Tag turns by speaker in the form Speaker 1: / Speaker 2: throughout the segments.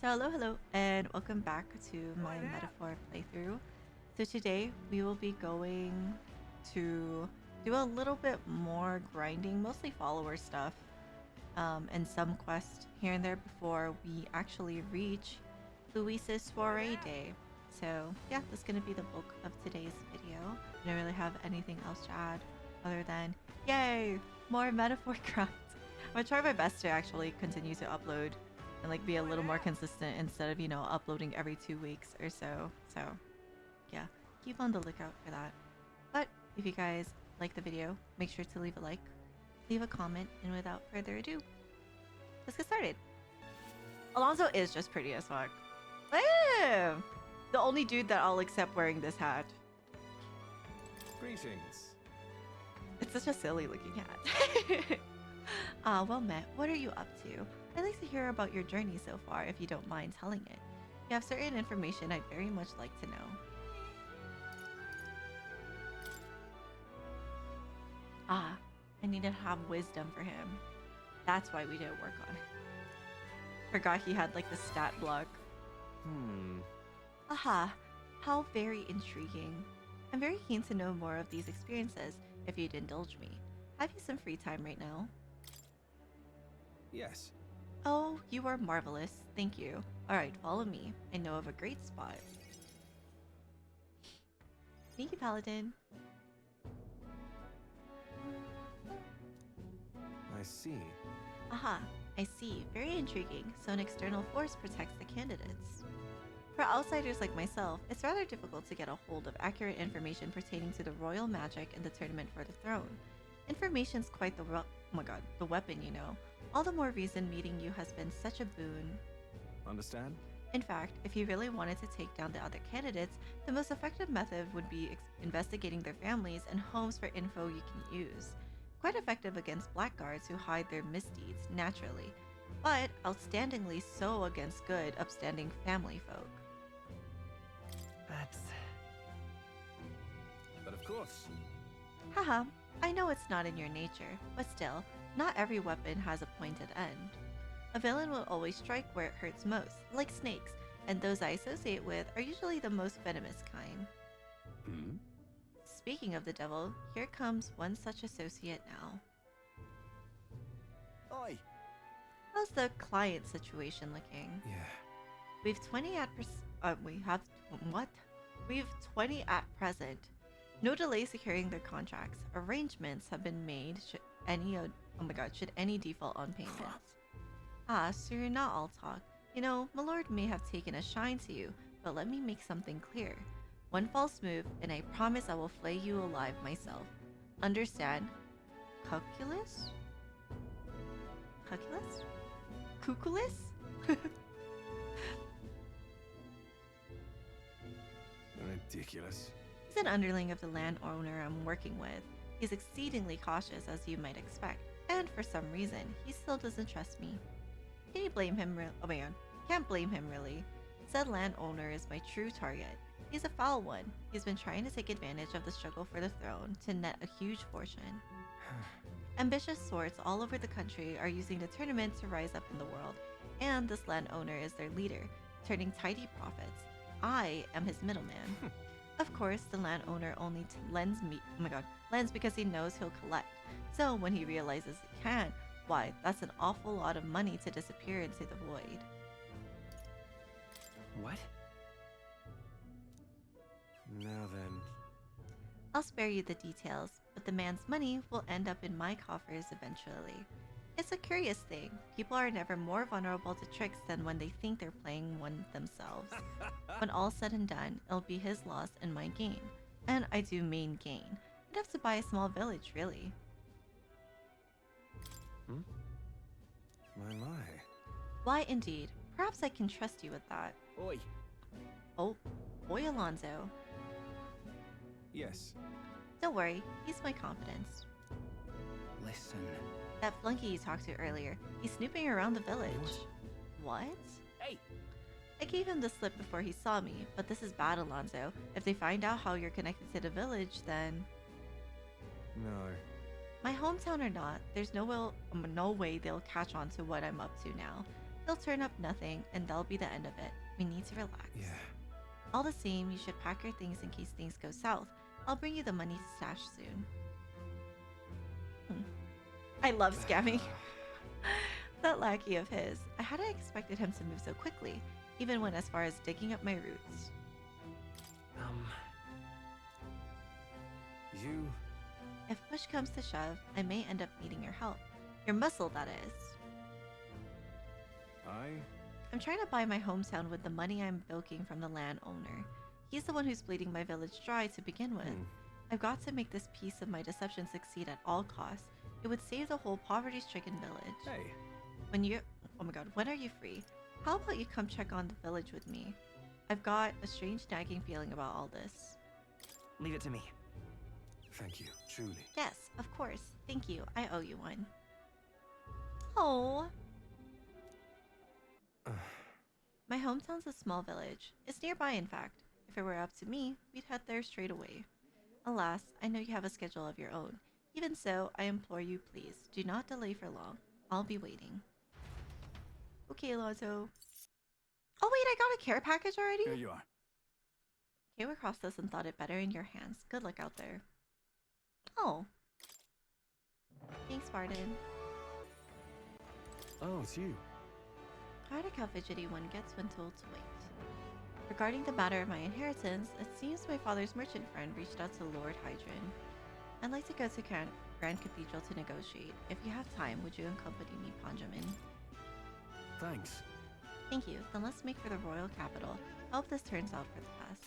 Speaker 1: So hello, and welcome back to my metaphor playthrough. So today we will be going to do a little bit more grinding, mostly follower stuff, and some quests here and there before we actually reach Luis's Soiree day. So yeah, that's gonna be the bulk of today's video. I don't really have anything else to add other than yay, more metaphor craft. I'm gonna try my best to actually continue to upload and like be a little more consistent instead of uploading every 2 weeks or so. So yeah, keep on the lookout for that. But if you guys like the video, make sure to leave a like, leave a comment, and without further ado, let's get started. Alonso is just pretty as fuck. Ew! The only dude that I'll accept wearing this hat.
Speaker 2: Greetings.
Speaker 1: It's such a silly looking hat. Well met. What are you up to? I'd like to hear about your journey so far if you don't mind telling it. You have certain information I'd very much like to know. Ah, I need to have wisdom for him. That's why we didn't work on it. Forgot he had like the stat block. Aha, how very intriguing. I'm very keen to know more of these experiences if you'd indulge me. Have you some free time right now?
Speaker 2: Yes.
Speaker 1: Oh, you are marvelous. Thank you. Alright, follow me. I know of a great spot. Thank you, Paladin.
Speaker 2: I see.
Speaker 1: Aha, I see. Very intriguing. So an external force protects the candidates. For outsiders like myself, it's rather difficult to get a hold of accurate information pertaining to the royal magic and the tournament for the throne. Information's quite the the weapon, you know. All the more reason meeting you has been such a boon.
Speaker 2: Understand?
Speaker 1: In fact, if you really wanted to take down the other candidates, the most effective method would be investigating their families and homes for info you can use. Quite effective against blackguards who hide their misdeeds naturally, but outstandingly so against good, upstanding family folk.
Speaker 2: But of course.
Speaker 1: Haha, I know it's not in your nature, but still, not every weapon has a pointed end. A villain will always strike where it hurts most, like snakes, and those I associate with are usually the most venomous kind.
Speaker 2: Hmm?
Speaker 1: Speaking of the devil, here comes one such associate now.
Speaker 2: Oi.
Speaker 1: How's the client situation looking?
Speaker 2: Yeah.
Speaker 1: We've 20 at we have what? We've 20 at present. No delay securing their contracts. Arrangements have been made should any default on payments. Ah, so you're not all talk. You know, my lord may have taken a shine to you, but let me make something clear. One false move, and I promise I will flay you alive myself. Understand? Calculus? Calculus? Cuculus?
Speaker 2: Ridiculous.
Speaker 1: He's an underling of the landowner I'm working with. He's exceedingly cautious, as you might expect, and for some reason, he still doesn't trust me. Can you blame him? Oh my god, can't blame him really. Said landowner is my true target. He's a foul one. He's been trying to take advantage of the struggle for the throne to net a huge fortune. Ambitious sorts all over the country are using the tournament to rise up in the world, and this landowner is their leader, turning tidy profits. I am his middleman. Of course, the landowner only lends because he knows he'll collect. So when he realizes he can't, why, that's an awful lot of money to disappear into the void.
Speaker 2: What? Now then.
Speaker 1: I'll spare you the details, but the man's money will end up in my coffers eventually. It's a curious thing. People are never more vulnerable to tricks than when they think they're playing one themselves. When all's said and done, it'll be his loss and my gain. And I do mean gain. Enough to buy a small village, really.
Speaker 2: Hmm? My.
Speaker 1: Why, indeed. Perhaps I can trust you with that.
Speaker 2: Oi.
Speaker 1: Oh, boy Alonso.
Speaker 2: Yes.
Speaker 1: Don't worry, he's my confidence.
Speaker 2: Listen.
Speaker 1: That flunky you talked to earlier, he's snooping around the village. What?
Speaker 2: Hey!
Speaker 1: I gave him the slip before he saw me, but this is bad, Alonso. If they find out how you're connected to the village, then...
Speaker 2: No.
Speaker 1: My hometown or not, there's no way they'll catch on to what I'm up to now. He'll turn up nothing, and that'll be the end of it. We need to relax.
Speaker 2: Yeah.
Speaker 1: All the same, you should pack your things in case things go south. I'll bring you the money to stash soon. I love scamming. That lackey of his. I hadn't expected him to move so quickly, even went as far as digging up my roots.
Speaker 2: You...
Speaker 1: If push comes to shove, I may end up needing your help. Your muscle, that is. I'm trying to buy my hometown with the money I'm bilking from the landowner. He's the one who's bleeding my village dry to begin with. I've got to make this piece of my deception succeed at all costs. It would save the whole poverty-stricken village.
Speaker 2: Hey.
Speaker 1: Oh my god, when are you free? How about you come check on the village with me? I've got a strange nagging feeling about all this.
Speaker 3: Leave it to me.
Speaker 2: Thank you, truly.
Speaker 1: Yes, of course. Thank you. I owe you one. Oh. My hometown's a small village. It's nearby, in fact. If it were up to me, we'd head there straight away. Alas, I know you have a schedule of your own. Even so, I implore you, please, do not delay for long. I'll be waiting. Okay, Alonso. Oh wait, I got a care package already?
Speaker 3: Here you are.
Speaker 1: Came across this and thought it better in your hands. Good luck out there. Oh. Thanks, Barden.
Speaker 2: Oh, it's you.
Speaker 1: Ironic how fidgety one gets when told to wait. Regarding the matter of my inheritance, it seems my father's merchant friend reached out to Lord Hydron. I'd like to go to Grand Cathedral to negotiate. If you have time, would you accompany me, Panjamin?
Speaker 2: Thanks.
Speaker 1: Thank you. Then let's make for the royal capital. I hope this turns out for the best.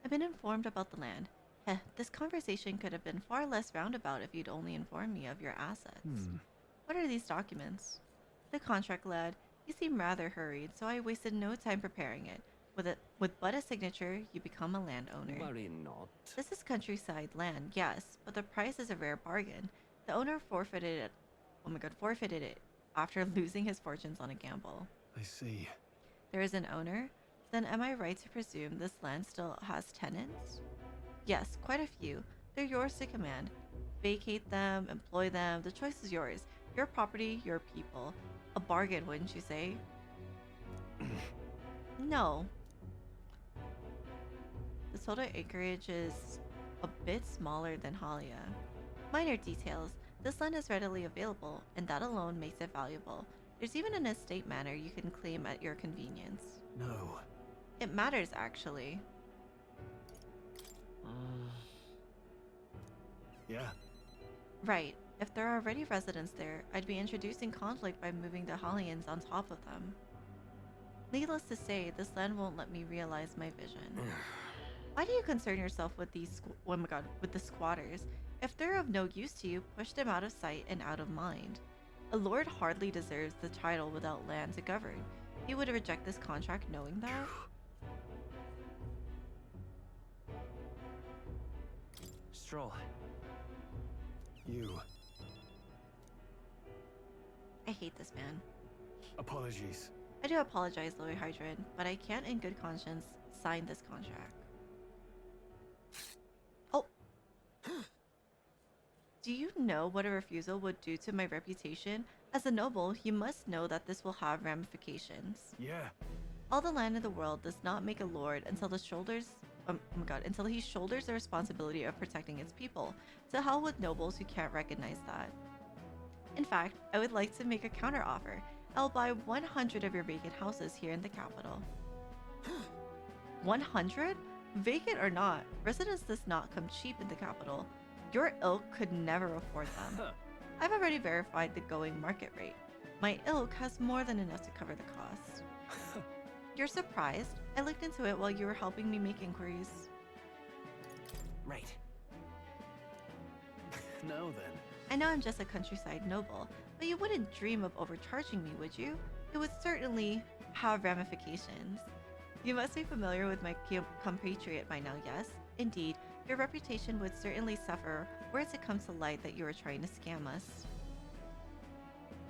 Speaker 1: I've been informed about the land. Heh, this conversation could have been far less roundabout if you'd only informed me of your assets. What are these documents? The contract, lad. You seem rather hurried, so I wasted no time preparing it. With but a signature, you become a landowner.
Speaker 2: Worry not.
Speaker 1: This is countryside land, yes, but the price is a rare bargain. The owner forfeited it after losing his fortunes on a gamble.
Speaker 2: I see.
Speaker 1: There is an owner? Then am I right to presume this land still has tenants? Yes, quite a few. They're yours to command. Vacate them, employ them, the choice is yours. Your property, your people. A bargain, wouldn't you say? No. The total acreage is a bit smaller than Halia. Minor details. This land is readily available, and that alone makes it valuable. There's even an estate manor you can claim at your convenience.
Speaker 2: No.
Speaker 1: It matters, actually.
Speaker 2: Yeah.
Speaker 1: Right. If there are already residents there, I'd be introducing conflict by moving the Halians on top of them. Needless to say, this land won't let me realize my vision. Why do you concern yourself with with the squatters? If they're of no use to you, push them out of sight and out of mind. A lord hardly deserves the title without land to govern. He would reject this contract knowing that?
Speaker 3: Stroll.
Speaker 2: You.
Speaker 1: I hate this man.
Speaker 2: Apologies.
Speaker 1: I do apologize, Lord Hydron, but I can't in good conscience sign this contract. Oh! Do you know what a refusal would do to my reputation? As a noble, you must know that this will have ramifications.
Speaker 2: Yeah.
Speaker 1: All the land in the world does not make a lord until until he shoulders the responsibility of protecting its people. To hell with nobles who can't recognize that. In fact, I would like to make a counteroffer. I'll buy 100 of your vacant houses here in the capital. 100? Vacant or not, residence does not come cheap in the capital. Your ilk could never afford them. I've already verified the going market rate. My ilk has more than enough to cover the cost. You're surprised? I looked into it while you were helping me make inquiries.
Speaker 3: Right.
Speaker 2: Now then.
Speaker 1: I know I'm just a countryside noble, but you wouldn't dream of overcharging me, would you? It would certainly have ramifications. You must be familiar with my compatriot by now, yes? Indeed, your reputation would certainly suffer were it to come to light that you are trying to scam us.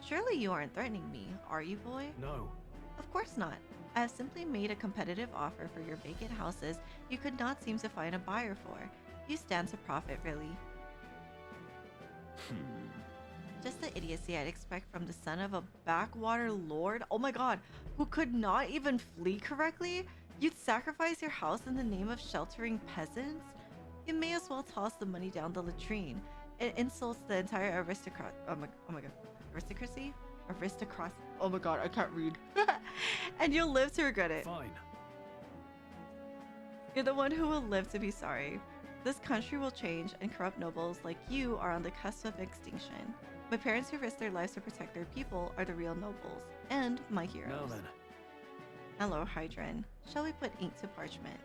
Speaker 1: Surely you aren't threatening me, are you, boy?
Speaker 2: No.
Speaker 1: Of course not. I have simply made a competitive offer for your vacant houses you could not seem to find a buyer for. You stand to profit, really. Just the idiocy I'd expect from the son of a backwater lord. Oh my god, who could not even flee correctly? You'd sacrifice your house in the name of sheltering peasants? You may as well toss the money down the latrine. It insults the entire aristocrat. Oh my god. Aristocracy? Aristocracy. Oh my god, I can't read. And you'll live to regret it.
Speaker 2: Fine.
Speaker 1: You're the one who will live to be sorry. This country will change, and corrupt nobles like you are on the cusp of extinction. My parents who risked their lives to protect their people are the real nobles, and my heroes.
Speaker 2: Now then.
Speaker 1: Hello, Hydran. Shall we put ink to parchment?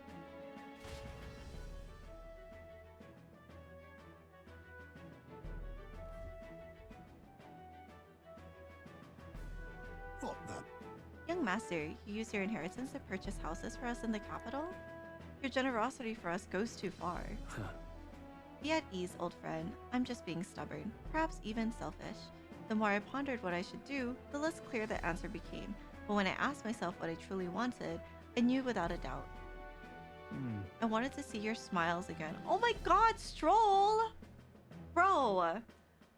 Speaker 4: What the?
Speaker 1: Young master, you use your inheritance to purchase houses for us in the capital? Your generosity for us goes too far. Be at ease, old friend. I'm just being stubborn, perhaps even selfish. The more I pondered what I should do, the less clear the answer became. But when I asked myself what I truly wanted, I knew without a doubt. I wanted to see your smiles again. Oh my god, Stroll! Bro!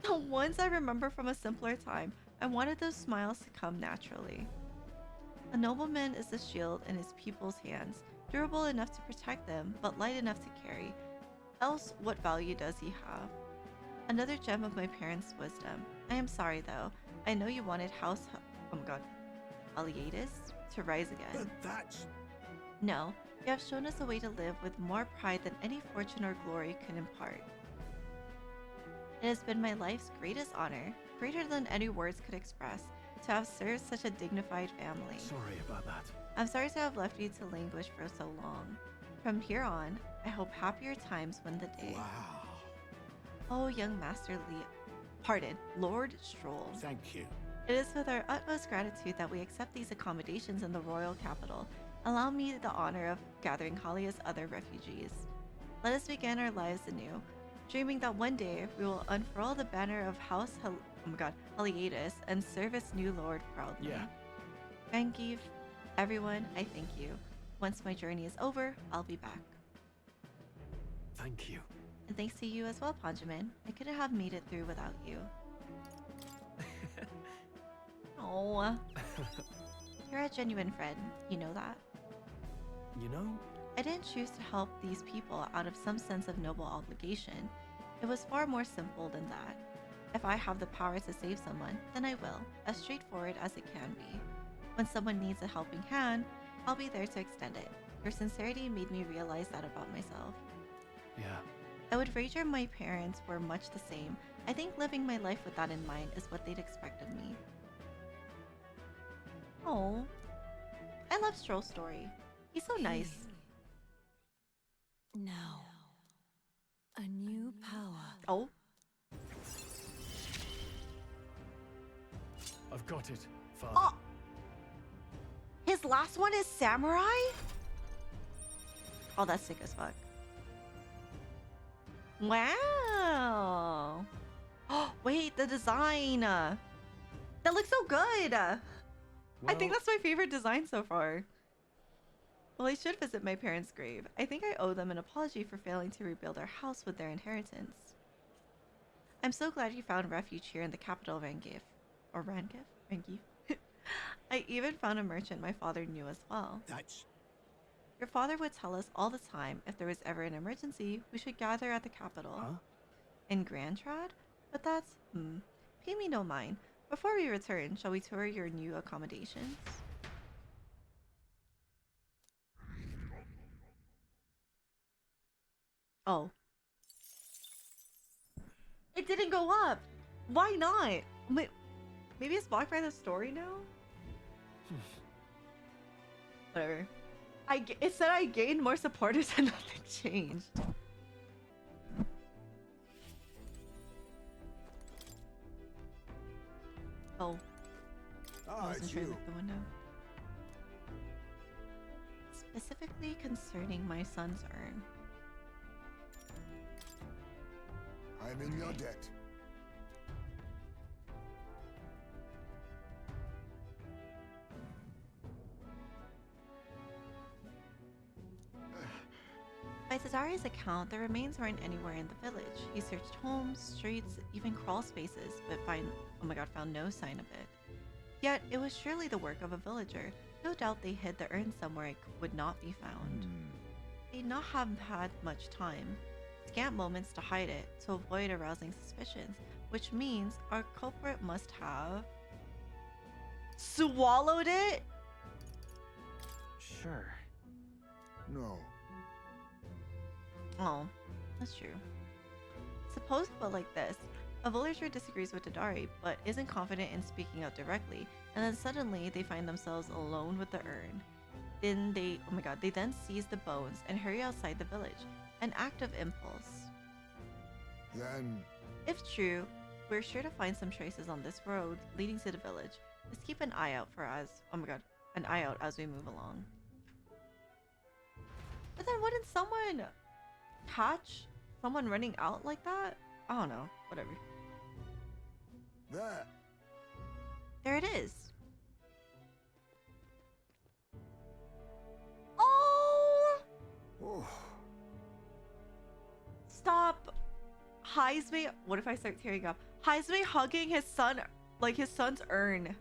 Speaker 1: The ones I remember from a simpler time. I wanted those smiles to come naturally. A nobleman is the shield in his people's hands, durable enough to protect them, but light enough to carry. Else, what value does he have? Another gem of my parents' wisdom. I am sorry, though. I know you wanted oh my god. Aliatus to rise again.
Speaker 4: But that's...
Speaker 1: No, you have shown us a way to live with more pride than any fortune or glory could impart. It has been my life's greatest honor, greater than any words could express, to have served such a dignified family.
Speaker 2: Sorry about that.
Speaker 1: I'm sorry to have left you to languish for so long. From here on, I hope happier times win the day.
Speaker 4: Wow.
Speaker 1: Oh, young Master Lord Stroll.
Speaker 4: Thank you.
Speaker 1: It is with our utmost gratitude that we accept these accommodations in the royal capital. Allow me the honor of gathering Halia's other refugees. Let us begin our lives anew, dreaming that one day we will unfurl the banner of Haliatus and serve its new lord proudly.
Speaker 2: Yeah.
Speaker 1: Rangiv, everyone, I thank you. Once my journey is over, I'll be back.
Speaker 2: Thank you.
Speaker 1: And thanks to you as well, Panjamin. I couldn't have made it through without you. Oh, you're a genuine friend. You know that?
Speaker 2: You know,
Speaker 1: I didn't choose to help these people out of some sense of noble obligation. It was far more simple than that. If I have the power to save someone, then I will, as straightforward as it can be. When someone needs a helping hand, I'll be there to extend it. Your sincerity made me realize that about myself.
Speaker 2: yeah.
Speaker 1: I would wager my parents were much the same. I think living my life with that in mind is what they'd expect of me. Oh, I love Stroll's story. He's so nice.
Speaker 5: Now, a new power.
Speaker 1: Oh,
Speaker 2: I've got it, Father.
Speaker 1: oh! His last one is samurai? Oh, that's sick as fuck. Wow. Oh, wait, the design. That looks so good. I think
Speaker 2: Well,
Speaker 1: that's my favorite design so far. Well, I should visit my parents' grave. I think I owe them an apology for failing to rebuild our house with their inheritance. I'm so glad you found refuge here in the capital of Rangif. Or Rangif? Rangif? I even found a merchant my father knew as well.
Speaker 4: That's...
Speaker 1: Your father would tell us all the time if there was ever an emergency, we should gather at the capital.
Speaker 2: Huh?
Speaker 1: In Grantrad? But that's... Pay me no mind. Before we return, shall we tour your new accommodations? Oh. It didn't go up! Why not? Maybe it's blocked by the story now? Whatever. It said I gained more supporters and nothing changed. Oh, I
Speaker 4: Ah,
Speaker 1: wasn't
Speaker 4: it's
Speaker 1: trying to
Speaker 4: you.
Speaker 1: look the window. Specifically concerning my son's urn.
Speaker 4: I'm in your debt.
Speaker 1: My To Dari's account, the remains weren't anywhere in the village. He searched homes, streets, even crawl spaces, but found no sign of it. Yet it was surely the work of a villager. No doubt they hid the urn somewhere it would not be found. They'd not have had much time, scant moments to hide it, to avoid arousing suspicions, which means our culprit must have swallowed it?
Speaker 3: Sure.
Speaker 4: No.
Speaker 1: Oh, that's true. Suppose put like this. A villager disagrees with Tadari, but isn't confident in speaking out directly, and then suddenly they find themselves alone with the urn. Then they then seize the bones and hurry outside the village. An act of impulse.
Speaker 4: Then
Speaker 1: If true, we're sure to find some traces on this road leading to the village. Let's keep an eye out as we move along. But then wouldn't someone catch someone running out like that? I don't know. Whatever.
Speaker 4: there.
Speaker 1: There it is. Oh!
Speaker 4: Oh,
Speaker 1: Stop. Heisme. What if I start tearing up? Heisme hugging his son, like his son's urn.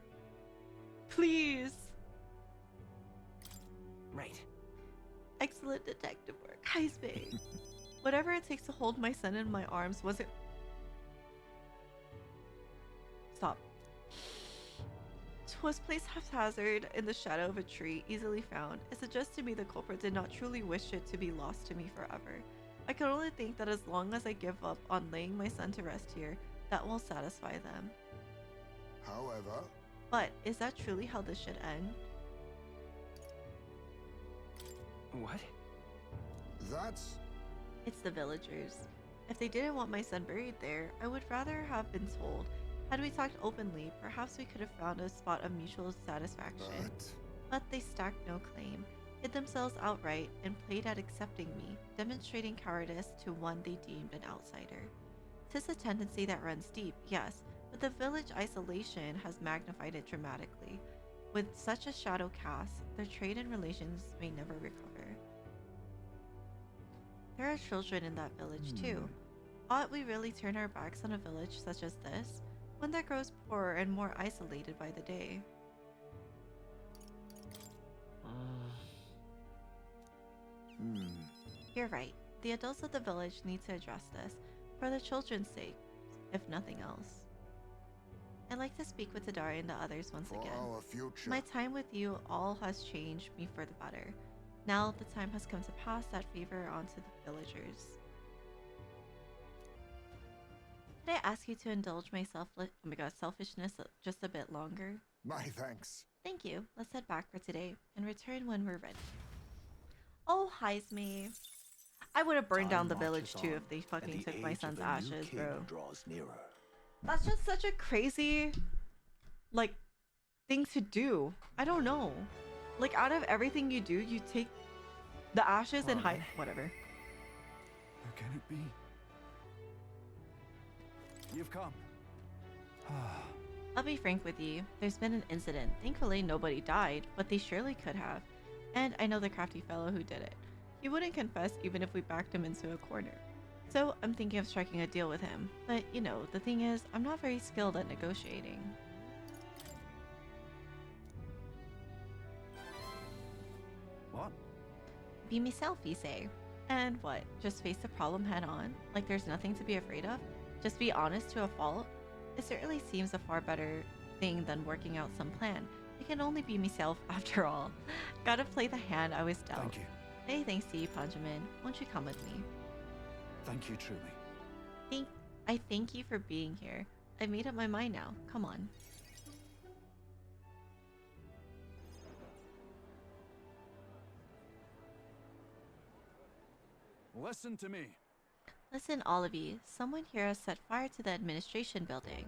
Speaker 1: Please.
Speaker 3: Right.
Speaker 1: Excellent detective work, Heisme. Whatever it takes to hold my son in my arms, was it? Stop. 'Twas placed haphazard in the shadow of a tree, easily found. It suggests to me the culprit did not truly wish it to be lost to me forever. I can only think that as long as I give up on laying my son to rest here, that will satisfy them.
Speaker 4: however,
Speaker 1: But is that truly how this should end?
Speaker 3: What?
Speaker 4: that's
Speaker 1: It's the villagers. If they didn't want my son buried there, I would rather have been told. Had we talked openly, perhaps we could have found a spot of mutual satisfaction. But they stacked no claim, hid themselves outright, and played at accepting me, demonstrating cowardice to one they deemed an outsider. 'Tis a tendency that runs deep, yes, but the village isolation has magnified it dramatically. With such a shadow cast, their trade and relations may never recover. There are children in that village too. Ought we really turn our backs on a village such as this, one that grows poorer and more isolated by the day? You're right. The adults of the village need to address this, for the children's sake, if nothing else. I'd like to speak with Tadari and the others once
Speaker 4: for
Speaker 1: again.
Speaker 4: our future.
Speaker 1: My time with you all has changed me for the better. Now the time has come to pass that favor on to the villagers. Could I ask you to indulge my selfishness just a bit longer?
Speaker 4: My thanks.
Speaker 1: Thank you. Let's head back for today and return when we're ready. Oh, Heisme. I would have burned down the village too if they fucking took my son's ashes, bro. That's just such a crazy, like, thing to do. I don't know. Like, out of everything you do, you take the ashes and hide. Whatever.
Speaker 2: How can it be? You've come.
Speaker 1: I'll be frank with you. There's been an incident. Thankfully, nobody died, but they surely could have. And I know the crafty fellow who did it. He wouldn't confess even if we backed him into a corner. So I'm thinking of striking a deal with him. But, you know, the thing is, I'm not very skilled at negotiating.
Speaker 2: What?
Speaker 1: Be myself, you say. And what? Just face the problem head on? Like there's nothing to be afraid of? Just be honest to a fault? It certainly seems a far better thing than working out some plan. I can only be myself after all. Gotta play the hand I was dealt.
Speaker 2: Thank you.
Speaker 1: Hey, thanks to you, Panjamin. Won't you come with me?
Speaker 2: Thank you, truly.
Speaker 1: I thank you for being here. I've made up my mind now. Come on.
Speaker 2: Listen to me.
Speaker 1: Listen, all of you. Someone here has set fire to the administration building.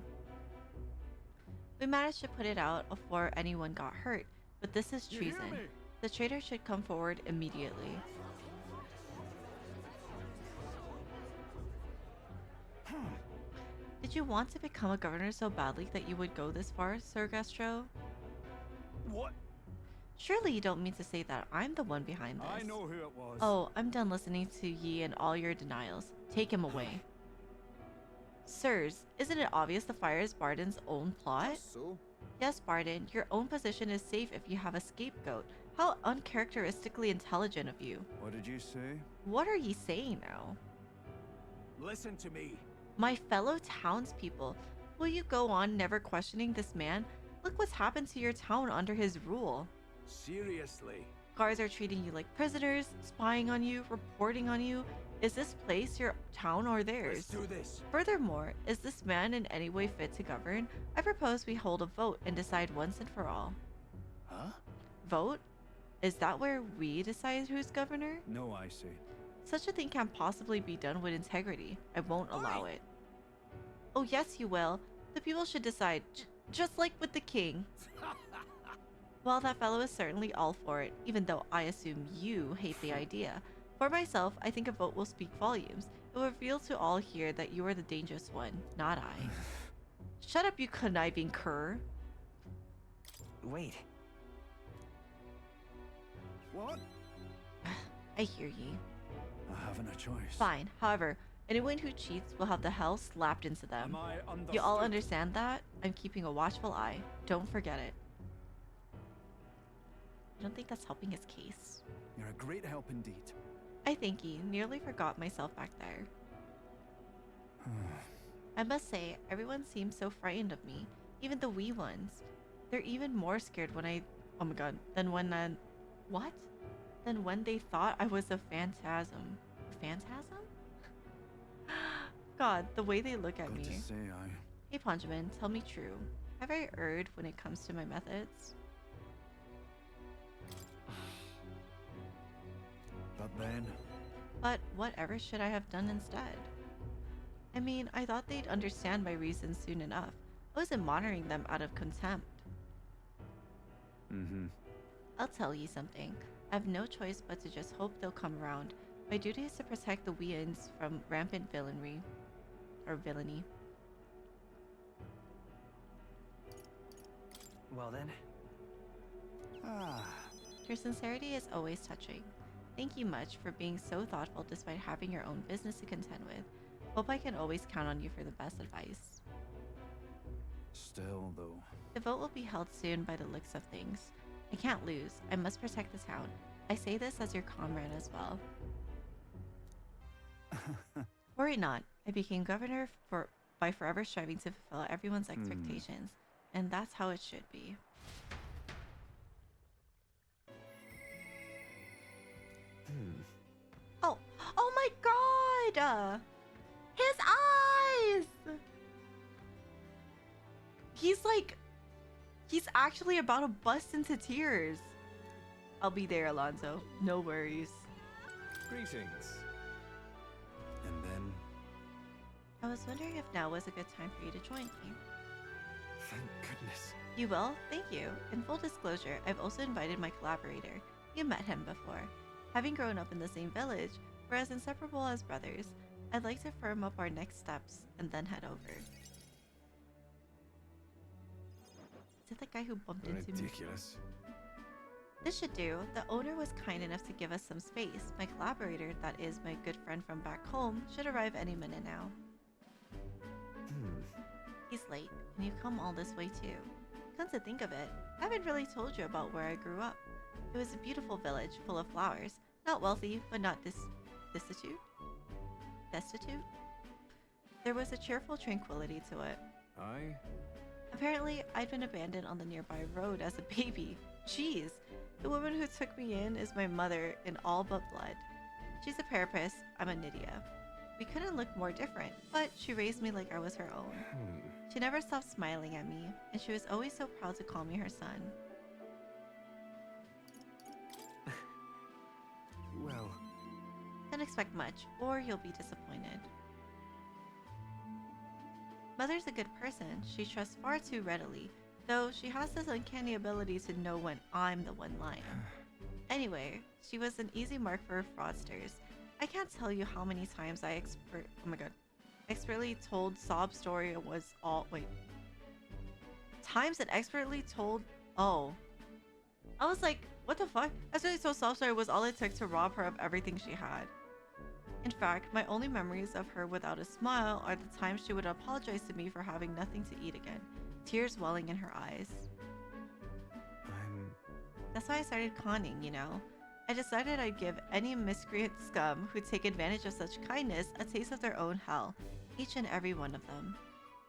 Speaker 1: We managed to put it out before anyone got hurt, but this is
Speaker 2: You hear
Speaker 1: treason.
Speaker 2: me?
Speaker 1: The traitor should come forward immediately. Did you want to become a governor so badly that you would go this far, Sir Gastro?
Speaker 2: What?
Speaker 1: Surely you don't mean to say that I'm the one behind
Speaker 2: I
Speaker 1: this.
Speaker 2: know who it was.
Speaker 1: Oh, I'm done listening to ye and all your denials. Take him away. Sirs, isn't it obvious the fire is Barden's own plot?
Speaker 4: Just so.
Speaker 1: Yes, Barden, your own position is safe if you have a scapegoat. How uncharacteristically intelligent of you.
Speaker 2: What did you say?
Speaker 1: What are ye saying now?
Speaker 2: Listen to me.
Speaker 1: My fellow townspeople, will you go on never questioning this man? Look what's happened to your town under his rule.
Speaker 2: Seriously.
Speaker 1: Guards are treating you like prisoners, spying on you, reporting on you. Is this place your town or theirs?
Speaker 2: Let's do this.
Speaker 1: Furthermore, is this man in any way fit to govern? I propose we hold a vote and decide once and for all.
Speaker 2: Huh?
Speaker 1: Vote? Is that where we decide who's governor?
Speaker 2: No, I see.
Speaker 1: Such a thing can't possibly be done with integrity. I won't allow it. Oh, yes, you will. The people should decide, just like with the king. Well, that fellow is certainly all for it, even though I assume you hate the idea. For myself, I think a vote will speak volumes. It will reveal to all here that you are the dangerous one, not I. Shut up, you conniving cur.
Speaker 3: Wait.
Speaker 2: What?
Speaker 1: I hear ye.
Speaker 2: I haven't a choice.
Speaker 1: Fine. However, anyone who cheats will have the hell slapped into them.
Speaker 2: Am I understood?
Speaker 1: You all understand that? I'm keeping a watchful eye. Don't forget it. I don't think that's helping his case.
Speaker 2: You're a great help indeed.
Speaker 1: I think he nearly forgot myself back there. I must say, everyone seems so frightened of me. Even the wee ones. They're even more scared when oh my god, than when what? Than when they thought I was a phantasm. A phantasm? God, the way they look at
Speaker 2: Got
Speaker 1: me.
Speaker 2: to say,
Speaker 1: Hey Ponjamin, tell me true. Have I erred when it comes to my methods?
Speaker 2: But then,
Speaker 1: But whatever should I have done instead? I mean, I thought they'd understand my reasons soon enough. I wasn't monitoring them out of contempt. I'll tell you something. I have no choice but to just hope they'll come around. My duty is to protect the Weans from rampant villainy.
Speaker 3: Well then.
Speaker 1: Your sincerity is always touching. Thank you much for being so thoughtful despite having your own business to contend with. Hope I can always count on you for the best advice.
Speaker 2: Still, though.
Speaker 1: The vote will be held soon by the looks of things. I can't lose. I must protect the town. I say this as your comrade as well. Worry not. I became governor by forever striving to fulfill everyone's expectations. And that's how it should be. Oh my god! His eyes! He's actually about to bust into tears. I'll be there, Alonzo. No worries.
Speaker 3: Greetings.
Speaker 2: And then,
Speaker 1: I was wondering if now was a good time for you to join me.
Speaker 3: Thank goodness.
Speaker 1: You will? Thank you. In full disclosure, I've also invited my collaborator. You met him before. Having grown up in the same village, we're as inseparable as brothers. I'd like to firm up our next steps and then head over. Is it the guy who bumped into me?
Speaker 3: Ridiculous.
Speaker 1: This should do. The owner was kind enough to give us some space. My collaborator, that is my good friend from back home, should arrive any minute now. He's late, and you come all this way too. Come to think of it, I haven't really told you about where I grew up. It was a beautiful village full of flowers. Not wealthy, but not destitute? Destitute? There was a cheerful tranquility to it. Apparently, I'd been abandoned on the nearby road as a baby. Jeez, the woman who took me in is my mother in all but blood. She's a Parapus, I'm a Nydia. We couldn't look more different, but she raised me like I was her own. She never stopped smiling at me, and she was always so proud to call me her son.
Speaker 3: Well,
Speaker 1: Don't expect much, or you'll be disappointed. Mother's a good person. She trusts far too readily, though she has this uncanny ability to know when I'm the one lying. Anyway, she was an easy mark for fraudsters. I can't tell you how many times I expertly told sob story and was all times that expertly told I was like, what the fuck? That's really so sorry was all it took to rob her of everything she had. In fact, my only memories of her without a smile are the times she would apologize to me for having nothing to eat again, tears welling in her eyes.
Speaker 3: I'm...
Speaker 1: That's why I started conning, you know? I decided I'd give any miscreant scum who'd take advantage of such kindness a taste of their own hell, each and every one of them.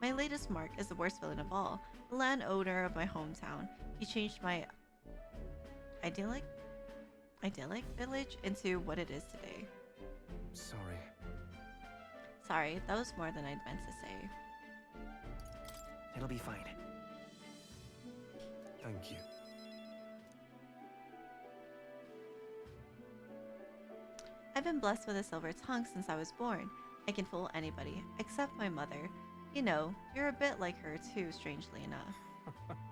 Speaker 1: My latest mark is the worst villain of all, the landowner of my hometown. He changed my idyllic village into what it is today.
Speaker 3: sorry.
Speaker 1: Sorry, that was more than I'd meant to say.
Speaker 3: It'll be fine. Thank you.
Speaker 1: I've been blessed with a silver tongue since I was born. I can fool anybody, except my mother. You know, you're a bit like her too, strangely enough.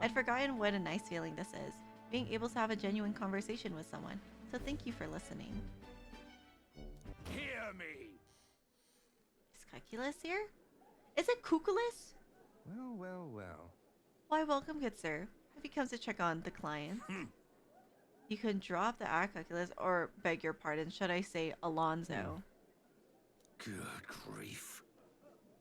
Speaker 1: I'd forgotten what a nice feeling this is, being able to have a genuine conversation with someone, so thank you for listening.
Speaker 2: Hear me!
Speaker 1: Is Cuculus here? Is it Cuculus?
Speaker 3: Well, well, well.
Speaker 1: Why, welcome, good sir. Have you come to check on the client? You can drop the act, Cuculus, or beg your pardon, should I say Alonzo.
Speaker 2: Good grief.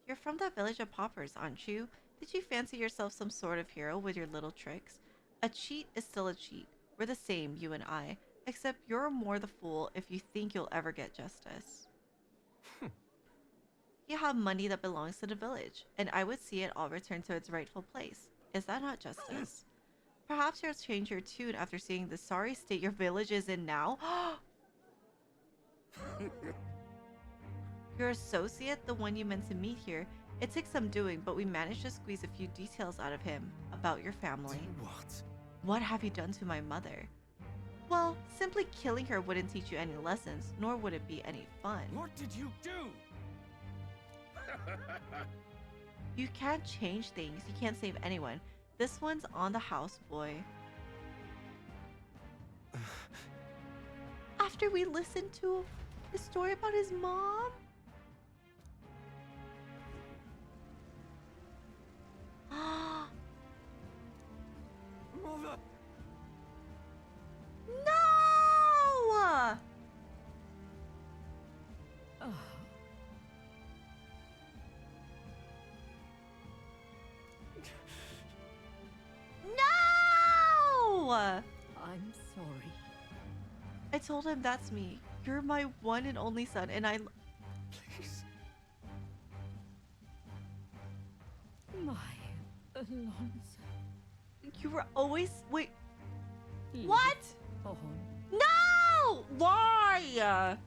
Speaker 1: You're from that village of paupers, aren't you? Did you fancy yourself some sort of hero with your little tricks? A cheat is still a cheat. We're the same, you and I, except you're more the fool if you think you'll ever get justice. You have money that belongs to the village, and I would see it all return to its rightful place. Is that not justice? Perhaps you'll change your tune after seeing the sorry state your village is in now. Your associate, the one you meant to meet here, it took some doing, but we managed to squeeze a few details out of him about your family.
Speaker 3: What?
Speaker 1: What have you done to my mother? Well, simply killing her wouldn't teach you any lessons, nor would it be any fun.
Speaker 2: What did you do?
Speaker 1: You can't change things, you can't save anyone. This one's on the house, boy. After we listened to his story about his mom?
Speaker 3: Mother!
Speaker 1: No!
Speaker 5: Oh,
Speaker 1: No!
Speaker 5: I'm sorry.
Speaker 1: I told him that's me. You're my one and only son, and
Speaker 3: Please.
Speaker 5: My Alonso.
Speaker 1: you were always wait.
Speaker 5: Leave
Speaker 1: What?
Speaker 5: it on.
Speaker 1: No! Why?
Speaker 3: Mother.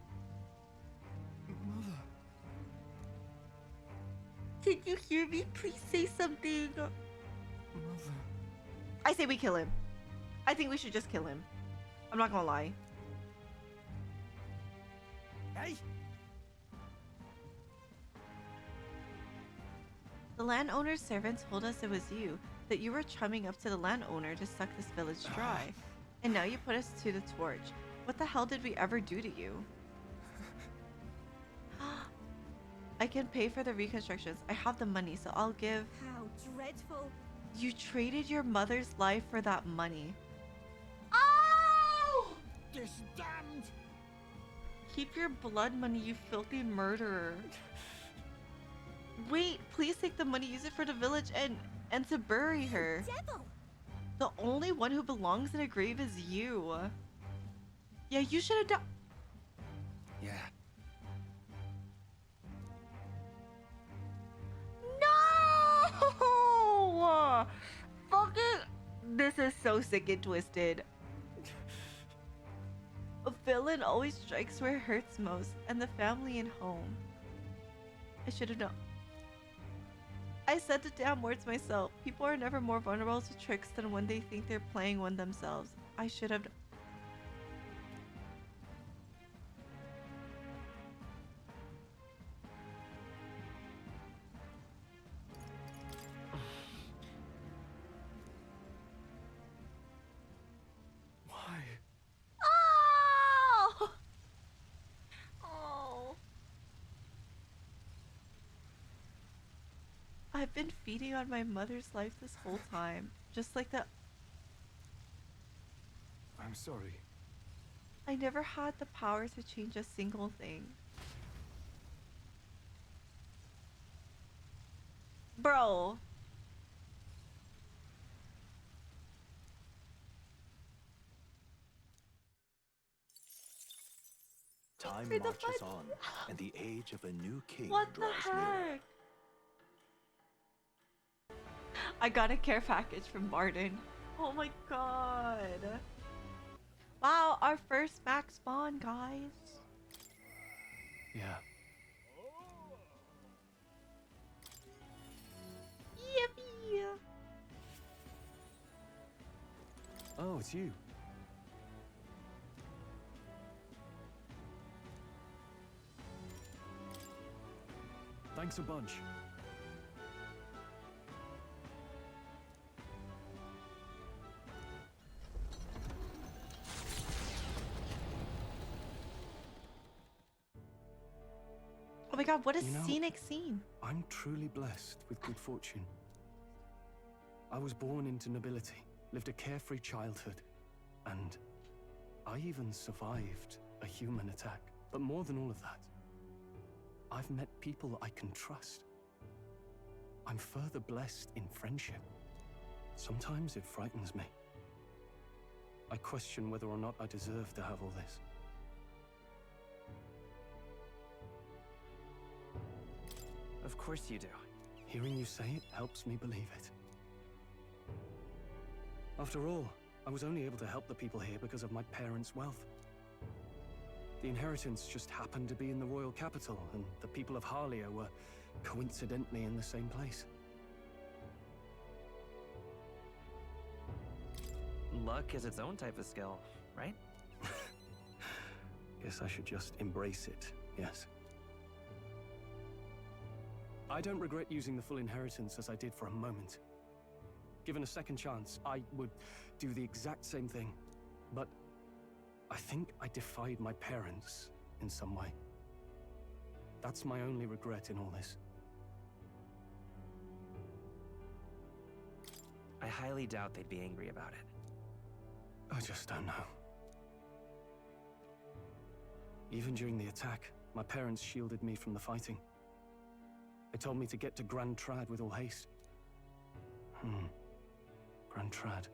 Speaker 1: Did you hear me? Please say something.
Speaker 3: Mother.
Speaker 1: I say we kill him. I think we should just kill him. I'm not gonna lie.
Speaker 2: Hey?
Speaker 1: The landowner's servant told us it was you, that you were chumming up to the landowner to suck this village dry. And now you put us to the torch. What the hell did we ever do to you? I can pay for the reconstructions. I have the money, so I'll give.
Speaker 5: How dreadful.
Speaker 1: You traded your mother's life for that money. Oh!
Speaker 2: This damned!
Speaker 1: Keep your blood money, you filthy murderer. Wait, please take the money, use it for the village and to bury her.
Speaker 5: Devil!
Speaker 1: The only one who belongs in a grave is you. Yeah, you should have done.
Speaker 3: Yeah.
Speaker 1: No! Fucking. This is so sick and twisted. A villain always strikes where it hurts most, and the family and home. I should have known. I said the damn words myself. People are never more vulnerable to tricks than when they think they're playing one themselves. I should have.
Speaker 3: Why?
Speaker 1: Oh! Oh. I've been feeding on my mother's life this whole time. Just like the.
Speaker 3: I'm sorry.
Speaker 1: I never had the power to change a single thing. Bro.
Speaker 6: Time
Speaker 1: For the
Speaker 6: marches
Speaker 1: fun.
Speaker 6: on, and the age of a new king
Speaker 1: What the
Speaker 6: draws nearer.
Speaker 1: heck? I got a care package from Barden. Oh my god. Wow, our first max spawn, guys.
Speaker 3: Yeah.
Speaker 1: Yippee!
Speaker 3: Oh, it's you. Thanks a bunch.
Speaker 1: Oh my god, what a
Speaker 3: You know-
Speaker 1: scenic scene.
Speaker 3: I'm truly blessed with good fortune. I was born into nobility, lived a carefree childhood, and I even survived a human attack. But more than all of that, I've met people I can trust. I'm further blessed in friendship. Sometimes it frightens me. I question whether or not I deserve to have all this.
Speaker 7: Of course you do.
Speaker 3: Hearing you say it helps me believe it. After all, I was only able to help the people here because of my parents' wealth. The inheritance just happened to be in the royal capital, and the people of Harlia were coincidentally in the same place.
Speaker 7: Luck is its own type of skill, right?
Speaker 3: Guess I should just embrace it, yes. I don't regret using the full inheritance as I did for a moment. Given a second chance, I would do the exact same thing. But I think I defied my parents in some way. That's my only regret in all this.
Speaker 7: I highly doubt they'd be angry about it.
Speaker 3: I just don't know. Even during the attack, my parents shielded me from the fighting. They told me to get to Grand Trad with all haste. Grand Trad.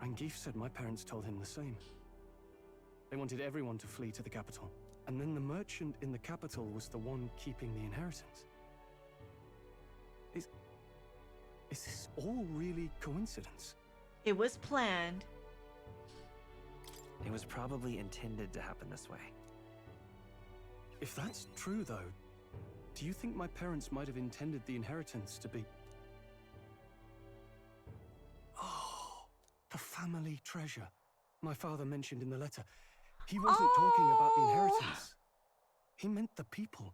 Speaker 3: Rangif said my parents told him the same. They wanted everyone to flee to the capital. And then the merchant in the capital was the one keeping the inheritance. Is this all really coincidence?
Speaker 1: It was planned.
Speaker 7: It was probably intended to happen this way.
Speaker 3: If that's true, though, do you think my parents might have intended the inheritance to be... Oh, the family treasure my father mentioned in the letter. He wasn't talking about the inheritance. He meant the people.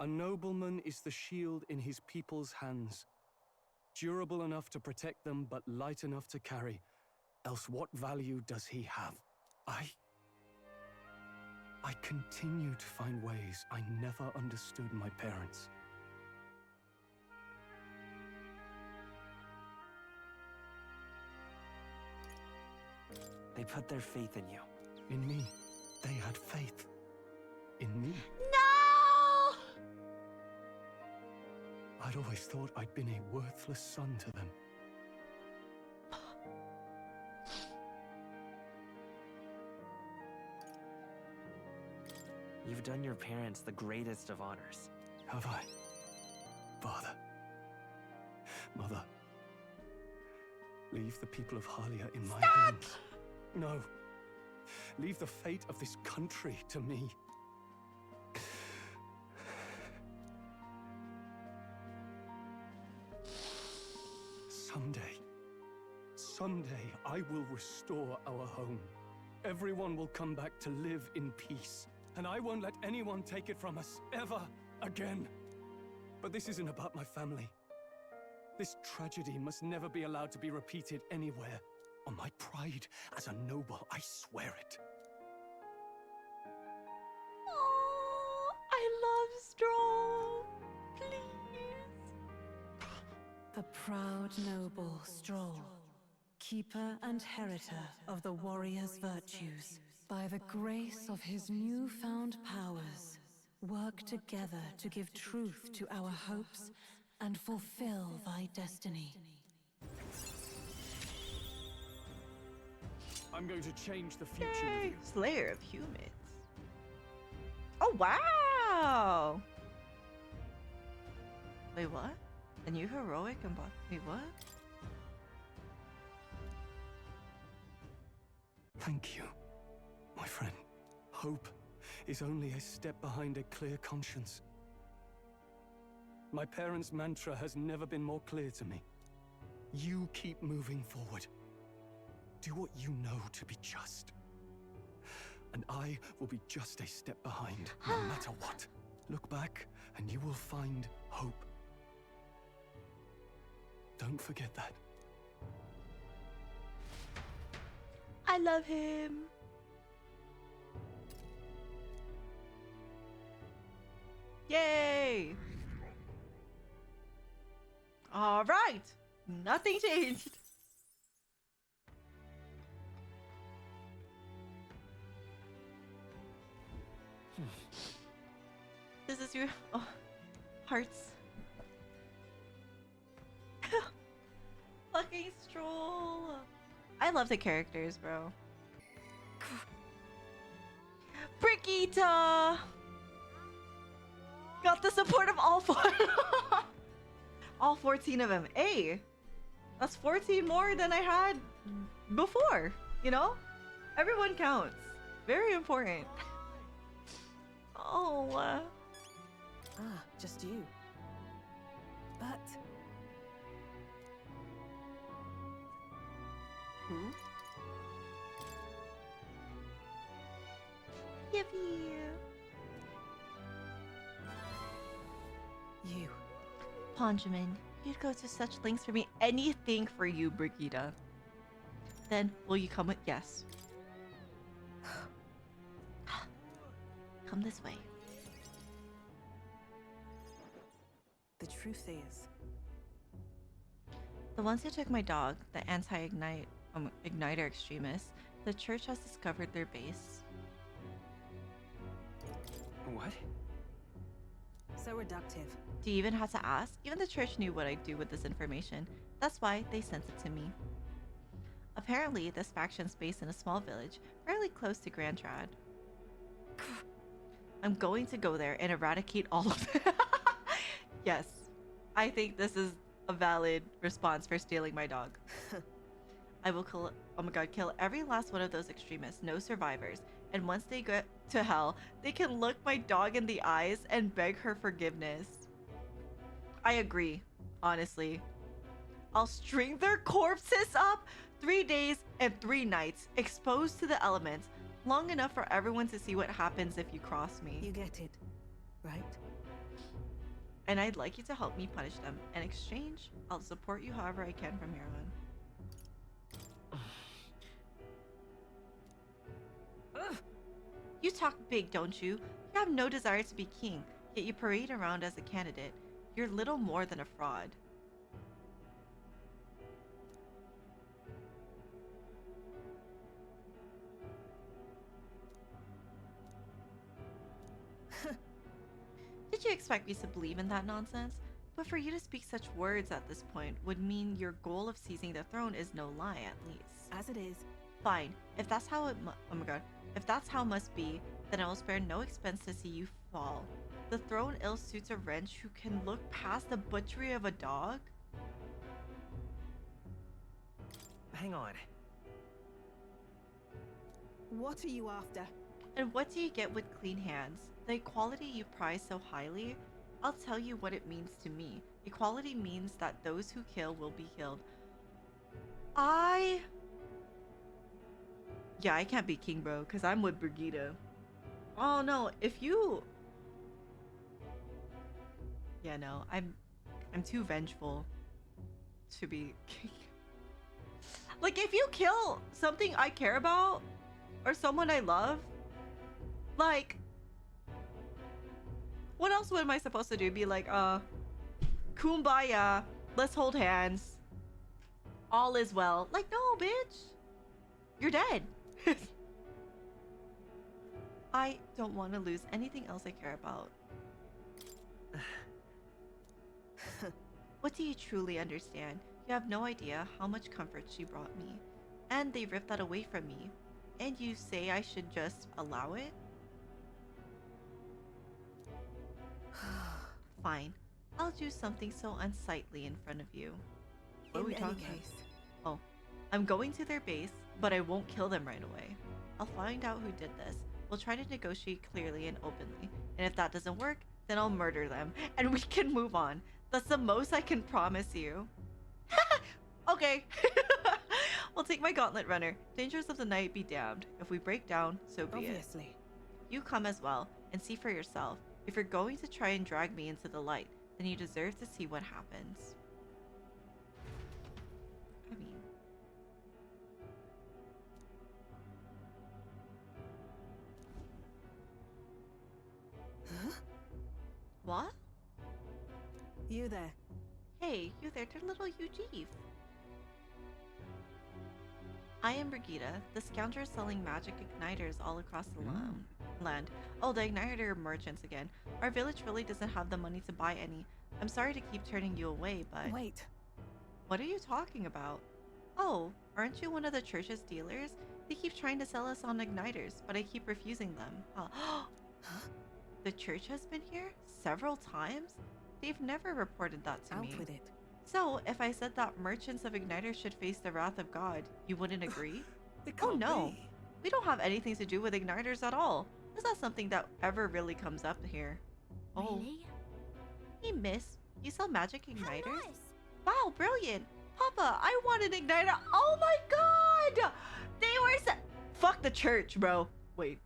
Speaker 3: A nobleman is the shield in his people's hands, durable enough to protect them, but light enough to carry. Else what value does he have? I continue to find ways I never understood my parents.
Speaker 7: They put their faith in you.
Speaker 3: In me. They had faith. In me.
Speaker 1: No!
Speaker 3: I'd always thought I'd been a worthless son to them.
Speaker 7: You've done your parents the greatest of honors.
Speaker 3: Have I? Father. Mother. Leave the people of Harlia in my hands. No. Leave the fate of this country to me. Someday, I will restore our home. Everyone will come back to live in peace. And I won't let anyone take it from us, ever again. But this isn't about my family. This tragedy must never be allowed to be repeated anywhere. On my pride as a noble, I swear it.
Speaker 1: Oh, I love Stroll. Please.
Speaker 5: The proud noble Stroll,
Speaker 8: keeper and heritor of the warrior's virtues. By the grace of his newfound powers, work together to give truth to our hopes and fulfill thy destiny.
Speaker 3: I'm going to change the future with
Speaker 1: Yay!
Speaker 3: you.
Speaker 1: Slayer of humans. Oh wow! Wait, what? A new heroic and wait, what?
Speaker 3: Thank you, my friend. Hope is only a step behind a clear conscience. My parents' mantra has never been more clear to me. You keep moving forward. Do what you know to be just. And I will be just a step behind, no matter what. Look back, and you will find hope. Don't forget that.
Speaker 1: I love him. Yay! All right, nothing changed. This is your hearts. Fucking stroll. I love the characters, bro. Brigitte got the support of all four. All 14 of them. Hey, that's 14 more than I had before. You know, everyone counts. Very important. Oh.
Speaker 8: Just you. But
Speaker 1: Who? Yippee.
Speaker 8: you.
Speaker 1: Ponjamin, you'd go to such lengths for me. Anything for you, Brigitte. Then, will you come with? Yes. Come this way.
Speaker 8: The truth is,
Speaker 1: The ones who took my dog, the anti-igniter extremists, the church has discovered their base.
Speaker 7: What?
Speaker 8: so reductive.
Speaker 1: Do you even have to ask? Even the church knew what I'd do with this information. That's why they sent it to me. Apparently, this faction's based in a small village, fairly close to Grand Trad. I'm going to go there and eradicate all of them. Yes, I think this is a valid response for stealing my dog. I will kill, oh my god, kill every last one of those extremists, no survivors. And once they get to hell, they can look my dog in the eyes and beg her forgiveness. I agree, honestly. I'll string their corpses up 3 days and 3 nights, exposed to the elements, long enough for everyone to see what happens if you cross me.
Speaker 8: You get it, right?
Speaker 1: And I'd like you to help me punish them. In exchange, I'll support you however I can from here on. You talk big, don't you? You have no desire to be king, yet you parade around as a candidate. You're little more than a fraud. Did you expect me to believe in that nonsense? But for you to speak such words at this point would mean your goal of seizing the throne is no lie, at least.
Speaker 8: As it is.
Speaker 1: Fine. If that's how it oh my god. If that's how it must be, then I will spare no expense to see you fall. The throne ill suits a wretch who can look past the butchery of a dog?
Speaker 7: Hang on.
Speaker 8: What are you after?
Speaker 1: And what do you get with clean hands? The equality you prize so highly? I'll tell you what it means to me. Equality means that those who kill will be killed. Yeah, I can't be king, bro, because I'm with Brigitte. Oh no, if you... Yeah, no, I'm too vengeful to be king. Like, if you kill something I care about, or someone I love, like... What else am I supposed to do? Be like, kumbaya, let's hold hands. all is well. Like, no, bitch. You're dead. I don't want to lose anything else I care about. What do you truly understand? You have no idea how much comfort she brought me. And they ripped that away from me. And you say I should just allow it? Fine. I'll do something so unsightly in front of you. What are we talking about? Oh, I'm going to their base, but I won't kill them right away. I'll find out who did this. We'll try to negotiate clearly and openly. And if that doesn't work, then I'll murder them. And we can move on. That's the most I can promise you. Okay. We'll take my gauntlet runner. Dangers of the night be damned. If we break down, so be it.
Speaker 8: Obviously.
Speaker 1: You come as well, and see for yourself. If you're going to try and drag me into the light, then you deserve to see what happens. I mean...
Speaker 8: Huh?
Speaker 1: What?
Speaker 8: You there.
Speaker 1: Hey, you there, dear little Eugene. I am Brigida, the scoundrel selling magic igniters all across the land. Oh, the igniter merchants again. Our village really doesn't have the money to buy any. I'm sorry to keep turning you away, but...
Speaker 8: Wait.
Speaker 1: What are you talking about? Oh, aren't you one of the church's dealers? They keep trying to sell us on igniters, but I keep refusing them. Huh? The church has been here several times? They've never reported that to me.
Speaker 8: Out with it.
Speaker 1: So, if I said that merchants of igniters should face the wrath of God, you wouldn't agree?
Speaker 8: It
Speaker 1: Oh
Speaker 8: can't
Speaker 1: no,
Speaker 8: be.
Speaker 1: we don't have anything to do with igniters at all. It's not something that ever really comes up here. Oh,
Speaker 5: Really?
Speaker 1: hey miss, you sell magic
Speaker 5: How
Speaker 1: igniters?
Speaker 5: nice.
Speaker 1: Wow, brilliant. Papa, I want an igniter. Oh my god! They were fuck the church, bro. Wait.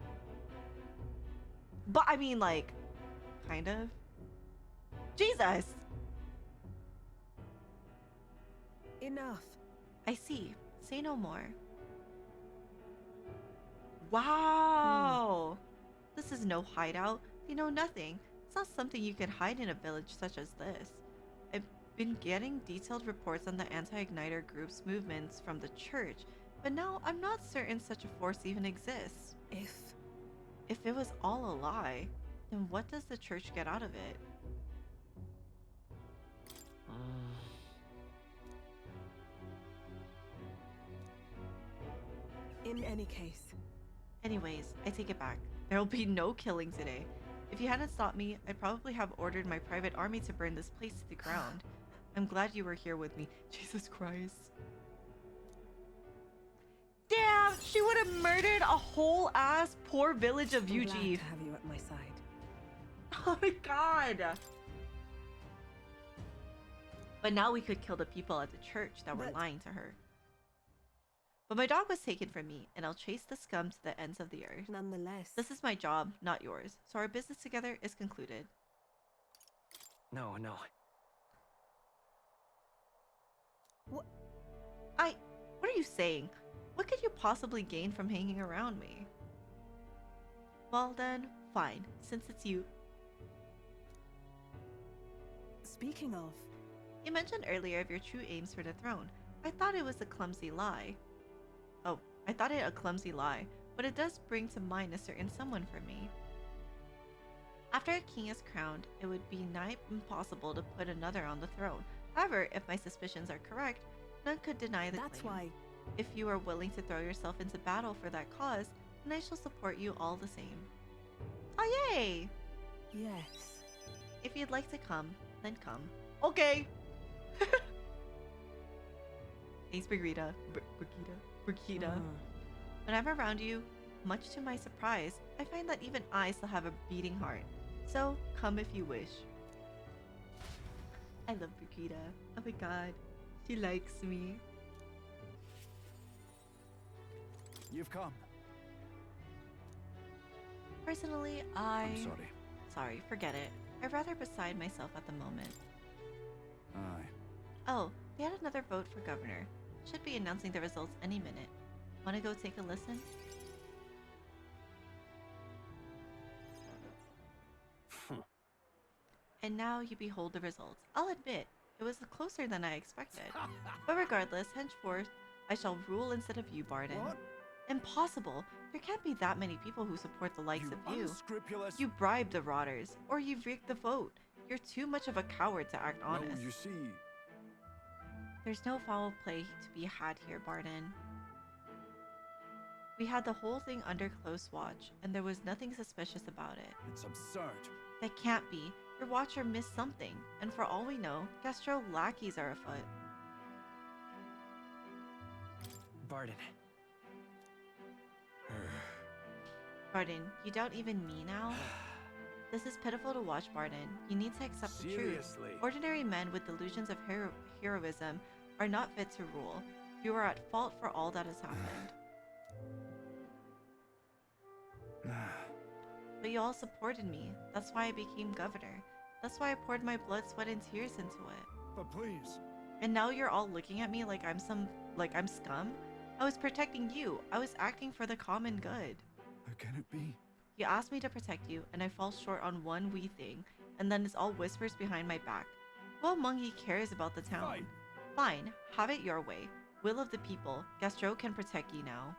Speaker 1: But I mean, like, kind of. Jesus!
Speaker 8: Enough.
Speaker 1: I see. Say no more. Wow! This is no hideout. They know nothing. It's not something you can hide in a village such as this. I've been getting detailed reports on the anti-igniter group's movements from the church, but now I'm not certain such a force even exists. If it was all a lie, then what does the church get out of it?
Speaker 8: In any case.
Speaker 1: Anyways, I take it back. There will be no killing today. If you hadn't stopped me, I'd probably have ordered my private army to burn this place to the ground. I'm glad you were here with me. Jesus Christ. Damn! She would have murdered a whole ass poor village of
Speaker 8: I'm glad
Speaker 1: UG.
Speaker 8: to have you at my side.
Speaker 1: Oh my god! But now we could kill the people at the church that were
Speaker 8: But-
Speaker 1: lying to her. But my dog was taken from me, and I'll chase the scum to the ends of the earth.
Speaker 8: Nonetheless.
Speaker 1: This is my job, not yours. So our business together is concluded.
Speaker 7: No.
Speaker 8: What?
Speaker 1: What are you saying? What could you possibly gain from hanging around me? Well then, fine, since it's you.
Speaker 8: Speaking of.
Speaker 1: You mentioned earlier of your true aims for the throne. I thought it was a clumsy lie. Oh, I thought it a clumsy lie, but it does bring to mind a certain someone for me. After a king is crowned, it would be nigh impossible to put another on the throne. However, if my suspicions are correct, none could deny the
Speaker 8: That's
Speaker 1: claim.
Speaker 8: why.
Speaker 1: If you are willing to throw yourself into battle for that cause, then I shall support you all the same. Oh yay!
Speaker 8: Yes.
Speaker 1: If you'd like to come, then come. Okay! Thanks, Brigida. Brigida. When I'm around you, much to my surprise, I find that even I still have a beating heart. So, come if you wish. I love Brigida. Oh my god. She likes me.
Speaker 6: You've come.
Speaker 1: Personally,
Speaker 6: I'm sorry.
Speaker 1: Sorry, forget it. I'm rather beside myself at the moment.
Speaker 6: Aye.
Speaker 1: Oh, they had another vote for governor. Should be announcing the results any minute. Wanna go take a listen? And now you behold the results. I'll admit, It was closer than I expected. But regardless, henceforth, I shall rule instead of you, Barden.
Speaker 6: What?
Speaker 1: Impossible! There can't be that many people who support the likes of you.
Speaker 6: Unscrupulous.
Speaker 1: You bribed the Rotters, or you rigged the vote. You're too much of a coward to act honest.
Speaker 6: Well, you see,
Speaker 1: There's no foul play to be had here, Barden. We had the whole thing under close watch, and there was nothing suspicious about it.
Speaker 6: it's absurd.
Speaker 1: That can't be. Your watcher missed something, and for all we know, Gastro lackeys are afoot.
Speaker 7: Barden.
Speaker 1: Barden, you doubt even me now? This is pitiful to watch, Barden. You need to accept the truth.
Speaker 6: Seriously.
Speaker 1: Ordinary men with delusions of heroism are not fit to rule. You are at fault for all that has happened. But you all supported me. That's why I became governor. That's why I poured my blood, sweat, and tears into it.
Speaker 6: But please.
Speaker 1: And now you're all looking at me like I'm scum? I was protecting you. I was acting for the common good.
Speaker 6: How can it be?
Speaker 1: You asked me to protect you, and I fall short on one wee thing, and then it's all whispers behind my back. Who among you cares about the town?
Speaker 6: Fine.
Speaker 1: Fine, have it your way. Will of the people, Gastro can protect you now.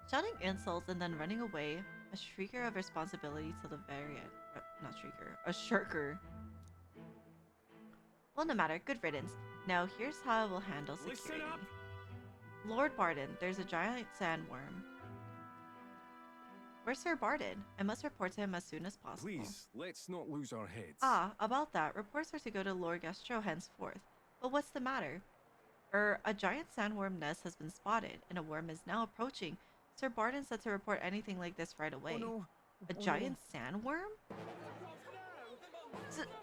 Speaker 1: Shouting insults and then running away, a shrieker of responsibility to the very end. Not shrieker, a shirker. Well, no matter, good riddance. Now here's how I will handle security.
Speaker 2: Listen up.
Speaker 1: Lord Barden, there's a giant sandworm. Where's Sir Barden? I must report to him as soon as possible.
Speaker 6: Please, let's not lose our heads.
Speaker 1: Ah, about that, reports are to go to Lord Gastro henceforth. But what's the matter? A giant sandworm nest has been spotted, and a worm is now approaching. Sir Barden said to report anything like this right away.
Speaker 6: Oh no.
Speaker 1: A
Speaker 6: Oh,
Speaker 1: giant sandworm?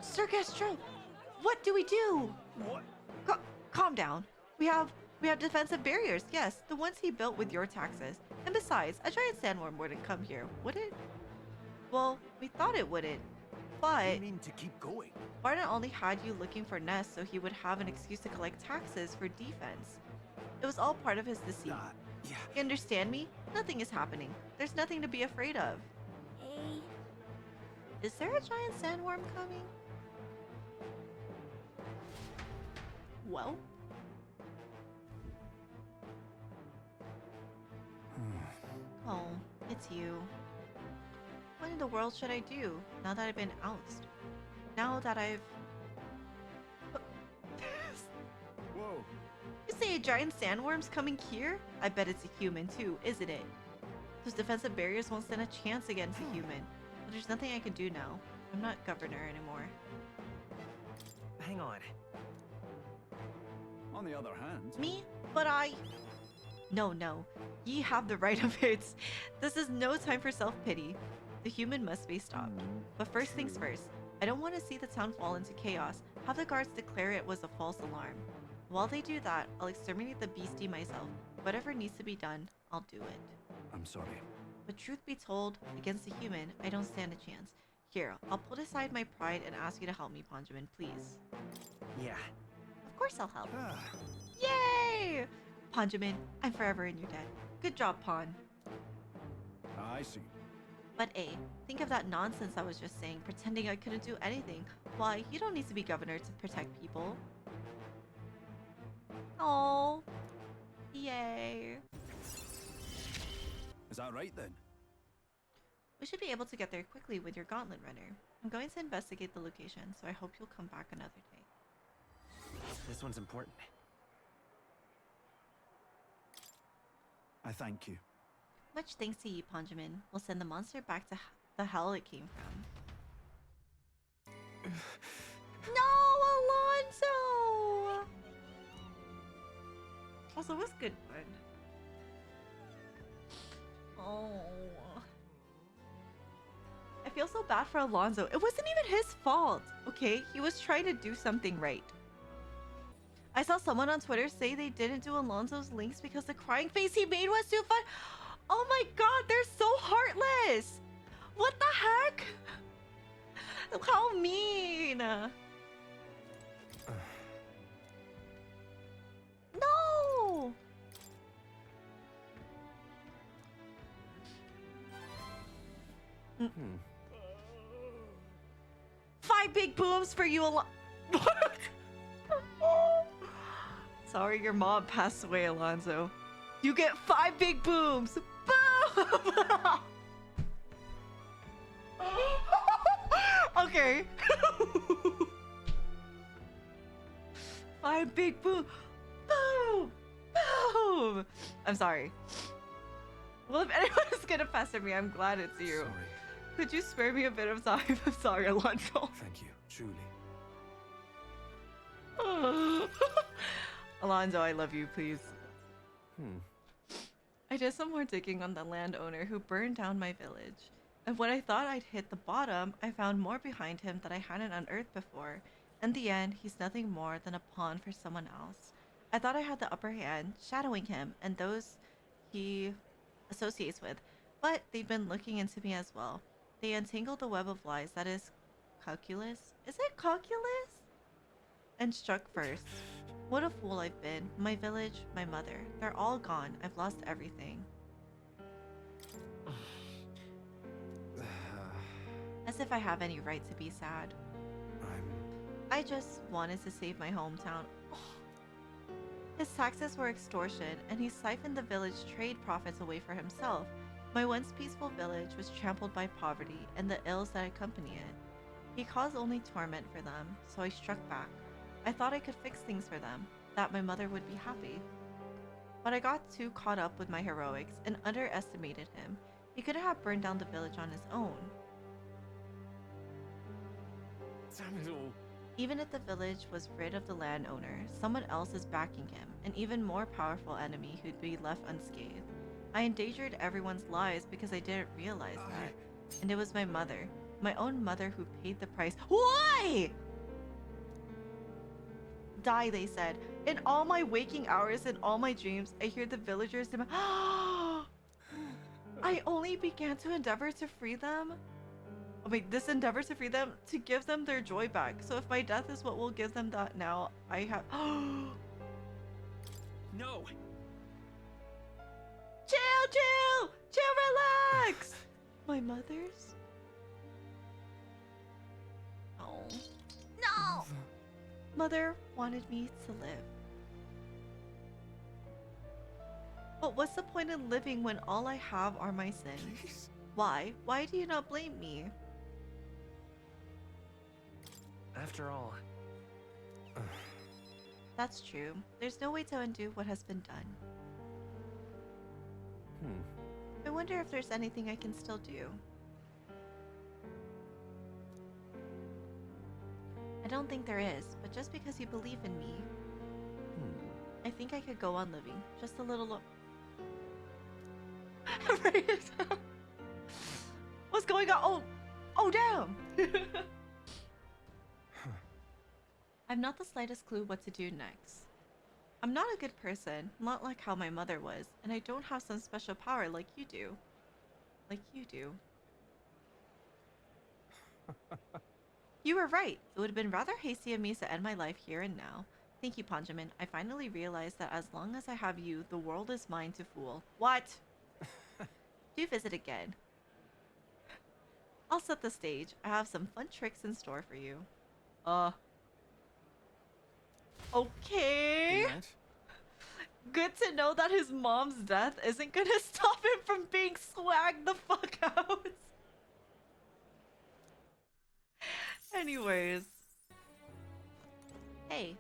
Speaker 1: Sir Gastro, what do we do?
Speaker 6: What?
Speaker 1: Calm down. We have defensive barriers, yes, the ones he built with your taxes. And besides, a giant sandworm wouldn't come here, would it? Well, we thought it wouldn't. But
Speaker 6: You mean to keep going?
Speaker 1: Barden only had you looking for nests so he would have an excuse to collect taxes for defense. It was all part of his deceit.
Speaker 6: Yeah.
Speaker 1: You understand me? Nothing is happening. There's nothing to be afraid of.
Speaker 5: Hey.
Speaker 1: Is there a giant sandworm coming? Well, oh, it's you. What in the world should I do now that I've been ousted? Now that I've...
Speaker 6: Whoa.
Speaker 1: You say a giant sandworm's coming here? I bet it's a human too, isn't it? Those defensive barriers won't stand a chance against a human. But there's nothing I can do now. I'm not governor anymore.
Speaker 7: Hang on.
Speaker 6: On the other hand,
Speaker 1: Me? But I... No. Ye have the right of it. This is no time for self-pity. The human must be stopped. But first things first, I don't want to see the town fall into chaos. Have the guards declare it was a false alarm. While they do that, I'll exterminate the beastie myself. Whatever needs to be done, I'll do it.
Speaker 6: I'm sorry.
Speaker 1: But truth be told, against a human, I don't stand a chance. Here, I'll put aside my pride and ask you to help me, Ponjamin, please.
Speaker 7: Yeah.
Speaker 1: Of course I'll help. Yay! Ponjamin, I'm forever in your debt. Good job, Pon.
Speaker 6: I see.
Speaker 1: But A, think of that nonsense I was just saying, pretending I couldn't do anything. Why, you don't need to be governor to protect people. Oh, yay.
Speaker 6: Is that right then?
Speaker 1: We should be able to get there quickly with your gauntlet runner. I'm going to investigate the location, so I hope you'll come back another day.
Speaker 7: This one's important.
Speaker 6: I thank you.
Speaker 1: Much thanks to you, Ponjamin. We'll send the monster back to the hell it came from. No, Alonso! Also, it was good fun. Oh. I feel so bad for Alonso. It wasn't even his fault, okay? He was trying to do something right. I saw someone on Twitter say they didn't do Alonso's links because the crying face he made was too fun. Oh my god, they're so heartless! What the heck? How mean! No! Mm.
Speaker 3: Hmm.
Speaker 1: 5 big booms for you, What? Sorry, your mom passed away, Alonzo. You get 5 big booms. Boom! Okay. 5 big boom. Boom! Boom! I'm sorry. Well, if anyone's gonna pester me, I'm glad it's you.
Speaker 3: Sorry.
Speaker 1: Could you spare me a bit of time? I'm sorry, Alonso.
Speaker 3: Thank you, truly.
Speaker 1: Alonzo, I love you, please.
Speaker 3: Hmm.
Speaker 1: I did some more digging on the landowner who burned down my village. And when I thought I'd hit the bottom, I found more behind him that I hadn't unearthed before. In the end, he's nothing more than a pawn for someone else. I thought I had the upper hand, shadowing him and those he associates with, but they've been looking into me as well. They untangled the web of lies that is calculus. Is it calculus? And struck first. What a fool I've been. My village, my mother. They're all gone. I've lost everything. As if I have any right to be sad. I just wanted to save my hometown. His taxes were extortion, and he siphoned the village trade profits away for himself. My once peaceful village was trampled by poverty and the ills that accompany it. He caused only torment for them, so I struck back. I thought I could fix things for them, that my mother would be happy. But I got too caught up with my heroics and underestimated him. He couldn't have burned down the village on his own.
Speaker 3: Damn it all.
Speaker 1: Even if the village was rid of the landowner, someone else is backing him, an even more powerful enemy who'd be left unscathed. I endangered everyone's lives because I didn't realize that. And it was my mother, my own mother, who paid the price. Why? Die, they said. In all my waking hours and all my dreams, I hear the villagers demand. I only began to endeavor to free them. Oh, wait, this endeavor to free them, to give them their joy back. So if my death is what will give them that now, I have.
Speaker 7: No!
Speaker 1: Chill, relax. My mother's. Oh, no. Mother wanted me to live. But what's the point in living when all I have are my sins?
Speaker 3: Please.
Speaker 1: Why? Why do you not blame me?
Speaker 7: After all,
Speaker 1: That's true. There's no way to undo what has been done. I wonder if there's anything I can still do. I don't think there is, but just because you believe in me, I think I could go on living. Just a little Right. What's going on? Oh damn! I've not the slightest clue what to do next. I'm not a good person, not like how my mother was, and I don't have some special power like you do. Like you do. You were right. It would have been rather hasty of me to end my life here and now. Thank you, Panjamin. I finally realized that as long as I have you, the world is mine to fool. What? Do visit again. I'll set the stage. I have some fun tricks in store for you. Okay.
Speaker 3: Right?
Speaker 1: Good to know that his mom's death isn't gonna stop him from being swagged the fuck out. Anyways. Hey.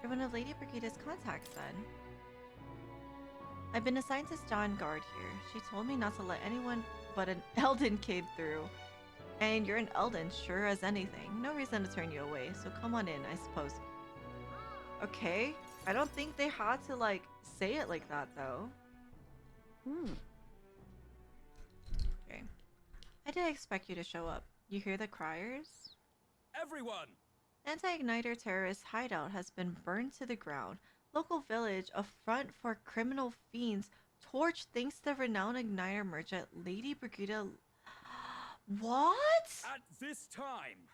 Speaker 1: You're one of Lady Brigida's contacts then. I've been assigned to stand guard here. She told me not to let anyone but an Elden kid through. And you're an Elden, sure as anything. No reason to turn you away, so come on in, I suppose. Okay. I don't think they had to, like, say it like that, though. Okay. I didn't expect you to show up. You hear the criers?
Speaker 2: Everyone!
Speaker 1: Anti-Igniter terrorist hideout has been burned to the ground. Local village, a front for criminal fiends, torched thanks to renowned Igniter merchant Lady Brigida. What?
Speaker 2: At this time!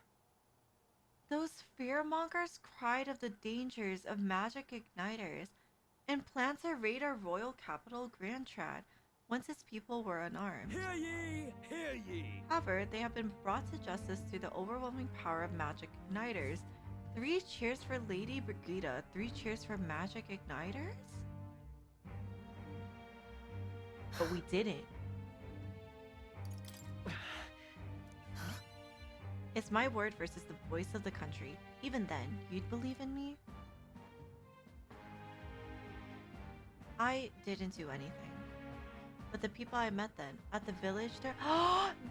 Speaker 1: Those fearmongers cried of the dangers of magic igniters and planned to raid our royal capital, Grand Trad. once its people were unarmed.
Speaker 2: Hear ye, hear ye.
Speaker 1: However, they have been brought to justice through the overwhelming power of magic igniters. 3 cheers for Lady Brigida, 3 cheers for magic igniters? But we didn't. It's my word versus the voice of the country. Even then, you'd believe in me? I didn't do anything. But the people I met then, at the village there—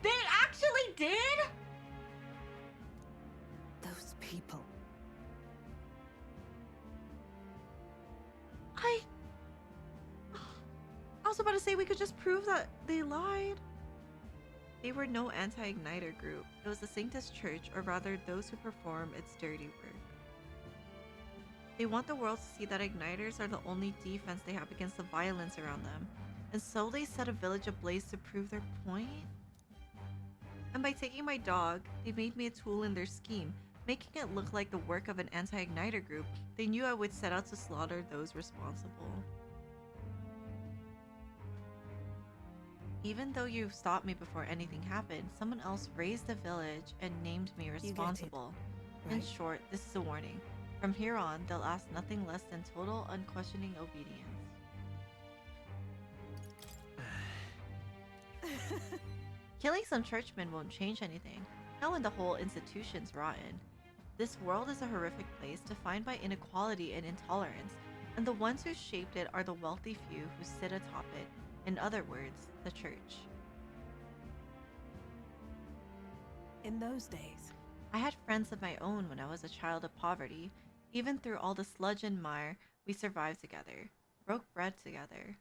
Speaker 1: they actually did?!
Speaker 8: Those people.
Speaker 1: I was about to say we could just prove that they lied. They were no anti-igniter group. It was the Sanctus Church, or rather those who perform its dirty work. They want the world to see that igniters are the only defense they have against the violence around them. And so they set a village ablaze to prove their point? And by taking my dog, they made me a tool in their scheme, making it look like the work of an anti-igniter group. They knew I would set out to slaughter those responsible. Even though you stopped me before anything happened, someone else raised the village and named me responsible. In
Speaker 8: right?
Speaker 1: short, this is a warning. From here on, they'll ask nothing less than total, unquestioning obedience. Killing some churchmen won't change anything, not when the whole institution's rotten. This world is a horrific place defined by inequality and intolerance, and the ones who shaped it are the wealthy few who sit atop it. In other words, the church.
Speaker 8: In those days,
Speaker 1: I had friends of my own when I was a child of poverty. Even through all the sludge and mire, we survived together, broke bread together.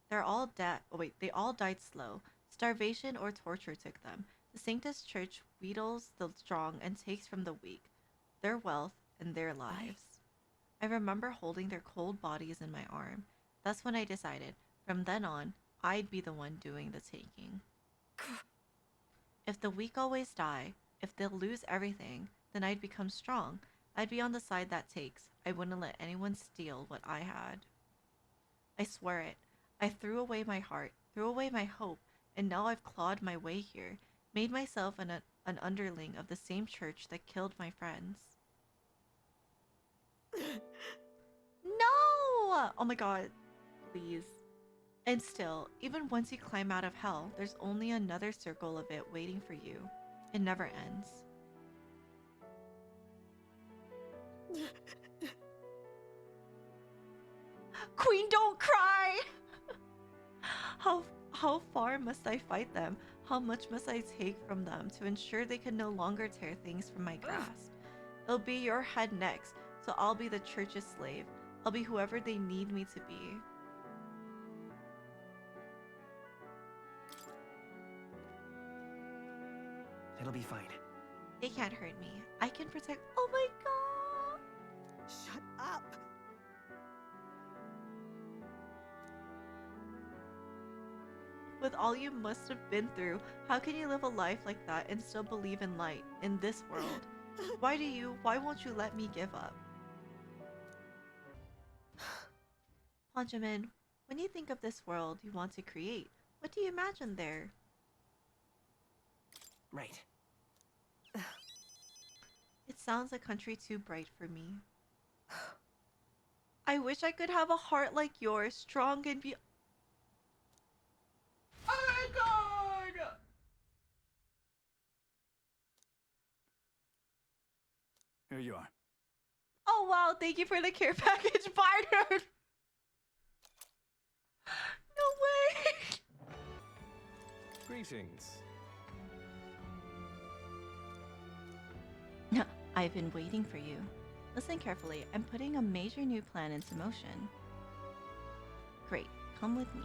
Speaker 1: They're all dead. Oh wait, they all died slow. Starvation or torture took them. The Sanctus Church wheedles the strong and takes from the weak, their wealth and their lives. I remember holding their cold bodies in my arm. That's when I decided, from then on, I'd be the one doing the taking. If the weak always die, if they'll lose everything, then I'd become strong. I'd be on the side that takes. I wouldn't let anyone steal what I had. I swear it. I threw away my heart, threw away my hope, and now I've clawed my way here, made myself an underling of the same church that killed my friends. No! Oh my god, please. And still, even once you climb out of hell, there's only another circle of it waiting for you. It never ends. Queen, don't cry! How far must I fight them? How much must I take from them to ensure they can no longer tear things from my grasp? It'll be your head next, so I'll be the church's slave. I'll be whoever they need me to be.
Speaker 7: It'll be fine.
Speaker 1: They can't hurt me. I can protect— Oh my god!
Speaker 8: shut up.
Speaker 1: With all you must have been through, how can you live a life like that and still believe in light in this world? Why won't you let me give up? Ponjamin, when you think of this world you want to create, what do you imagine there?
Speaker 7: Right.
Speaker 1: It sounds a country too bright for me. I wish I could have a heart like yours, strong and be— Oh my god!
Speaker 6: Here you are.
Speaker 1: Oh wow, thank you for the care package, Barnard! No way!
Speaker 2: Greetings.
Speaker 1: I've been waiting for you. Listen carefully, I'm putting a major new plan into motion. Great, come with me.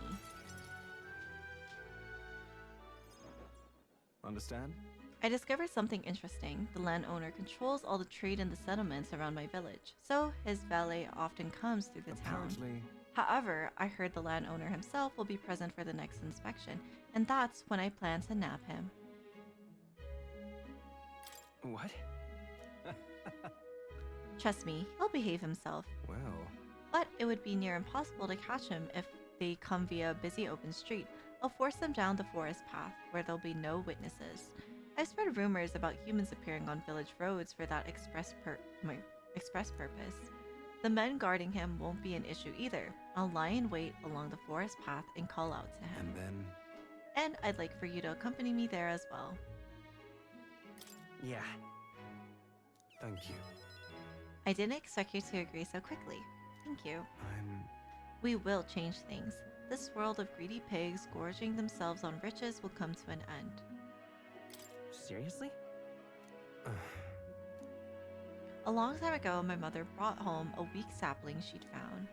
Speaker 6: Understand?
Speaker 1: I discovered something interesting. The landowner controls all the trade in the settlements around my village, so his valet often comes through the town.
Speaker 6: Apparently.
Speaker 1: However, I heard the landowner himself will be present for the next inspection, and that's when I plan to nab him.
Speaker 7: What?
Speaker 1: Trust me, he'll behave himself.
Speaker 7: Well,
Speaker 1: But it would be near impossible to catch him if they come via a busy open street, I'll force them down the forest path where there'll be no witnesses. I've spread rumors about humans appearing on village roads for that express purpose. The men guarding him won't be an issue either. I'll lie in wait along the forest path and call out to him.
Speaker 7: And then...
Speaker 1: And I'd like for you to accompany me there as well.
Speaker 7: Yeah. Thank you.
Speaker 1: I didn't expect you to agree so quickly. Thank you. We will change things. This world of greedy pigs gorging themselves on riches will come to an end.
Speaker 7: Seriously?
Speaker 1: A long time ago, my mother brought home a weak sapling she'd found.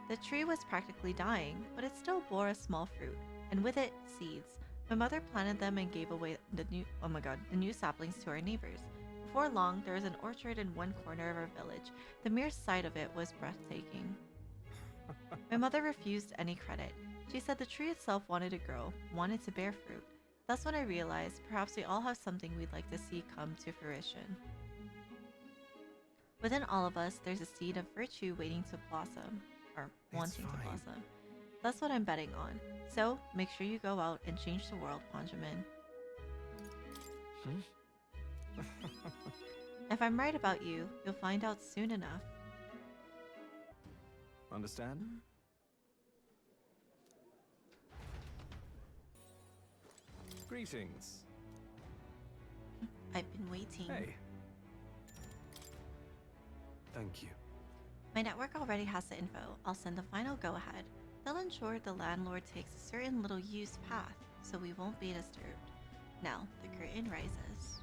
Speaker 1: The tree was practically dying, but it still bore a small fruit, and with it, seeds. My mother planted them and gave away the new saplings to our neighbors. Before long, there was an orchard in one corner of our village. The mere sight of it was breathtaking. My mother refused any credit. She said the tree itself wanted to grow, wanted to bear fruit. That's when I realized perhaps we all have something we'd like to see come to fruition. Within all of us, there's a seed of virtue waiting to blossom, or wanting to blossom. That's what I'm betting on. So, make sure you go out and change the world, Panjamin. If I'm right about you, you'll find out soon enough.
Speaker 6: Understand?
Speaker 2: Greetings.
Speaker 1: I've been waiting.
Speaker 2: Hey.
Speaker 7: Thank you.
Speaker 1: My network already has the info. I'll send the final go-ahead. They'll ensure the landlord takes a certain little used path, so we won't be disturbed. Now, the curtain rises.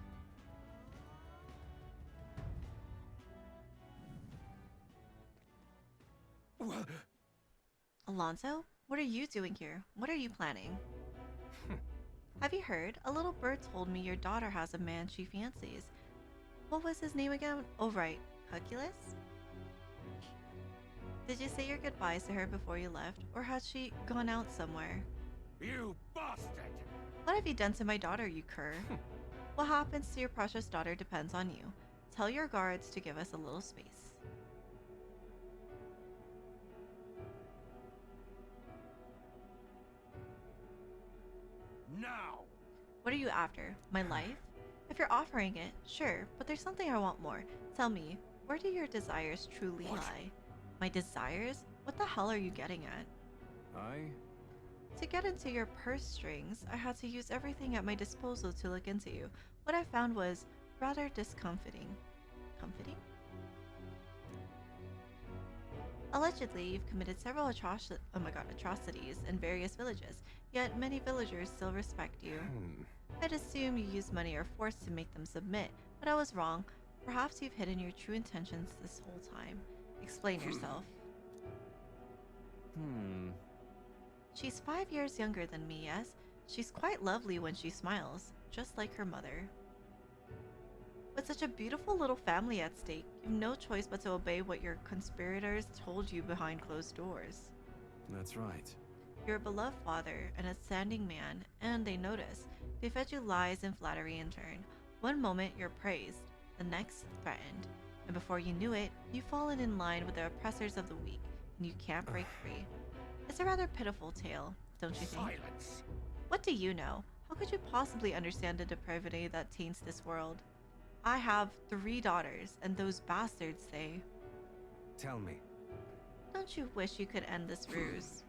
Speaker 2: What?
Speaker 1: Alonso, what are you doing here? What are you planning? Have you heard? A little bird told me your daughter has a man she fancies. What was his name again? Oh, right. Hercules? Did you say your goodbyes to her before you left, or has she gone out somewhere?
Speaker 2: You bastard!
Speaker 1: What have you done to my daughter, you cur? What happens to your precious daughter depends on you. Tell your guards to give us a little space.
Speaker 2: Now!
Speaker 1: What are you after? My life? If you're offering it, sure, but there's something I want more. Tell me, where do your desires truly lie? My desires? What the hell are you getting at? To get into your purse strings, I had to use everything at my disposal to look into you. What I found was rather discomfiting. Comforting? Allegedly, you've committed several atrocities in various villages, yet many villagers still respect you. I'd assume you used money or force to make them submit, but I was wrong. Perhaps you've hidden your true intentions this whole time. Explain yourself. She's 5 years younger than me, yes? She's quite lovely when she smiles, just like her mother. With such a beautiful little family at stake, you've no choice but to obey what your conspirators told you behind closed doors.
Speaker 7: That's right.
Speaker 1: You're a beloved father, an outstanding man, and they notice. They fed you lies and flattery in turn. One moment you're praised, the next threatened, and before you knew it, you've fallen in line with the oppressors of the weak, and you can't break free. It's a rather pitiful tale, don't you think?
Speaker 2: Silence!
Speaker 1: What do you know? How could you possibly understand the depravity that taints this world? I have 3 daughters, and those bastards, they...
Speaker 7: Tell me.
Speaker 1: Don't you wish you could end this ruse?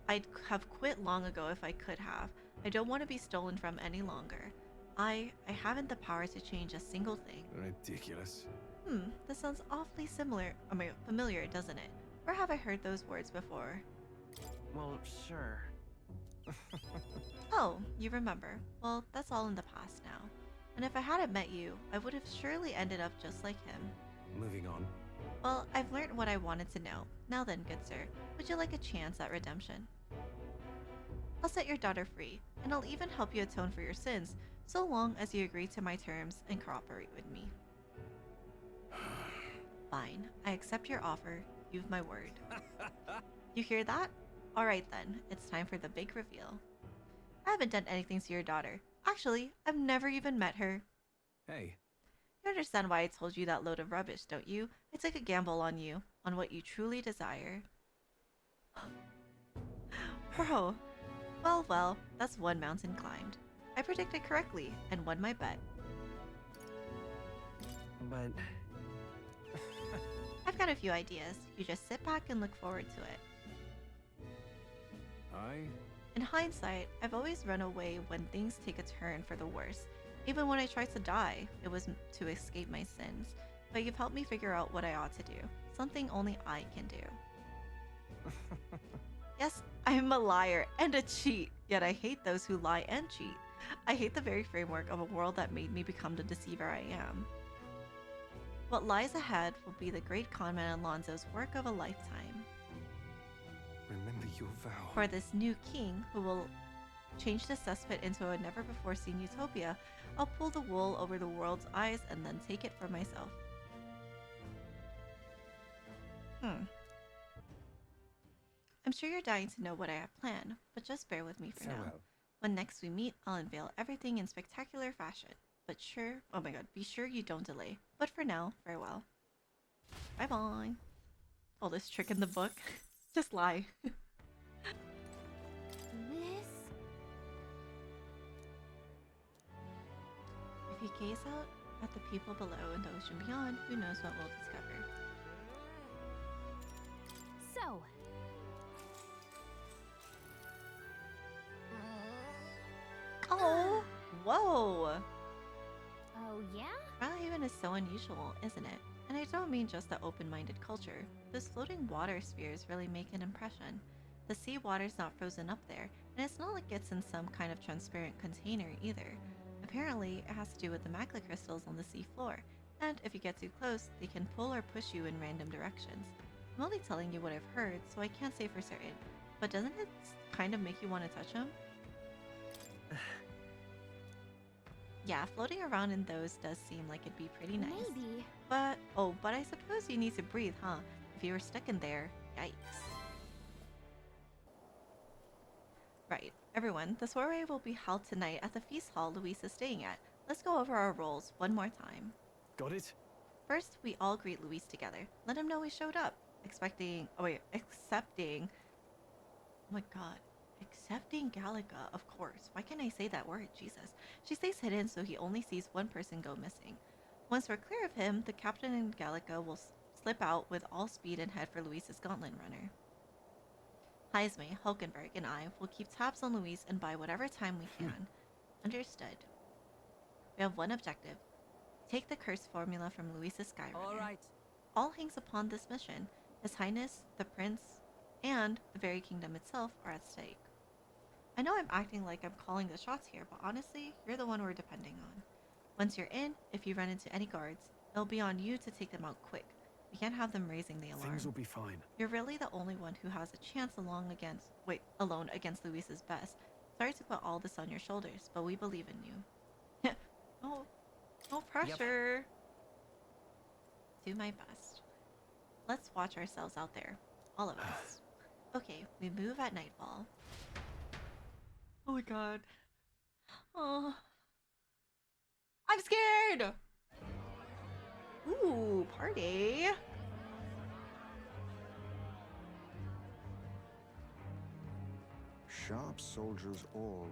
Speaker 1: I'd have quit long ago if I could have. I don't want to be stolen from any longer. I haven't the power to change a single thing.
Speaker 7: Ridiculous.
Speaker 1: This sounds awfully familiar, doesn't it? Where have I heard those words before?
Speaker 7: Well, sure.
Speaker 1: Oh, you remember. Well, that's all in the past now. And if I hadn't met you, I would have surely ended up just like him.
Speaker 7: Moving on.
Speaker 1: Well, I've learned what I wanted to know. Now then, good sir, would you like a chance at redemption? I'll set your daughter free, and I'll even help you atone for your sins, so long as you agree to my terms and cooperate with me. Fine, I accept your offer. You've my word. You hear that? Alright then, it's time for the big reveal. I haven't done anything to your daughter. Actually, I've never even met her.
Speaker 7: Hey.
Speaker 1: You understand why I told you that load of rubbish, don't you? I took a gamble on you, on what you truly desire. Bro. Well, well, that's one mountain climbed. I predicted correctly and won my bet.
Speaker 7: But
Speaker 1: I've got a few ideas. You just sit back and look forward to it. In hindsight, I've always run away when things take a turn for the worse. Even when I tried to die, it was to escape my sins. But you've helped me figure out what I ought to do. Something only I can do. Yes, I'm a liar and a cheat, yet I hate those who lie and cheat. I hate the very framework of a world that made me become the deceiver I am. What lies ahead will be the great conman Alonso's work of a lifetime.
Speaker 3: Remember your vow.
Speaker 1: For this new king, who will change the cesspit into a never-before-seen utopia, I'll pull the wool over the world's eyes and then take it for myself. I'm sure you're dying to know what I have planned, but just bear with me for now.
Speaker 7: Farewell.
Speaker 1: When next we meet, I'll unveil everything in spectacular fashion. But oh my god, be sure you don't delay. But for now, farewell. Bye-bye. Oldest trick in the book. Just lie.
Speaker 5: Miss?
Speaker 1: If you gaze out at the people below and the ocean beyond, who knows what we'll discover.
Speaker 5: So.
Speaker 1: Oh! Whoa!
Speaker 5: Oh, yeah?
Speaker 1: Valhaven is so unusual, isn't it? And I don't mean just the open-minded culture. Those floating water spheres really make an impression. The sea water's not frozen up there, and it's not like it's in some kind of transparent container either. Apparently, it has to do with the magma crystals on the sea floor, and if you get too close, they can pull or push you in random directions. I'm only telling you what I've heard, so I can't say for certain, but doesn't it kind of make you want to touch them? Yeah, floating around in those does seem like it'd be pretty nice.
Speaker 5: Maybe.
Speaker 1: But I suppose you need to breathe, huh? If you were stuck in there, yikes. Right, everyone, the soiree will be held tonight at the feast hall Luis is staying at. Let's go over our roles one more time.
Speaker 3: Got it?
Speaker 1: First, we all greet Luis together. Let him know we showed up. Accepting, oh my god. Accepting Gallica, of course. Why can't I say that word? Jesus. She stays hidden so he only sees one person go missing. Once we're clear of him, the captain and Gallica will slip out with all speed and head for Luis's gauntlet runner. Heisme, Hulkenberg, and I will keep tabs on Luis and buy whatever time we can. Understood. We have one objective. Take the curse formula from Luis's Skyrunner.
Speaker 6: All right.
Speaker 1: All hangs upon this mission. His Highness, the Prince, and the very kingdom itself are at stake. I know I'm acting like I'm calling the shots here, but honestly, you're the one we're depending on. Once you're in, if you run into any guards, it'll be on you to take them out quick. We can't have them raising the alarm.
Speaker 3: Things will be fine.
Speaker 1: You're really the only one who has a chance alone against Luis's best. Sorry to put all this on your shoulders, but we believe in you. No pressure. Do my best. Let's watch ourselves out there. All of us. Okay, we move at nightfall. Oh my god. Oh. I'm scared! Ooh, party.
Speaker 4: Sharp soldiers all.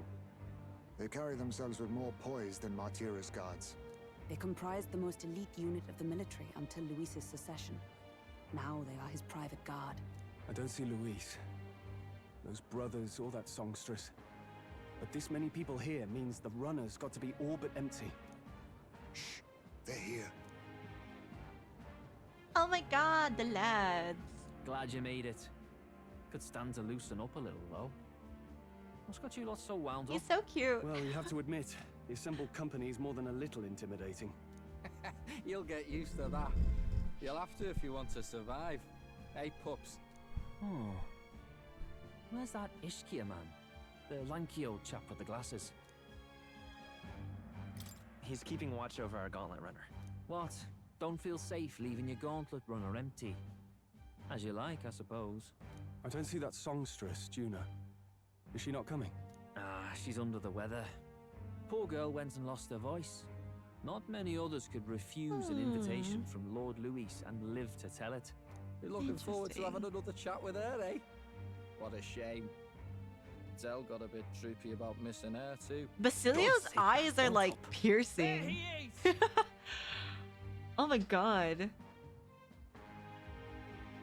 Speaker 4: They carry themselves with more poise than Martira's guards.
Speaker 9: They comprised the most elite unit of the military until Luis's secession. Now they are his private guard.
Speaker 3: I don't see Luis, those brothers, or that songstress. But this many people here means the runner's got to be all but empty.
Speaker 4: Shh, they're here.
Speaker 1: Oh my god, the lads.
Speaker 6: Glad you made it. Could stand to loosen up a little, though. What's got you lot so wound up?
Speaker 1: He's so cute.
Speaker 3: Well, you have to admit, the assembled company is more than a little intimidating.
Speaker 10: You'll get used to that. You'll have to if you want to survive. Hey, pups.
Speaker 6: Oh. Where's that Ishkia man? The lanky old chap with the glasses.
Speaker 7: He's keeping watch over our gauntlet runner.
Speaker 6: What? Don't feel safe leaving your gauntlet runner empty? As you like, I suppose.
Speaker 3: I don't see that songstress, Junah. Is she not coming?
Speaker 6: Ah, she's under the weather. Poor girl went and lost her voice. Not many others could refuse an invitation from Lord Louis and live to tell it.
Speaker 10: You're looking forward to having another chat with her, eh? What a shame. Zell got a bit droopy about missing her too.
Speaker 1: Basilio's eyes are like
Speaker 2: There
Speaker 1: piercing.
Speaker 2: he is!
Speaker 1: Oh my god.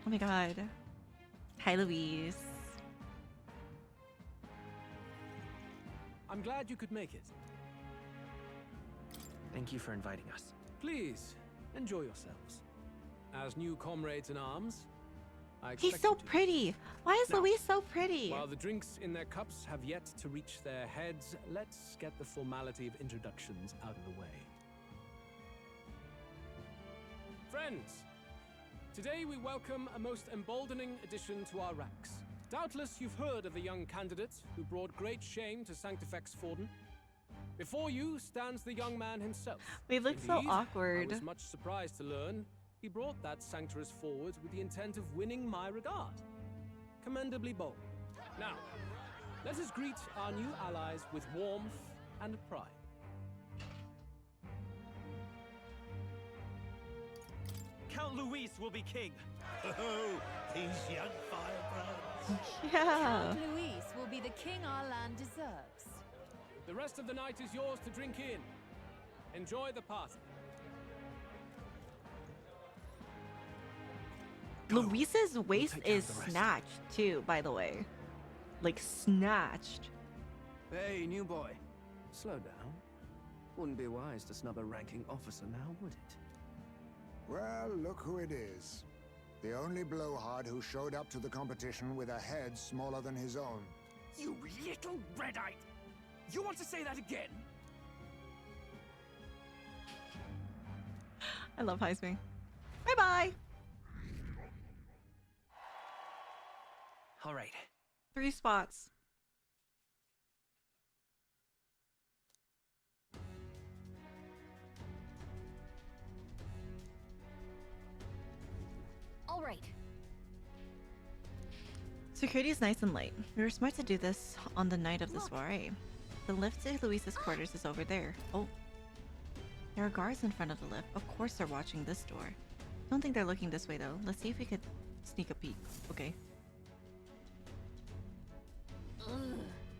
Speaker 1: Oh my god. Hi, Louise.
Speaker 11: I'm glad you could make it.
Speaker 7: Thank you for inviting us.
Speaker 11: Please, enjoy yourselves. As new comrades in arms, I
Speaker 1: He's
Speaker 11: expect
Speaker 1: so
Speaker 11: you to.
Speaker 1: pretty. Why is
Speaker 11: Now,
Speaker 1: Louise so pretty?
Speaker 11: While the drinks in their cups have yet to reach their heads, let's get the formality of introductions out of the way. Friends, today we welcome a most emboldening addition to our ranks. Doubtless you've heard of the young candidate who brought great shame to Sanctifex Forden. Before you stands the young man himself.
Speaker 1: We look so
Speaker 11: Indeed,
Speaker 1: awkward.
Speaker 11: I was much surprised to learn he brought that sanctuous forward with the intent of winning my regard. Commendably bold. Now, let us greet our new allies with warmth and pride.
Speaker 2: Count Luis will be king. Oh, these young firebrands.
Speaker 1: Yeah.
Speaker 5: Luis will be the king our land deserves.
Speaker 11: The rest of the night is yours to drink in. Enjoy the party.
Speaker 1: Louise's waist
Speaker 3: take care
Speaker 1: is
Speaker 3: of the rest.
Speaker 1: snatched too, by the way. Like snatched.
Speaker 12: Hey, new boy. Slow down. Wouldn't be wise to snub a ranking officer now, would it?
Speaker 4: Well, look who it is. The only blowhard who showed up to the competition with a head smaller than his own.
Speaker 2: You little red-eyed! You want to say that again?
Speaker 1: I love Heisman. Bye bye.
Speaker 7: All right.
Speaker 1: 3 spots.
Speaker 5: All right.
Speaker 1: Security is nice and light. We were smart to do this on the night of the soiree. The lift to Luis's quarters is over there. Oh. There are guards in front of the lift. Of course they're watching this door. Don't think they're looking this way though. Let's see if we could sneak a peek. Okay.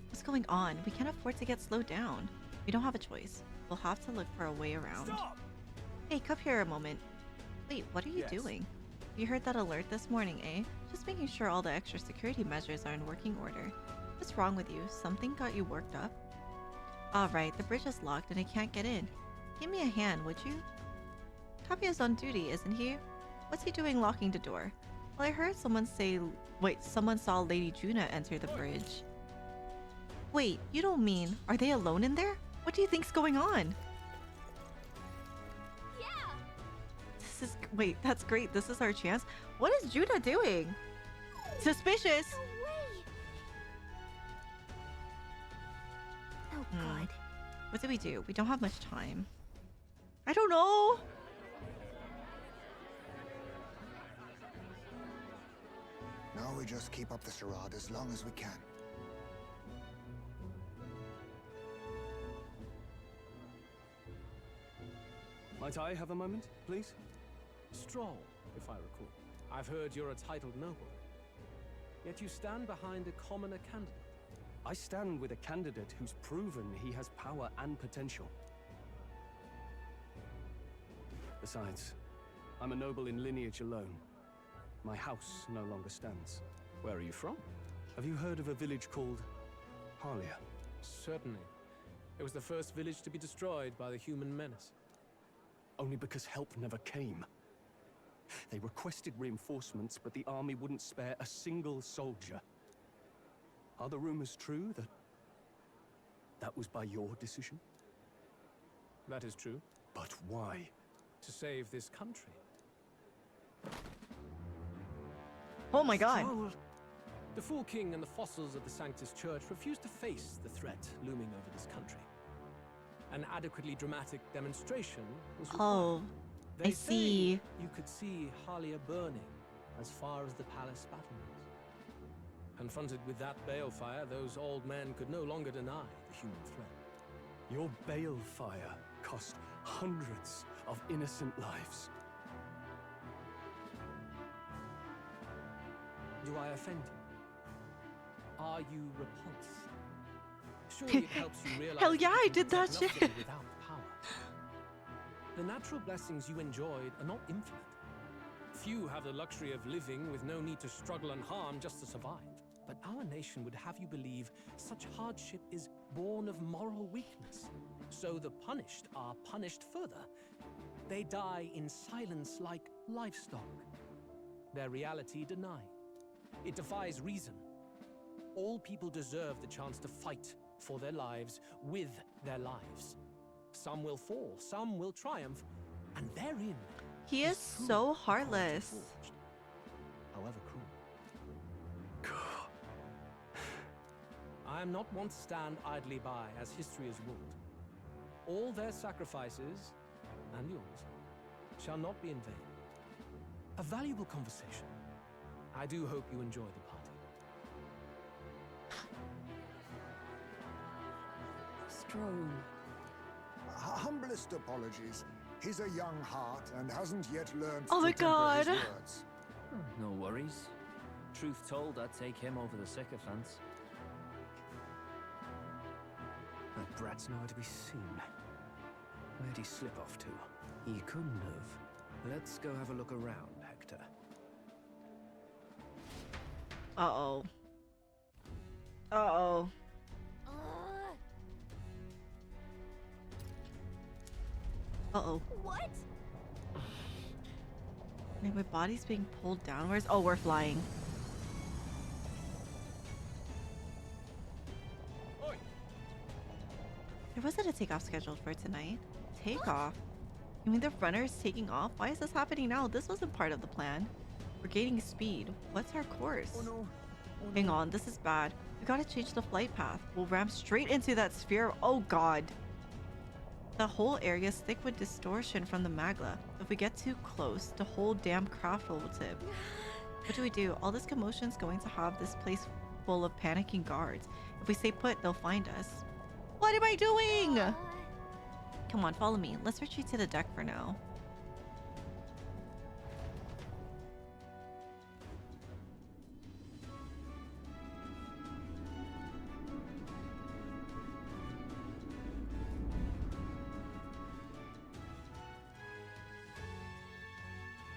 Speaker 1: What's going on? We can't afford to get slowed down. We don't have a choice. We'll have to look for a way around.
Speaker 2: Stop!
Speaker 1: Hey, come here a moment. Wait, what are you
Speaker 11: Yes.
Speaker 1: doing? You heard that alert this morning, eh? Just making sure all the extra security measures are in working order. What's wrong with you? Something got you worked up? Alright, the bridge is locked and I can't get in. Give me a hand, would you? Tapio's on duty, isn't he? What's he doing locking the door? Well, I heard someone say... Wait, someone saw Lady Junah enter the bridge. Wait, you don't mean... Are they alone in there? What do you think's going on?
Speaker 5: Yeah.
Speaker 1: This is... Wait, that's great. This is our chance. What is Junah doing? Suspicious!
Speaker 5: No way. Oh
Speaker 1: Hmm.
Speaker 5: God.
Speaker 1: What do we do? We don't have much time. I don't know!
Speaker 4: Now we just keep up the charade as long as we can.
Speaker 3: Might I have a moment, please?
Speaker 11: Stroll, if I recall. I've heard you're a titled noble. Yet you stand behind a commoner candidate.
Speaker 3: I stand with a candidate who's proven he has power and potential. Besides, I'm a noble in lineage alone. My house no longer stands.
Speaker 11: Where are you from?
Speaker 3: Have you heard of a village called Harlia?
Speaker 11: Certainly. It was the first village to be destroyed by the human menace.
Speaker 3: Only because help never came. They requested reinforcements, but the army wouldn't spare a single soldier. Are the rumors true that was by your decision?
Speaker 11: That is true.
Speaker 3: But why?
Speaker 11: To save this country.
Speaker 1: Oh my god.
Speaker 11: Stroll. The Fool King and the fossils of the Sanctus Church refused to face the threat looming over this country. An adequately dramatic demonstration was required.
Speaker 1: Oh,
Speaker 11: They
Speaker 1: I
Speaker 11: say
Speaker 1: see.
Speaker 11: You could see Harlia burning as far as the palace battlements. Confronted with that balefire, those old men could no longer deny the human threat.
Speaker 3: Your balefire cost hundreds of innocent lives.
Speaker 11: Do I offend are you repulsed? Surely it helps you realize
Speaker 1: Hell yeah, I
Speaker 11: you
Speaker 1: did that
Speaker 11: protect
Speaker 1: shit.
Speaker 11: nothing without power. The natural blessings you enjoyed are not infinite. Few have the luxury of living with no need to struggle and harm just to survive. But our nation would have you believe such hardship is born of moral weakness. So the punished are punished further. They die in silence like livestock. Their reality denied. It defies reason. All people deserve the chance to fight for their lives with their lives. Some will fall, some will triumph, and therein
Speaker 1: He is so heartless.
Speaker 11: forged, however cruel. I am not one to stand idly by as history is ruled. All their sacrifices, and yours, shall not be in vain. A valuable conversation. I do hope you enjoy the party.
Speaker 9: Strone.
Speaker 4: Humblest apologies. He's a young heart and hasn't yet learned
Speaker 1: Oh
Speaker 4: to
Speaker 1: my
Speaker 4: temper his
Speaker 1: God.
Speaker 4: words.
Speaker 6: No worries. Truth told, I'd take him over the sycophants.
Speaker 12: That brat's nowhere to be seen. Where'd he slip off to? He couldn't have. Let's go have a look around, Hector.
Speaker 1: Uh-oh. Uh-oh. Uh-oh.
Speaker 5: What?
Speaker 1: Like, my body's being pulled downwards. Oh, we're flying. There wasn't a takeoff scheduled for tonight. Takeoff? You mean the runner is taking off? Why is this happening now? This wasn't part of the plan. We're gaining speed. What's our course?
Speaker 12: Oh no.
Speaker 1: Hang on, this is bad. We gotta change the flight path. We'll ram straight into that sphere. Oh god. The whole area is thick with distortion from the magla. If we get too close, the whole damn craft will tip. What do we do? All this commotion's going to have this place full of panicking guards. If we stay put, they'll find us. What am I doing? Come on, follow me. Let's retreat to the deck for now.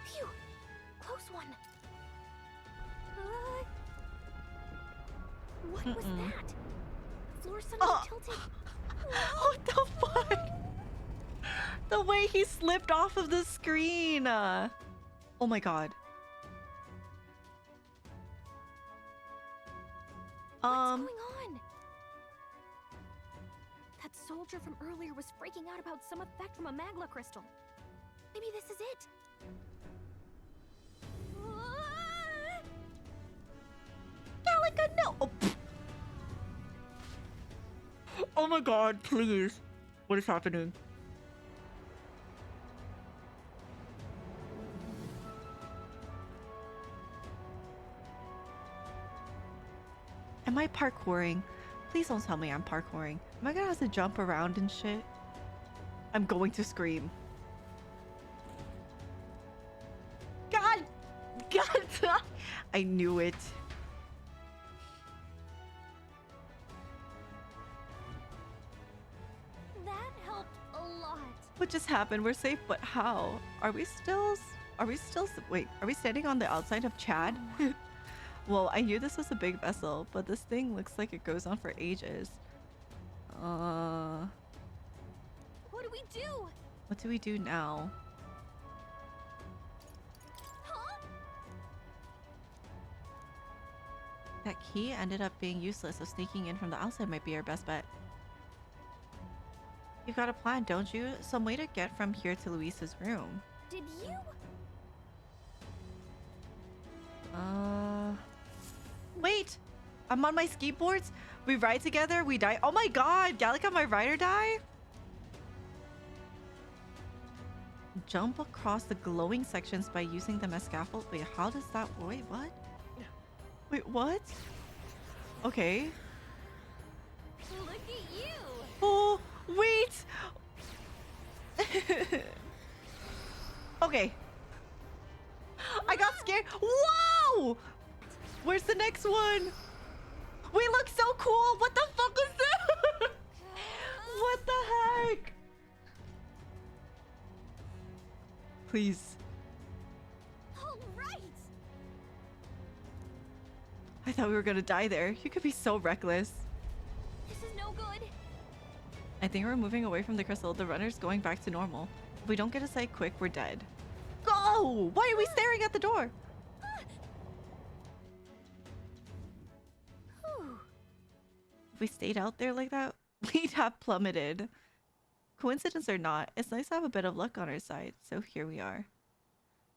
Speaker 5: Phew! Close one. What was that? The floor suddenly tilted.
Speaker 1: What the fuck? The way he slipped off of the screen. Oh my god.
Speaker 5: What's going on? That soldier from earlier was freaking out about some effect from a magla crystal. Maybe this is it.
Speaker 1: Gallica, no! Oh, oh my god, please. What is happening? Am I parkouring? Please don't tell me I'm parkouring. Am I gonna have to jump around and shit? I'm going to scream. God! God! I knew it.
Speaker 5: That helped a lot.
Speaker 1: What just happened? We're safe, but how? Are we still, wait, are we standing on the outside of Chad? Well, I knew this was a big vessel, but this thing looks like it goes on for ages.
Speaker 5: What do we do?
Speaker 1: What do we do now?
Speaker 5: Huh?
Speaker 1: That key ended up being useless, so sneaking in from the outside might be our best bet. You've got a plan, don't you? Some way to get from here to Luis's room.
Speaker 5: Did you?
Speaker 1: Wait! I'm on my skateboards? We ride together, we die. Oh my god! Gallica, my rider, die? Jump across the glowing sections by using them as scaffold. Wait, how does that... Wait, what? Wait, what? Okay.
Speaker 5: Look at you!
Speaker 1: Oh, wait! Okay. I got scared. Whoa! Where's the next one? We look so cool! What the fuck was that? What the heck? Please.
Speaker 5: All right.
Speaker 1: I thought we were gonna die there. You could be so reckless.
Speaker 5: This is no good.
Speaker 1: I think we're moving away from the crystal. The runner's going back to normal. If we don't get a sight quick, we're dead. Go! Why are we staring at the door? If we stayed out there like that, we'd have plummeted. Coincidence or not, it's nice to have a bit of luck on our side. So here we are.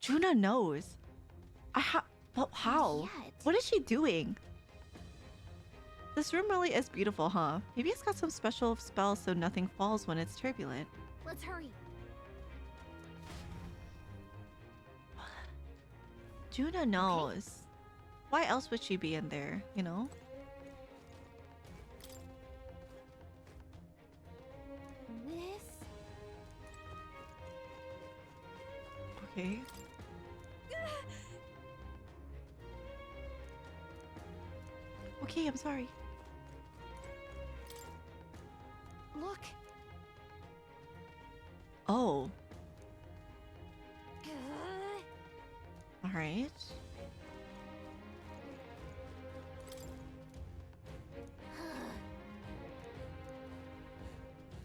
Speaker 1: Junah knows. But how? What is she doing? This room really is beautiful, huh? Maybe it's got some special spell so nothing falls when it's turbulent.
Speaker 5: Let's hurry.
Speaker 1: Junah knows. Why else would she be in there, you know?
Speaker 5: This.
Speaker 1: Okay. Okay, I'm sorry.
Speaker 5: Look.
Speaker 1: Oh. All right.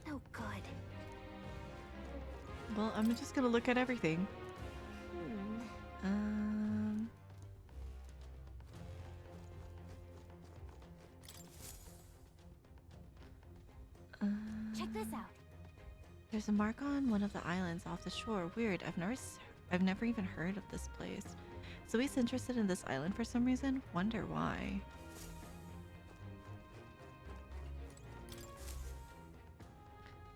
Speaker 5: No good.
Speaker 1: Well, I'm just gonna look at everything.
Speaker 5: Check this out.
Speaker 1: There's a mark on one of the islands off the shore. Weird. I've never even heard of this place. So he's interested in this island for some reason. Wonder why.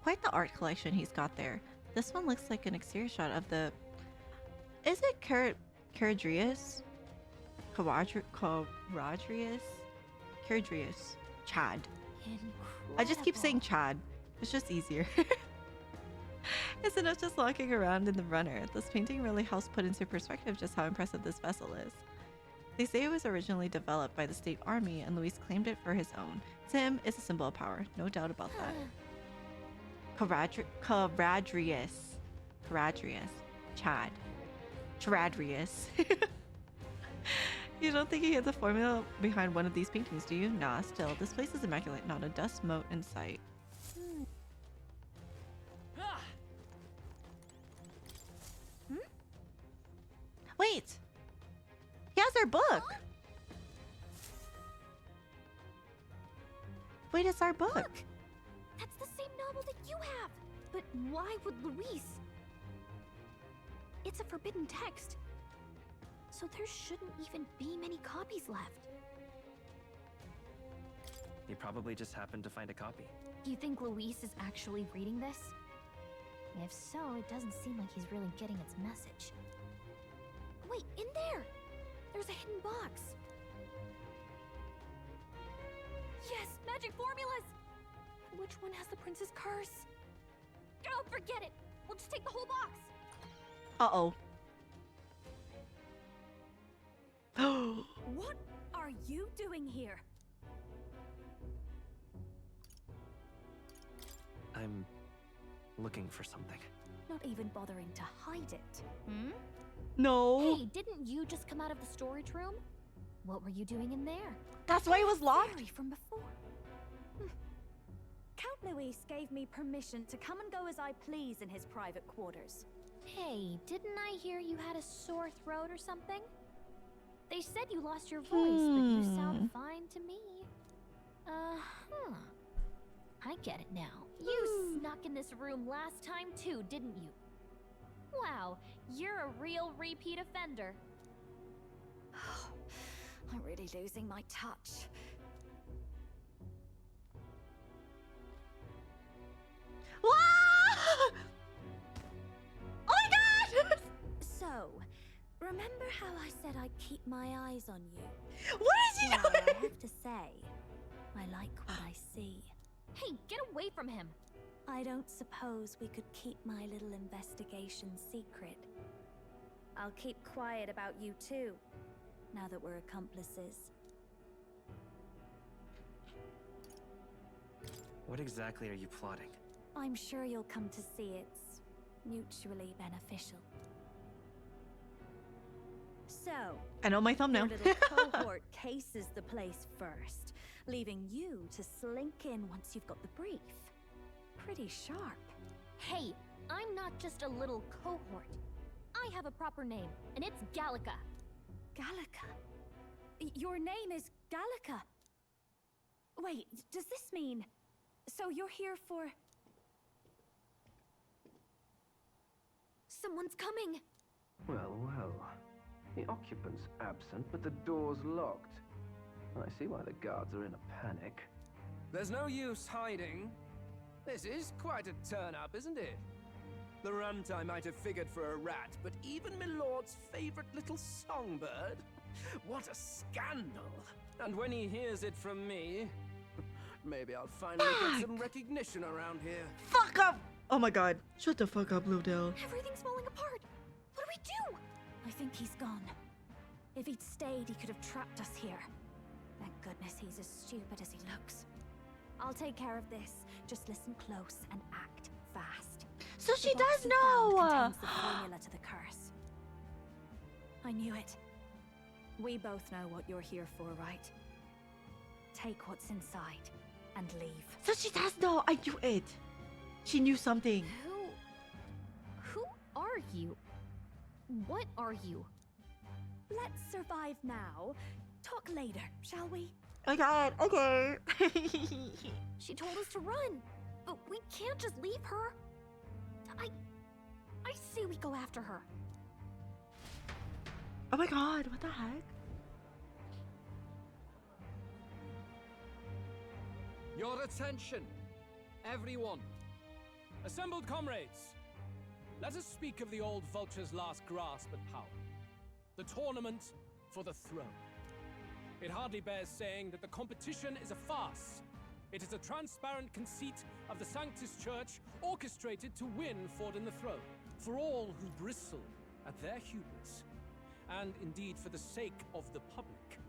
Speaker 1: Quite the art collection he's got there. This one looks like an exterior shot of the... Is it Caradrius? Caradrius. Chad. I just keep saying Chad. It's just easier. Isn't it just walking around in the runner? This painting really helps put into perspective just how impressive this vessel is. They say it was originally developed by the state army and Luis claimed it for his own. To him, it's a symbol of power. No doubt about that. Caradrius. Chad. Charadrius. You don't think he has a formula behind one of these paintings, do you? Nah, still. This place is immaculate. Not a dust mote in sight. Wait! He has our book! Wait, it's our book!
Speaker 5: Look! That's the same novel that you have! But why would Luis? It's a forbidden text. So there shouldn't even be many copies left.
Speaker 7: He probably just happened to find a copy.
Speaker 5: Do you think Luis is actually reading this? If so, it doesn't seem like he's really getting its message. Wait, in there! There's a hidden box. Yes, magic formulas! Which one has the prince's curse? Oh, forget it! We'll just take the whole box!
Speaker 1: Uh-oh.
Speaker 13: What are you doing here?
Speaker 7: I'm looking for something.
Speaker 13: Not even bothering to hide it.
Speaker 5: Hmm?
Speaker 1: No.
Speaker 5: Hey, didn't you just come out of the storage room? What were you doing in there?
Speaker 1: That's why it was locked?
Speaker 13: Fairy from before. Count Luis gave me permission to come and go as I please in his private quarters.
Speaker 5: Hey, didn't I hear you had a sore throat or something? They said you lost your voice, but you sound fine to me. Uh-huh. I get it now. You snuck in this room last time too, didn't you? Wow, you're a real repeat offender.
Speaker 13: I'm really losing my touch.
Speaker 1: Oh my god!
Speaker 13: So, remember how I said I'd keep my eyes on you?
Speaker 1: What is he
Speaker 13: Well,
Speaker 1: doing?
Speaker 13: I have to say, I like what I see.
Speaker 5: Hey, get away from him!
Speaker 13: I don't suppose we could keep my little investigation secret. I'll keep quiet about you too, now that we're accomplices.
Speaker 7: What exactly are you plotting?
Speaker 13: I'm sure you'll come to see it's mutually beneficial. So,
Speaker 1: I know my thumbnail.
Speaker 13: your little cohort cases the place first, leaving you to slink in once you've got the brief. Pretty sharp.
Speaker 5: Hey, I'm not just a little cohort. I have a proper name, and it's Gallica.
Speaker 13: Gallica? Your name is Gallica? Wait, does this mean... So you're here for... Someone's coming!
Speaker 12: Well, well. The occupant's absent, but the door's locked. I see why the guards are in a panic.
Speaker 10: There's no use hiding. This is quite a turn-up, isn't it? The runt I might have figured for a rat, but even Milord's favorite little songbird? What a scandal! And when he hears it from me, maybe I'll finally get some recognition around here.
Speaker 1: Fuck up! Oh my god. Shut the fuck up, Bluedale.
Speaker 13: Everything's falling apart! What do we do? I think he's gone. If he'd stayed, he could have trapped us here. Thank goodness he's as stupid as he looks. I'll take care of this. Just listen close and act fast.
Speaker 1: So she
Speaker 13: The box
Speaker 1: does
Speaker 13: you found
Speaker 1: know!
Speaker 13: contains the formula to the curse. I knew it. We both know what you're here for, right? Take what's inside and leave.
Speaker 1: So she does know! I knew it! She knew something.
Speaker 5: Who are you? What are you?
Speaker 13: Let's survive now. Talk later, shall we?
Speaker 1: Oh my god, okay.
Speaker 5: She told us to run, but we can't just leave her. I say we go after her.
Speaker 1: Oh my god, what the heck?
Speaker 11: Your attention, everyone. Assembled comrades, let us speak of the old vulture's last grasp at power. The tournament for the throne. It hardly bears saying that the competition is a farce. It is a transparent conceit of the Sanctus Church orchestrated to win Forden the throne. For all who bristle at their hubris, and indeed for the sake of the public.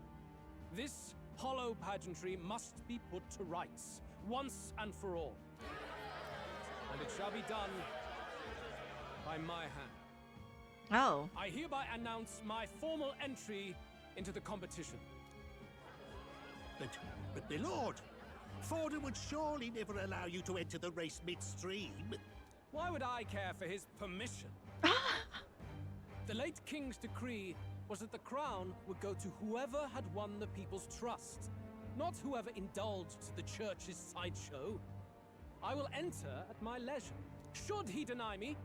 Speaker 11: This hollow pageantry must be put to rights, once and for all. And it shall be done by my hand.
Speaker 1: Oh.
Speaker 11: I hereby announce my formal entry into the competition.
Speaker 2: But my lord, Forden would surely never allow you to enter the race midstream.
Speaker 11: Why would I care for his permission? The late king's decree was that the crown would go to whoever had won the people's trust, not whoever indulged the church's sideshow. I will enter at my leisure. Should he deny me,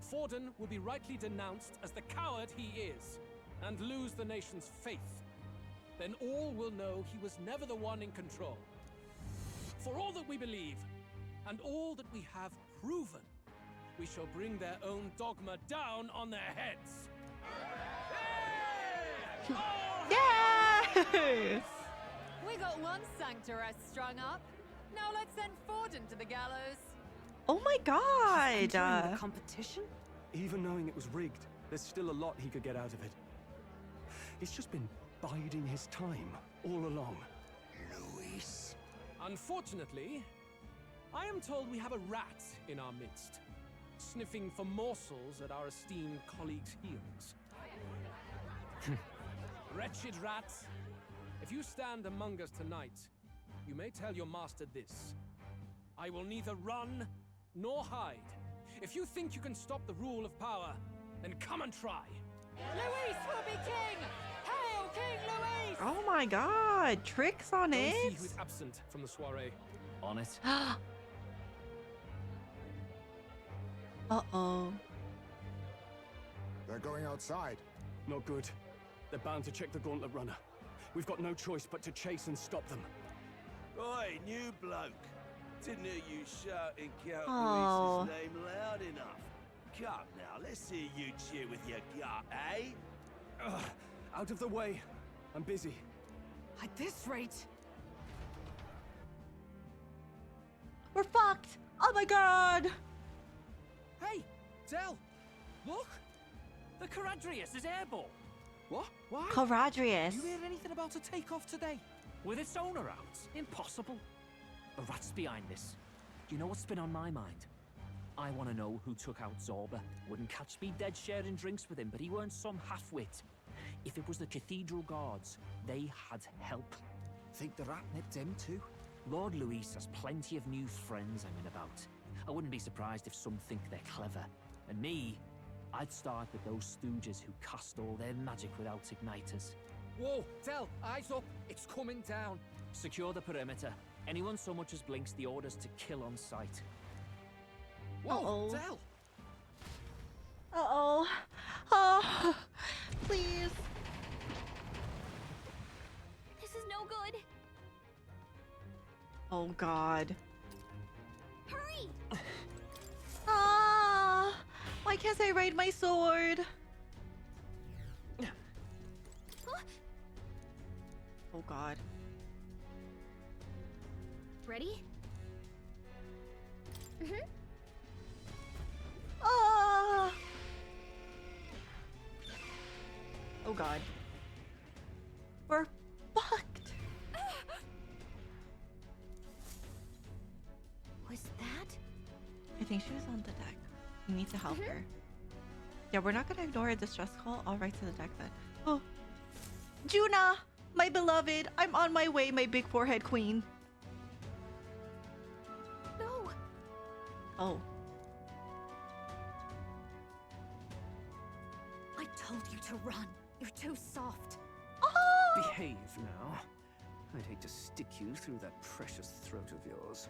Speaker 11: Forden will be rightly denounced as the coward he is, and lose the nation's faith. Then all will know he was never the one in control. For all that we believe, and all that we have proven, we shall bring their own dogma down on their heads.
Speaker 1: Yeah!
Speaker 14: We got one sanctoress strung up. Now let's send Forden to the gallows.
Speaker 1: Oh my god!
Speaker 9: Entering the competition?
Speaker 3: Even knowing it was rigged, there's still a lot he could get out of it. He's just been biding his time all along.
Speaker 4: Luis.
Speaker 11: Unfortunately, I am told we have a rat in our midst, sniffing for morsels at our esteemed colleagues' heels. Wretched rat, if you stand among us tonight, you may tell your master this. I will neither run nor hide. If you think you can stop the rule of power, then come and try.
Speaker 14: Luis will be king! Hail King Luis!
Speaker 1: Oh my god, tricks on
Speaker 11: Don't
Speaker 1: it?
Speaker 11: see who's absent from the soiree.
Speaker 6: On it.
Speaker 1: Uh-oh.
Speaker 4: They're going outside.
Speaker 3: Not good. They're bound to check the gauntlet runner. We've got no choice but to chase and stop them.
Speaker 2: Oi, new bloke. Didn't hear you shouting Count
Speaker 1: Oh.
Speaker 2: Luis's name loud enough. Come now, let's hear you cheer with your gut, eh?
Speaker 3: Ugh, out of the way. I'm busy.
Speaker 14: At this rate,
Speaker 1: We're fucked! Oh my god!
Speaker 6: Hey, Del, look! The Caradrius is airborne.
Speaker 10: What? Why?
Speaker 1: Caradrius.
Speaker 6: You hear anything about a takeoff today? With its owner out? Impossible. The rat's behind this. Do you know what's been on my mind? I want to know who took out Zorba. Wouldn't catch me dead sharing drinks with him, but he weren't some half-wit. If it was the Cathedral Guards, they had help.
Speaker 12: Think the rat nipped him too?
Speaker 6: Lord Luis has plenty of new friends hanging about. I wouldn't be surprised if some think they're clever. And me, I'd start with those stooges who cast all their magic without igniters.
Speaker 10: Whoa, Del, eyes up. It's coming down.
Speaker 6: Secure the perimeter. Anyone so much as blinks, the orders to kill on sight.
Speaker 10: Whoa, Del!
Speaker 1: Uh-oh. Oh, please.
Speaker 13: This is no good.
Speaker 1: Oh, God.
Speaker 13: Hurry!
Speaker 1: Ah! Why can't I ride my sword?
Speaker 13: Huh?
Speaker 1: Oh, God.
Speaker 13: Ready?
Speaker 1: Ah! Oh, God. We're fucked.
Speaker 13: Was that?
Speaker 1: I think she was on the deck. We need to help her. Yeah, we're not gonna ignore a distress call. I'll ride to the deck then. Oh, Junah, my beloved, I'm on my way, my big forehead queen.
Speaker 13: No.
Speaker 1: Oh.
Speaker 13: I told you to run. You're too soft.
Speaker 1: Oh!
Speaker 12: Behave now. I'd hate to stick you through that precious throat of yours.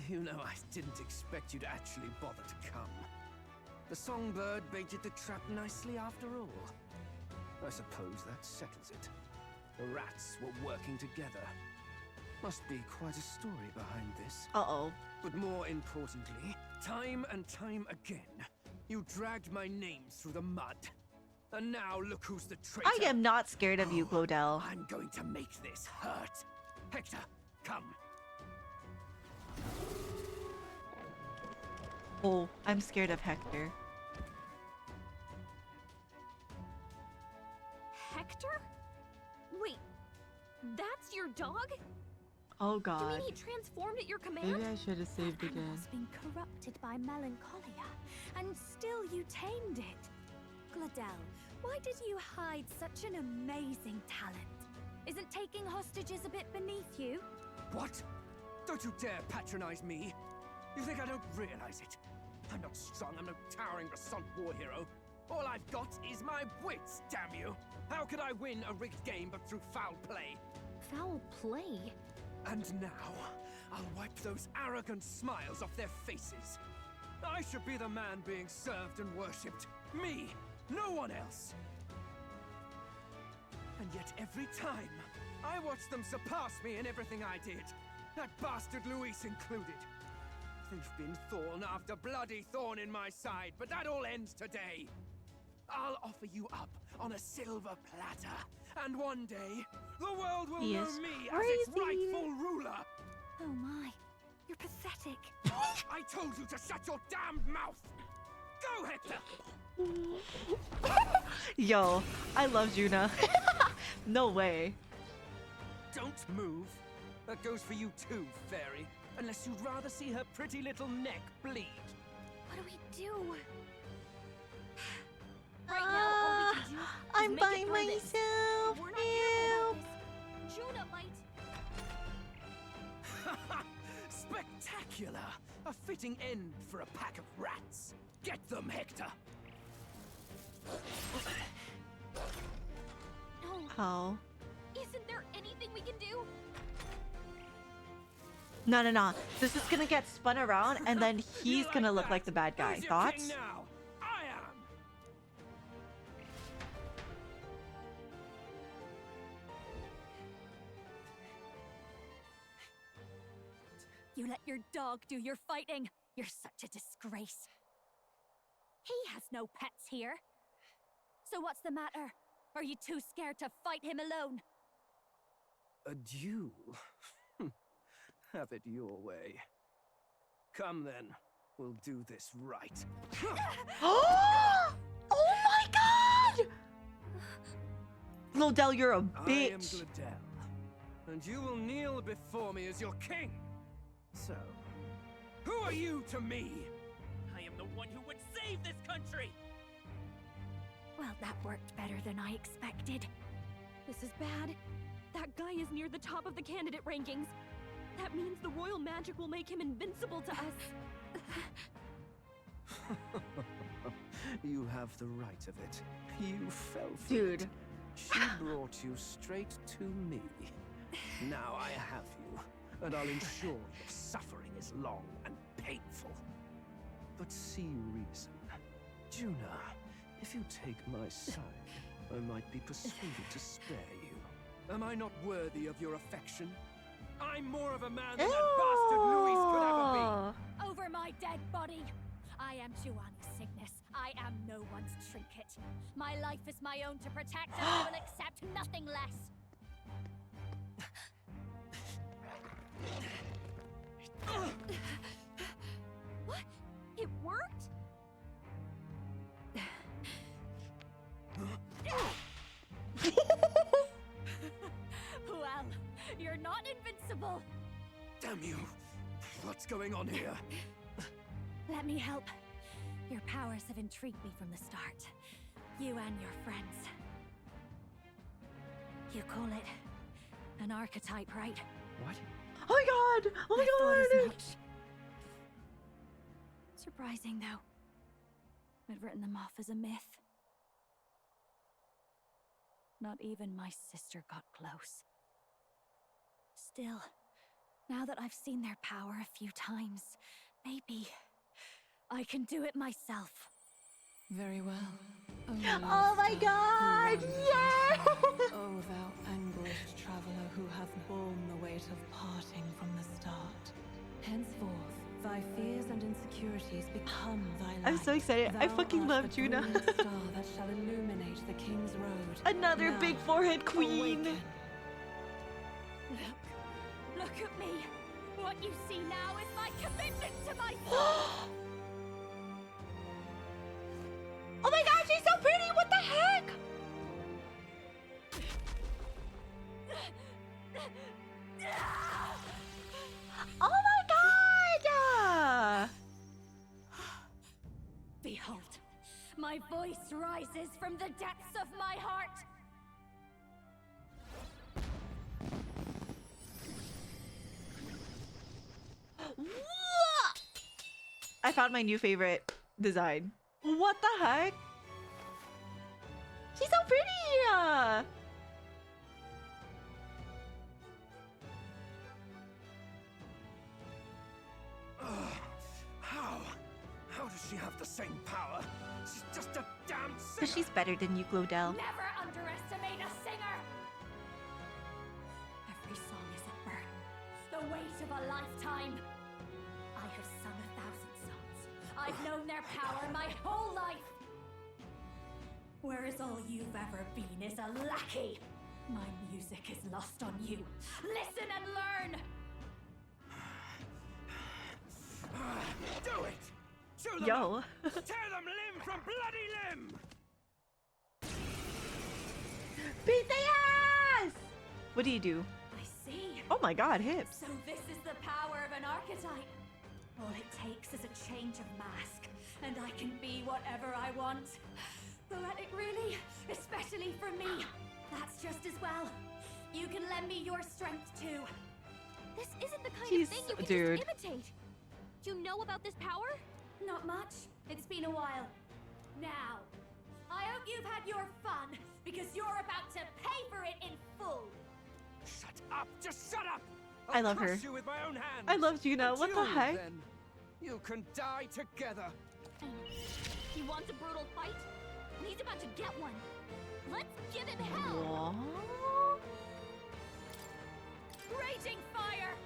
Speaker 12: You know, I didn't expect you to actually bother to come. The songbird baited the trap nicely after all. I suppose that settles it. The rats were working together. Must be quite a story behind this.
Speaker 1: Uh-oh.
Speaker 12: But more importantly, time and time again, you dragged my name through the mud. And now look who's the traitor.
Speaker 1: I am not scared of you, Glodell.
Speaker 12: I'm going to make this hurt. Hector, come.
Speaker 1: Oh, I'm scared of Hector.
Speaker 13: Hector? Wait, that's your dog?
Speaker 1: Oh,
Speaker 13: You
Speaker 1: God.
Speaker 13: mean he transformed at your command?
Speaker 1: Maybe I should have saved
Speaker 13: That
Speaker 1: again.
Speaker 13: animal's been corrupted by melancholia, and still you tamed it. Glodell, why did you hide such an amazing talent? Isn't taking hostages a bit beneath you?
Speaker 12: What? Don't you dare patronize me. You think I don't realize it? I'm not strong, I'm no towering Rassant war hero. All I've got is my wits, damn you! How could I win a rigged game but through foul play?
Speaker 13: Foul play?
Speaker 12: And now, I'll wipe those arrogant smiles off their faces. I should be the man being served and worshipped. Me, no one else. And yet every time, I watch them surpass me in everything I did. That bastard Luis included. They've been thorn after bloody thorn in my side, but that all ends today. I'll offer you up on a silver platter, and one day, the world will
Speaker 1: He
Speaker 12: know
Speaker 1: is
Speaker 12: me as its
Speaker 1: crazy.
Speaker 12: rightful ruler.
Speaker 13: Oh my, you're pathetic.
Speaker 12: I told you to shut your damned mouth! Go, Hector!
Speaker 1: Yo, I love Junah. No way.
Speaker 12: Don't move. That goes for you too, fairy. Unless you'd rather see her pretty little neck bleed.
Speaker 13: What do we do? Right now, all we can do is
Speaker 1: I'm
Speaker 13: make
Speaker 1: by
Speaker 13: it through this.
Speaker 1: myself.
Speaker 13: If we're not careful about this, Junah might.
Speaker 12: Spectacular! A fitting end for a pack of rats. Get them, Hector!
Speaker 13: No.
Speaker 1: How?
Speaker 13: Isn't there anything we can do?
Speaker 1: No, no, no. This is gonna get spun around, and then he's gonna look like the bad guy.
Speaker 12: Who's your
Speaker 1: Thoughts?
Speaker 12: king now? I am!
Speaker 13: You let your dog do your fighting. You're such a disgrace. He has no pets here. So what's the matter? Are you too scared to fight him alone?
Speaker 12: A duel? Have it your way. Come then, we'll do this right.
Speaker 1: Oh my God! Glodell, you're a
Speaker 12: I am
Speaker 1: bitch.
Speaker 12: Glodell, And you will kneel before me as your king. So, who are you to me?
Speaker 6: I am the one who would save this country!
Speaker 13: Well, that worked better than I expected.
Speaker 15: This is bad. That guy is near the top of the candidate rankings. That means the royal magic will make him invincible to us.
Speaker 10: You have the right of it. You fell for
Speaker 1: Dude.
Speaker 10: it. She brought you straight to me. Now I have you, and I'll ensure your suffering is long and painful. But see reason. Junah, if you take my side, I might be persuaded to spare you. Am I not worthy of your affection? I'm more of a man than that bastard Louis could ever be.
Speaker 13: Over my dead body! I am Juani's Cygnus. I am no one's trinket. My life is my own to protect, and I will accept nothing less.
Speaker 15: What? It worked?
Speaker 13: Well, you're not invincible.
Speaker 10: Damn you! What's going on here?
Speaker 13: Let me help. Your powers have intrigued me from the start. You and your friends. You call it an archetype, right?
Speaker 10: What?
Speaker 1: Oh my god! Oh my
Speaker 13: I thought as
Speaker 1: god!
Speaker 13: much. Surprising, though. I'd written them off as a myth. Not even my sister got close. Still, now that I've seen their power a few times, maybe I can do it myself.
Speaker 8: Very well.
Speaker 1: Oh my god! Yeah!
Speaker 8: O thou anguished traveler who hath borne the weight of parting from the start. Henceforth, thy fears and insecurities become thy light.
Speaker 1: I'm so excited. I
Speaker 8: Thou
Speaker 1: fucking
Speaker 8: art
Speaker 1: love
Speaker 8: the
Speaker 1: Junah.
Speaker 8: brilliant star that shall illuminate the king's road.
Speaker 1: Another
Speaker 8: Now,
Speaker 1: big forehead queen.
Speaker 8: awaken.
Speaker 13: Look at me. What you see now is my commitment to my soul.
Speaker 1: Oh my god, she's so pretty! What the heck? Oh my god!
Speaker 13: Behold, my voice rises from the depths of my heart.
Speaker 1: I found my new favorite design. What the heck? She's so pretty!
Speaker 10: How does she have the same power? She's just a damn singer!
Speaker 1: Because she's better than you, Glodell.
Speaker 13: Never underestimate a singer. Every song is a burden, the weight of a lifetime. I have sung 1,000 songs. I've known their power my whole life. Whereas all you've ever been is a lackey. My music is lost on you. Listen and learn.
Speaker 10: Do it! Chew them
Speaker 1: Yo.
Speaker 10: up. Tear them limb from bloody limb!
Speaker 1: Beat the ass! What do you do?
Speaker 13: I see.
Speaker 1: Oh my god, hips.
Speaker 13: So this is the power of an archetype. All it takes is a change of mask, and I can be whatever I want. Poetic, really, especially for me. That's just as well. You can lend me your strength too.
Speaker 15: This isn't the kind
Speaker 1: Jeez,
Speaker 15: of thing you can
Speaker 1: dude.
Speaker 15: just imitate. Do you know about this power?
Speaker 13: Not much. It's been a while. Now, I hope you've had your fun, because you're about to pay for it in full.
Speaker 10: Shut up! Just shut up!
Speaker 1: I love
Speaker 10: crush
Speaker 1: her.
Speaker 10: you with my own hands.
Speaker 1: I love Junah.
Speaker 10: And
Speaker 1: What the
Speaker 10: you,
Speaker 1: heck?
Speaker 10: Then, you can die together.
Speaker 15: He wants a brutal fight, and he's about to get one. Let's give him hell!
Speaker 1: What?
Speaker 13: Raging fire!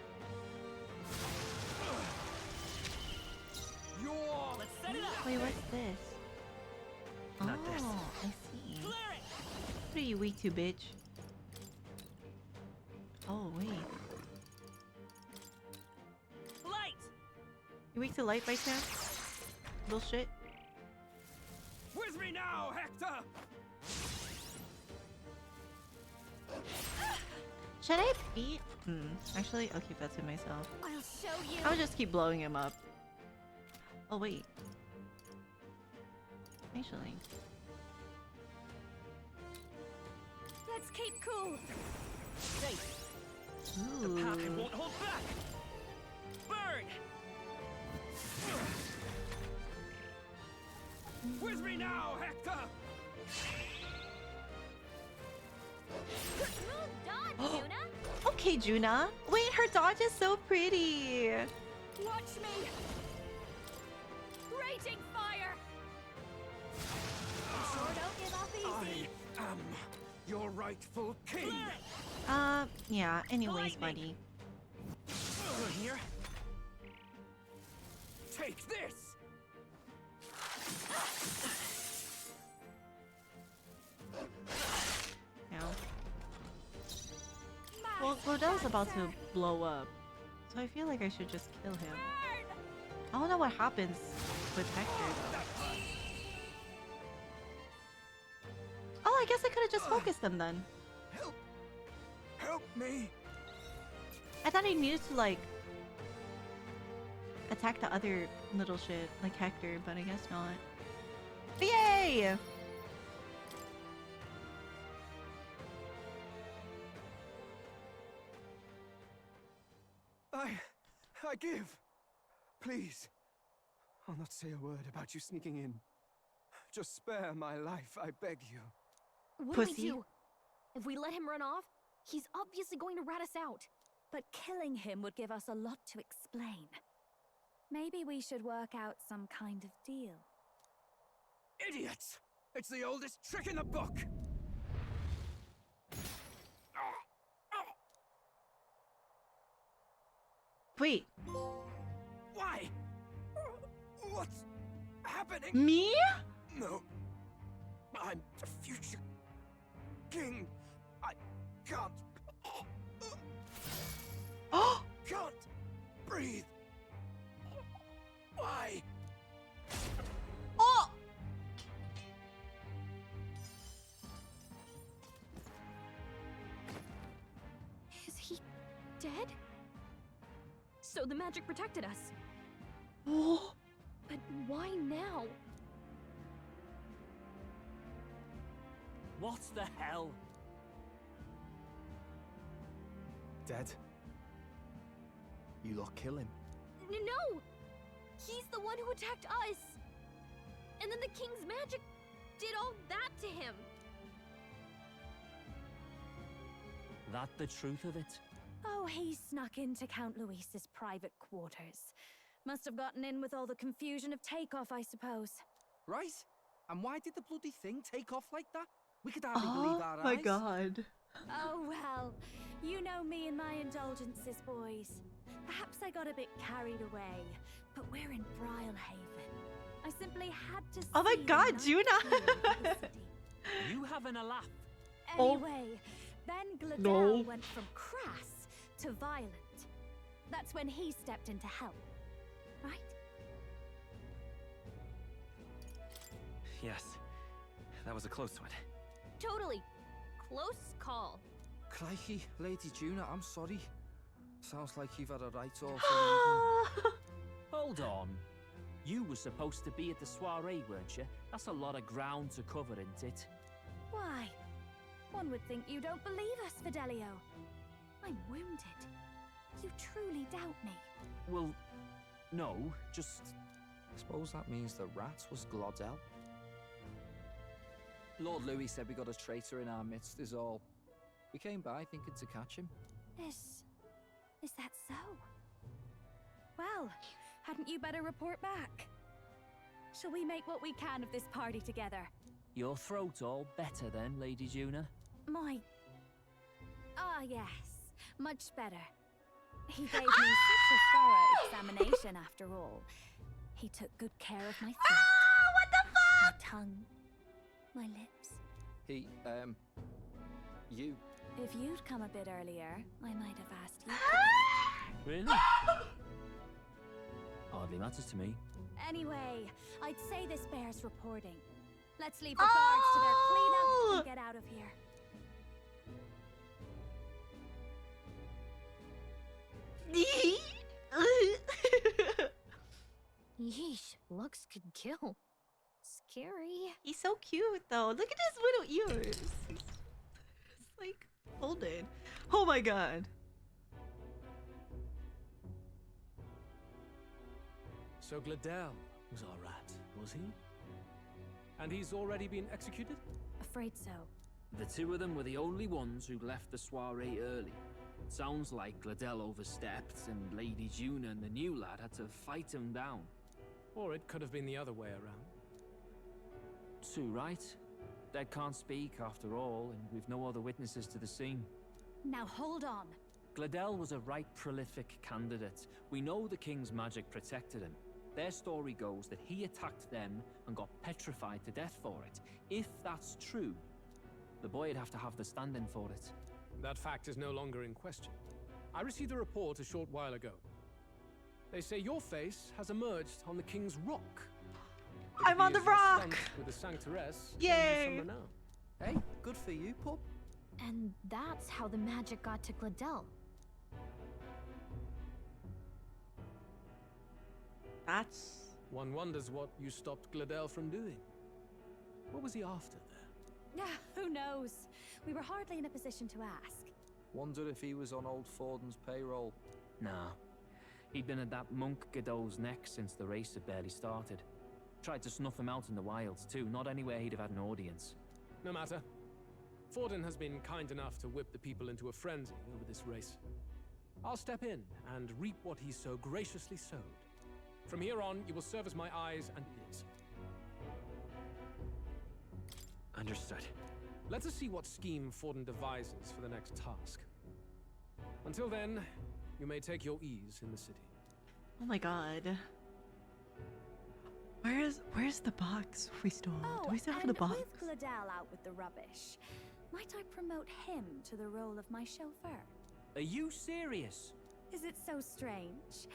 Speaker 10: Let's
Speaker 6: set it up!
Speaker 1: Wait, what's this?
Speaker 7: Not
Speaker 1: oh,
Speaker 7: this.
Speaker 1: I see.
Speaker 6: Clear it!
Speaker 1: What are you weak to, bitch? Oh, wait.
Speaker 6: Light!
Speaker 1: You weak to light by chance? Bullshit.
Speaker 10: With me now, Hector!
Speaker 1: Should I beat? Actually, I'll keep that to myself.
Speaker 13: I'll show you.
Speaker 1: I'll just keep blowing him up. Oh wait. Actually.
Speaker 15: Let's keep cool.
Speaker 6: Safe.
Speaker 1: Ooh.
Speaker 2: The pack won't hold back. Burn!
Speaker 12: With me now, Hector!
Speaker 13: Smooth dodge, Junah.
Speaker 1: Okay, Junah. Wait, her dodge is so pretty.
Speaker 15: Watch me. Raging fire.
Speaker 13: Sure don't give up easy.
Speaker 12: I am your rightful king.
Speaker 1: Yeah. Anyways,
Speaker 2: Lightning.
Speaker 1: buddy.
Speaker 12: Over here. Take this.
Speaker 1: Now. Well, Glodel's about to blow up, so I feel like I should just kill him. I don't know what happens with Hector though. Oh, I guess I could have just focused him then.
Speaker 12: Help me.
Speaker 1: I thought I needed to like attack the other little shit like Hector, but I guess not. Yay!
Speaker 12: I give. Please. I'll not say a word about you sneaking in. Just spare my life, I beg you.
Speaker 15: What do we
Speaker 1: Pussy.
Speaker 15: do? If we let him run off, he's obviously going to rat us out.
Speaker 13: But killing him would give us a lot to explain. Maybe we should work out some kind of deal.
Speaker 12: Idiots! It's the oldest trick in the book!
Speaker 1: Wait,
Speaker 12: Why? What's happening?
Speaker 1: me?
Speaker 12: No. I'm the future king. I can't. Can't breathe. Why?
Speaker 1: Oh!
Speaker 15: Is he dead? So the magic protected us.
Speaker 1: Oh!
Speaker 15: But why now?
Speaker 6: What the hell?
Speaker 3: Dead? You lot kill him.
Speaker 15: No! He's the one who attacked us! And then the king's magic did all that to him!
Speaker 6: That the truth of it?
Speaker 13: Oh, he snuck into Count Luis's private quarters. Must have gotten in with all the confusion of takeoff, I suppose.
Speaker 10: Right? And why did the bloody thing take off like that? We could hardly believe our
Speaker 1: Oh my
Speaker 10: eyes.
Speaker 1: god.
Speaker 13: Oh, well. You know me and my indulgences, boys. Perhaps I got a bit carried away, but we're in Brilehaven. I simply had to
Speaker 1: Oh my
Speaker 13: see the
Speaker 1: god,
Speaker 13: night
Speaker 1: Junah!
Speaker 13: view of the city.
Speaker 6: You having a laugh?
Speaker 13: Anyway, then Glodell
Speaker 1: No.
Speaker 13: went from crass to violent. That's when he stepped in to help, right?
Speaker 10: Yes. That was a close one.
Speaker 15: Totally. Close call.
Speaker 10: Crikey, Lady Junah, I'm sorry. Sounds like you've had a right awful
Speaker 6: Hold on. You were supposed to be at the soiree, weren't you? That's a lot of ground to cover, isn't it?
Speaker 13: Why? One would think you don't believe us, Fidelio. I'm wounded. You truly doubt me.
Speaker 6: Well, no, just...
Speaker 10: Suppose that means the rat was Glodell? Lord Louis said we got a traitor in our midst is all. We came by thinking to catch him.
Speaker 13: Is that so? Well, hadn't you better report back? Shall we make what we can of this party together?
Speaker 6: Your throat all better then, Lady Junah?
Speaker 13: Yes, much better. He gave me such a thorough examination after all. He took good care of my throat.
Speaker 1: What the fuck?
Speaker 13: My tongue. My lips.
Speaker 10: He, you.
Speaker 13: If you'd come a bit earlier, I might have asked you.
Speaker 6: Really? Hardly matters to me.
Speaker 13: Anyway, I'd say this bears reporting. Let's leave the guards to their cleanup and get out of here. looks could kill. Scary.
Speaker 1: He's so cute though. Look at his little ears. It's like folded. Oh my god.
Speaker 11: So Gladel was our rat, was he? And he's already been executed?
Speaker 13: Afraid so.
Speaker 6: The two of them were the only ones who left the soiree early. Sounds like Gladel overstepped, and Lady Junah and the new lad had to fight him down.
Speaker 11: Or it could have been the other way around.
Speaker 6: Too right. Dead can't speak after all, and we've no other witnesses to the scene.
Speaker 13: Now hold on.
Speaker 6: Gladel was a right prolific candidate. We know the king's magic protected him. Their story goes that he attacked them and got petrified to death for it. If that's true, the boy'd have to have the stand-in for it.
Speaker 11: That fact is no longer in question. I received a report a short while ago. They say your face has emerged on the king's rock.
Speaker 1: I'm on the rock!
Speaker 11: With the Sanctoress.
Speaker 1: Yay!
Speaker 10: Hey, good for you, pup.
Speaker 13: And that's how the magic got to Gladel.
Speaker 1: That's...
Speaker 11: One wonders what you stopped Gladel from doing. What was he after there?
Speaker 13: Who knows? We were hardly in a position to ask.
Speaker 10: Wondered if he was on old Forden's payroll.
Speaker 6: Nah. He'd been at that monk Godot's neck since the race had barely started. Tried to snuff him out in the wilds too, not anywhere he'd have had an audience.
Speaker 11: No matter. Forden has been kind enough to whip the people into a frenzy over this race. I'll step in and reap what he so graciously sowed. From here on, you will serve as my eyes and ears.
Speaker 10: Understood.
Speaker 11: Let us see what scheme Forden devises for the next task. Until then, you may take your ease in the city.
Speaker 1: Oh my god. Where's the box we stole?
Speaker 13: Oh,
Speaker 1: Do we still have the box?
Speaker 13: With Gladel out with the rubbish, might I promote him to the role of my chauffeur?
Speaker 6: Are you serious?
Speaker 13: Is it so strange?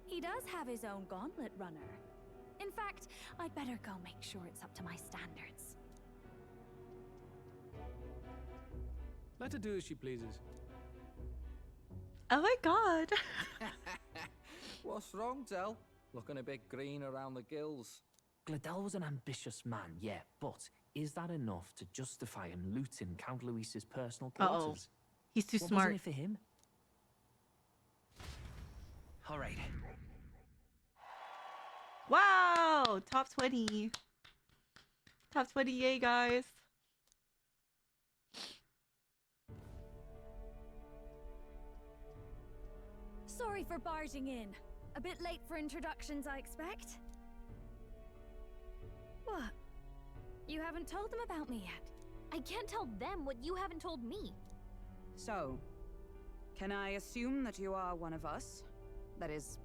Speaker 13: He does have his own gauntlet runner. In fact, I'd better go make sure it's up to my standards.
Speaker 11: Let her do as she pleases.
Speaker 1: Oh my god.
Speaker 10: What's wrong, Del? Looking a bit green around the gills.
Speaker 6: Gladel was an ambitious man, yeah, but is that enough to justify him looting Count Luis's personal quarters?
Speaker 1: He's too
Speaker 6: What
Speaker 1: smart.
Speaker 6: wasn't it for him? All right.
Speaker 1: Wow! Top 20. Top 20, yay, guys.
Speaker 13: Sorry for barging in. A bit late for introductions, I expect. What? You haven't told them about me yet?
Speaker 15: I can't tell them what you haven't told me.
Speaker 9: So, can I assume that you are one of us? That is,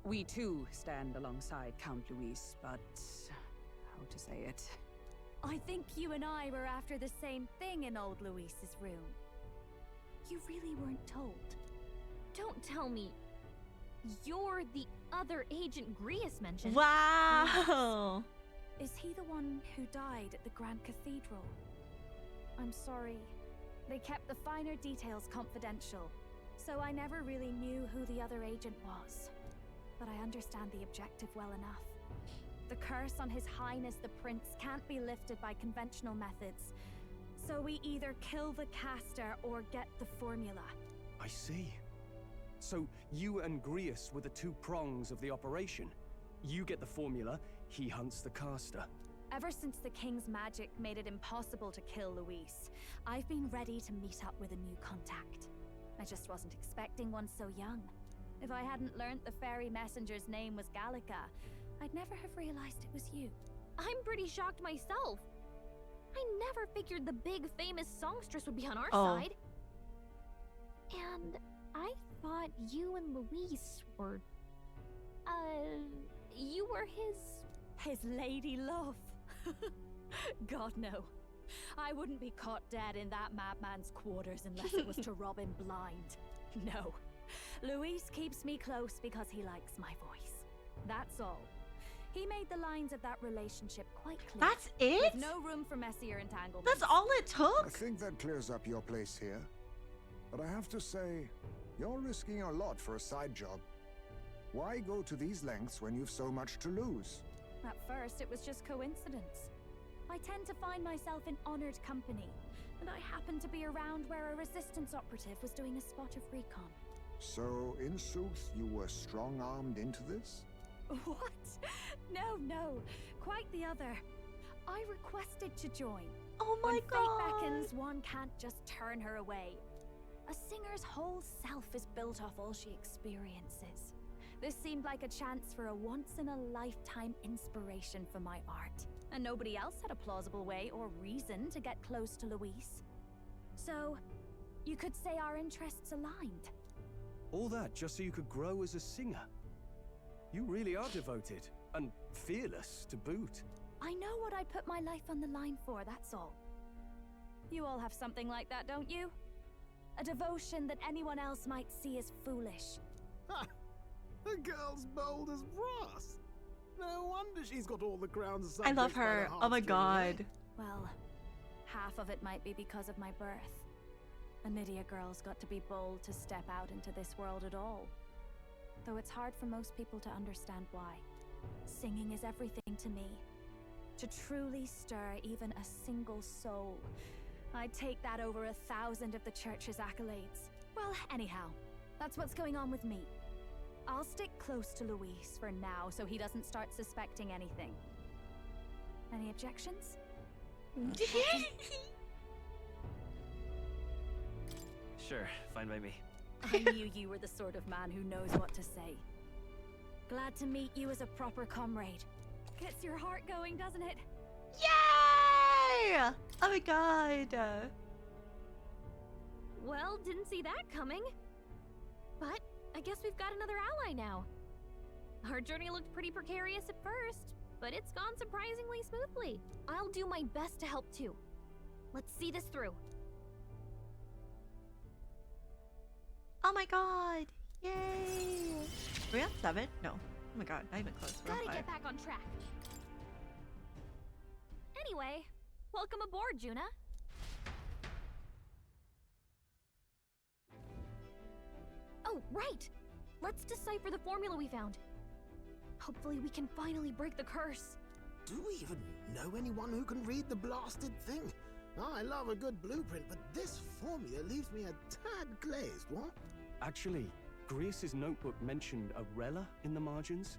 Speaker 9: we too stand alongside Count Luis, but how to say it?
Speaker 13: I think you and I were after the same thing in old Luis's room. You really weren't told.
Speaker 15: Don't tell me. You're the other Agent Grius mentioned.
Speaker 1: Wow!
Speaker 13: Is he the one who died at the Grand Cathedral? I'm sorry. They kept the finer details confidential, so I never really knew who the other agent was. But I understand the objective well enough. The curse on His Highness the Prince can't be lifted by conventional methods, so we either kill the caster or get the formula.
Speaker 3: I see. So you and Grius were the two prongs of the operation. You get the formula, he hunts the caster.
Speaker 13: Ever since the King's magic made it impossible to kill Luis, I've been ready to meet up with a new contact. I just wasn't expecting one so young. If I hadn't learnt the fairy messenger's name was Gallica, I'd never have realized it was you.
Speaker 15: I'm pretty shocked myself. I never figured the big famous songstress would be on our
Speaker 1: Oh.
Speaker 15: side. And I thought you and Luis were... you were
Speaker 13: His lady love. God, no. I wouldn't be caught dead in that madman's quarters unless it was to rob him blind. No. Luis keeps me close because he likes my voice. That's all. He made the lines of that relationship quite clear.
Speaker 1: That's it?
Speaker 13: With no room for messier entanglements.
Speaker 1: That's all it took?
Speaker 4: I think that clears up your place here. But I have to say, you're risking a lot for a side job. Why go to these lengths when you've so much to lose?
Speaker 13: At first, it was just coincidence. I tend to find myself in honored company, and I happened to be around where a resistance operative was doing a spot of recon.
Speaker 4: So, in sooth, you were strong-armed into this?
Speaker 13: What? No. Quite the other. I requested to join.
Speaker 1: Oh my
Speaker 13: when
Speaker 1: god!
Speaker 13: Fate beckons, one can't just turn her away. A singer's whole self is built off all she experiences. This seemed like a chance for a once-in-a-lifetime inspiration for my art. And nobody else had a plausible way or reason to get close to Louise. So, you could say our interests aligned.
Speaker 3: All that just so you could grow as a singer? You really are devoted, and fearless to boot.
Speaker 13: I know what I put my life on the line for, that's all. You all have something like that, don't you? A devotion that anyone else might see as foolish.
Speaker 16: Ha! The girl's bold as brass. No wonder she's got all the crowns.
Speaker 1: I love her. Oh my god.
Speaker 13: Well, half of it might be because of my birth. A Nydia girl's got to be bold to step out into this world at all. Though it's hard for most people to understand why. Singing is everything to me. To truly stir even a single soul, I'd take that over 1,000 of the church's accolades. Well, anyhow, that's what's going on with me. I'll stick close to Luis for now so he doesn't start suspecting anything. Any objections?
Speaker 7: Sure, fine by me.
Speaker 13: I knew you were the sort of man who knows what to say. Glad to meet you as a proper comrade. Gets your heart going, doesn't it?
Speaker 1: Yay! Oh my god.
Speaker 15: Well, didn't see that coming. But I guess we've got another ally now. Our journey looked pretty precarious at first, but it's gone surprisingly smoothly. I'll do my best to help too. Let's see this through.
Speaker 1: Oh my god. Yay. Are we on 7? No. Oh my god, not even close. We're on
Speaker 15: Gotta
Speaker 1: 5.
Speaker 15: get back on track. Anyway, welcome aboard, Junah. Oh, right! Let's decipher the formula we found. Hopefully we can finally break the curse.
Speaker 16: Do we even know anyone who can read the blasted thing? I love a good blueprint, but this formula leaves me a tad glazed, what?
Speaker 3: Actually, Grease's notebook mentioned a Rella in the margins.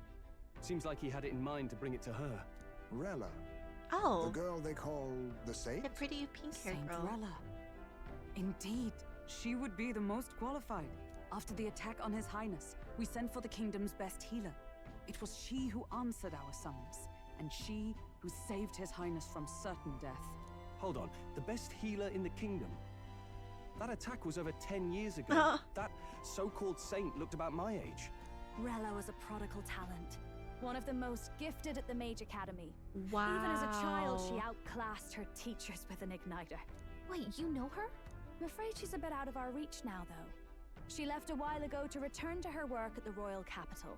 Speaker 3: Seems like he had it in mind to bring it to her.
Speaker 4: Rella?
Speaker 1: Oh.
Speaker 4: The girl they call the Saint?
Speaker 1: The pretty pink-haired girl.
Speaker 9: Cinderella. Indeed, she would be the most qualified. After the attack on His Highness, we sent for the kingdom's best healer. It was she who answered our summons, and she who saved His Highness from certain death.
Speaker 3: Hold on, the best healer in the kingdom? That attack was over 10 years ago. That so-called saint looked about my age.
Speaker 13: Rella was a prodigal talent. One of the most gifted at the Mage Academy.
Speaker 1: Wow.
Speaker 13: Even as a child, she outclassed her teachers with an igniter.
Speaker 15: Wait, you know her?
Speaker 13: I'm afraid she's a bit out of our reach now, though. She left a while ago to return to her work at the royal capital.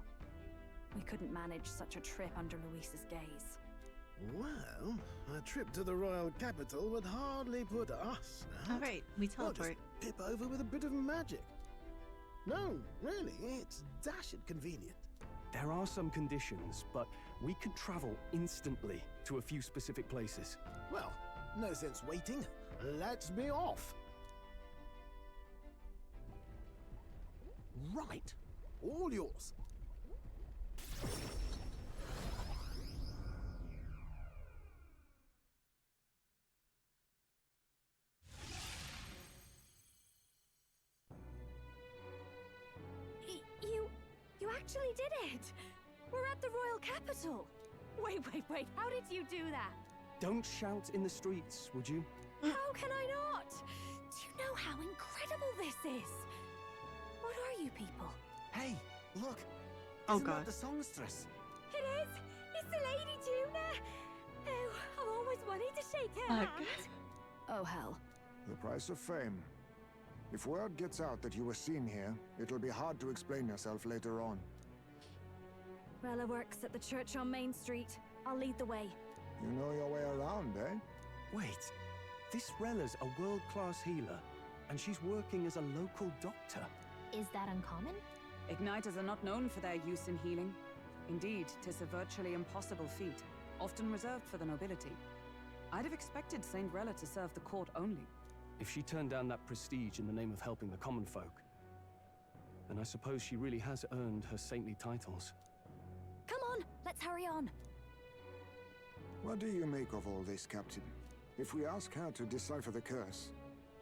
Speaker 13: We couldn't manage such a trip under Luis's gaze.
Speaker 16: Well, a trip to the royal capital would hardly put us out.
Speaker 1: Alright, we
Speaker 16: We'll
Speaker 1: teleport.
Speaker 16: just pip over with a bit of magic. No, really, it's dashed convenient.
Speaker 3: There are some conditions, but we can travel instantly to a few specific places.
Speaker 16: Well, no sense waiting. Let's be off. Right. All yours.
Speaker 13: You actually did it! We're at the royal capital! Wait, how did you do that?
Speaker 3: Don't shout in the streets, would you?
Speaker 13: How can I not? Do you know how incredible this is? What are you people?
Speaker 16: Hey, look.
Speaker 1: Oh
Speaker 16: Isn't that
Speaker 1: god.
Speaker 16: the songstress?
Speaker 13: It is! It's the Lady Junah! Oh, I've always wanted to shake her
Speaker 1: Fuck.
Speaker 13: hand. Oh, hell.
Speaker 4: The price of fame. If word gets out that you were seen here, it'll be hard to explain yourself later on.
Speaker 13: Rella works at the church on Main Street. I'll lead the way.
Speaker 4: You know your way around, eh?
Speaker 3: Wait, this Rella's a world-class healer, and she's working as a local doctor.
Speaker 15: Is that uncommon?
Speaker 9: Igniters are not known for their use in healing. Indeed, 'tis a virtually impossible feat, often reserved for the nobility. I'd have expected Saint Rella to serve the court only.
Speaker 3: If she turned down that prestige in the name of helping the common folk, then I suppose she really has earned her saintly titles.
Speaker 13: Come on, let's hurry on.
Speaker 4: What do you make of all this, Captain? If we ask her to decipher the curse,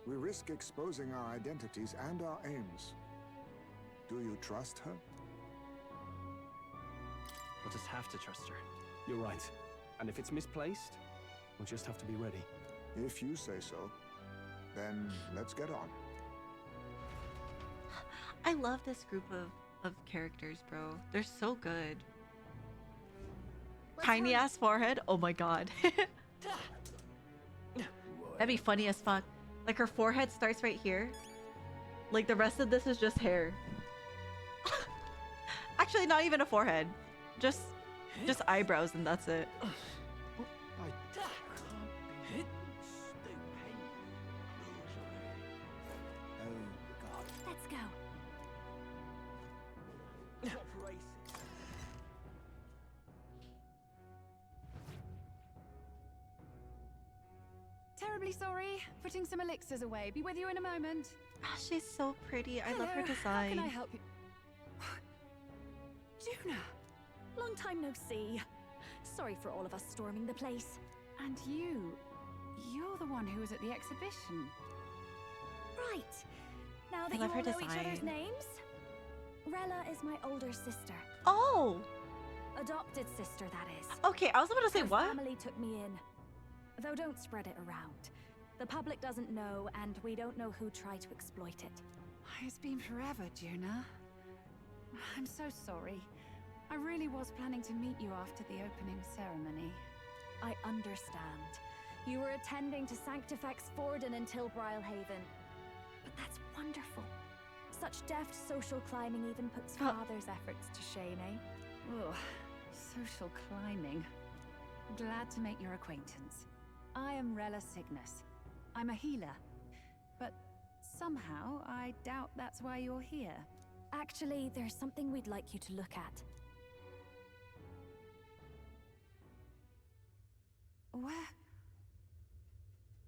Speaker 4: we risk exposing our identities and our aims. Do you trust her?
Speaker 7: We'll just have to trust her.
Speaker 3: You're right. And if it's misplaced, we'll just have to be ready.
Speaker 4: If you say so, then let's get on.
Speaker 1: I love this group of characters, bro. They're so good. Tiny ass forehead. Oh my god. That'd be funny as fuck. Like her forehead starts right here. Like the rest of this is just hair. Actually, not even a forehead. Just eyebrows and that's it.
Speaker 13: Let's go.
Speaker 9: Terribly sorry. Putting some elixirs away. Be with you in a moment.
Speaker 1: Ah, she's so pretty. I love her
Speaker 9: Hello,
Speaker 1: design.
Speaker 9: How can I help you? Junah!
Speaker 13: Long time no see. Sorry for all of us storming the place.
Speaker 9: And you're the one who was at the exhibition.
Speaker 13: Right. Now that you
Speaker 1: love
Speaker 13: all
Speaker 1: her
Speaker 13: know each other's
Speaker 1: design.
Speaker 13: names, Rella is my older sister.
Speaker 1: Oh!
Speaker 13: Adopted sister, that is.
Speaker 1: Okay, I was about to say
Speaker 13: Her
Speaker 1: what?
Speaker 13: family took me in. Though don't spread it around. The public doesn't know, and we don't know who tried to exploit it.
Speaker 9: It's been forever, Junah. I'm so sorry. I really was planning to meet you after the opening ceremony.
Speaker 13: I understand. You were attending to Sanctifex Forden until Brilhaven. But that's wonderful. Such deft social climbing even puts father's efforts to shame, eh?
Speaker 9: Ugh, social climbing. Glad to make your acquaintance. I am Rella Cygnus. I'm a healer. But somehow, I doubt that's why you're here.
Speaker 13: Actually, there's something we'd like you to look at.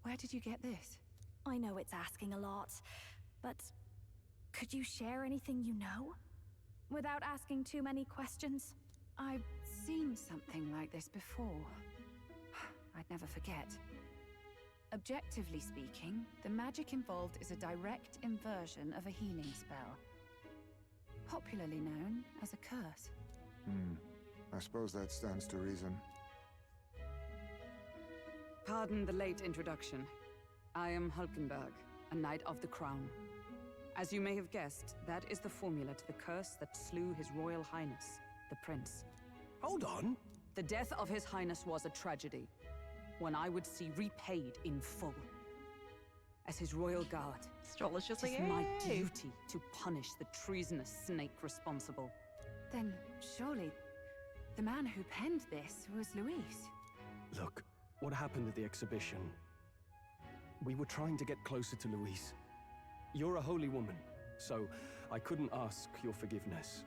Speaker 9: Where did you get this?
Speaker 13: I know it's asking a lot, but could you share anything you know? Without asking too many questions?
Speaker 9: I've seen something like this before. I'd never forget. Objectively speaking, the magic involved is a direct inversion of a healing spell. Popularly known as a curse.
Speaker 4: I suppose that stands to reason.
Speaker 9: Pardon the late introduction. I am Hulkenberg, a Knight of the Crown. As you may have guessed, that is the formula to the curse that slew His Royal Highness, the Prince.
Speaker 3: Hold on!
Speaker 9: The death of His Highness was a tragedy, one I would see repaid in full. As his royal guard,
Speaker 1: Stroll is just
Speaker 9: it is
Speaker 1: like,
Speaker 9: my
Speaker 1: "Hey."
Speaker 9: duty to punish the treasonous snake responsible. Then, surely, the man who penned this was Luis.
Speaker 3: Look, what happened at the exhibition? We were trying to get closer to Louise. You're a holy woman, so I couldn't ask your forgiveness.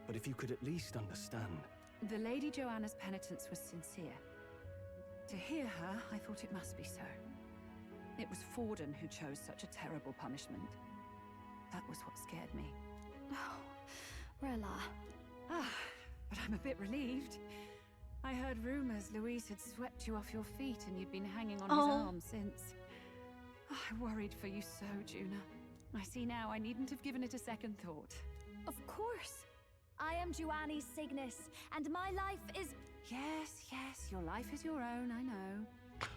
Speaker 3: But if you could at least understand.
Speaker 9: The Lady Joanna's penitence was sincere. To hear her, I thought it must be so. It was Forden who chose such a terrible punishment. That was what scared me.
Speaker 13: Oh, Rella.
Speaker 9: But I'm a bit relieved. I heard rumors Luis had swept you off your feet and you'd been hanging on his arm since. I worried for you so, Junah. I see now I needn't have given it a second thought.
Speaker 13: Of course. I am Juani Cygnus, and my life is...
Speaker 9: Yes, your life is your own, I know.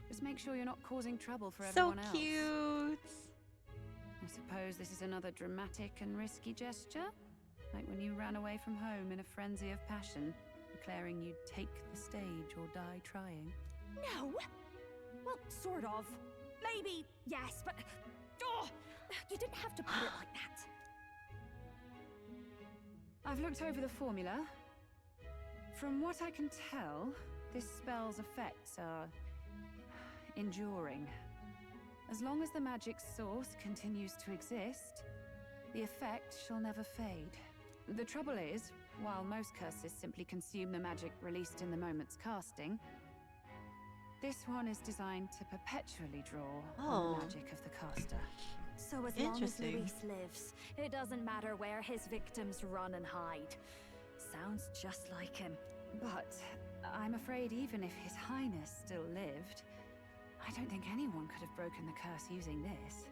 Speaker 9: Just make sure you're not causing trouble for
Speaker 1: So
Speaker 9: everyone else.
Speaker 1: cute.
Speaker 9: I suppose this is another dramatic and risky gesture? Like when you ran away from home in a frenzy of passion, declaring you'd take the stage or die trying.
Speaker 13: No! Well, sort of. Maybe, yes, but... Oh, you didn't have to put it like that.
Speaker 9: I've looked over the formula. From what I can tell, this spell's effects are... enduring. As long as the magic source continues to exist, the effect shall never fade. The trouble is, while most curses simply consume the magic released in the moment's casting, this one is designed to perpetually draw on the magic of the caster.
Speaker 13: So as long as Luis lives, it doesn't matter where his victims run and hide. Sounds just like him.
Speaker 9: But I'm afraid even if His Highness still lived, I don't think anyone could have broken the curse using this.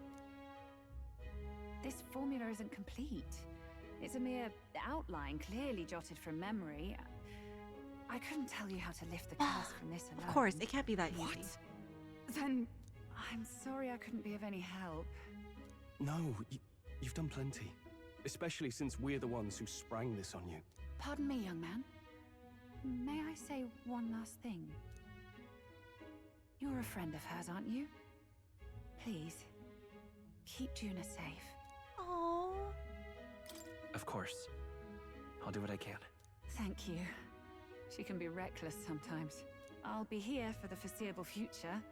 Speaker 9: This formula isn't complete. It's a mere outline, clearly jotted from memory. I couldn't tell you how to lift the curse from this alone.
Speaker 1: Of course, it can't be that easy.
Speaker 9: Then I'm sorry I couldn't be of any help.
Speaker 3: No, you've done plenty. Especially since we're the ones who sprang this on you.
Speaker 9: Pardon me, young man. May I say one last thing? You're a friend of hers, aren't you? Please, keep Junah safe.
Speaker 1: Oh.
Speaker 7: Of course. I'll do what I can.
Speaker 9: Thank you. She can be reckless sometimes. I'll be here for the foreseeable future.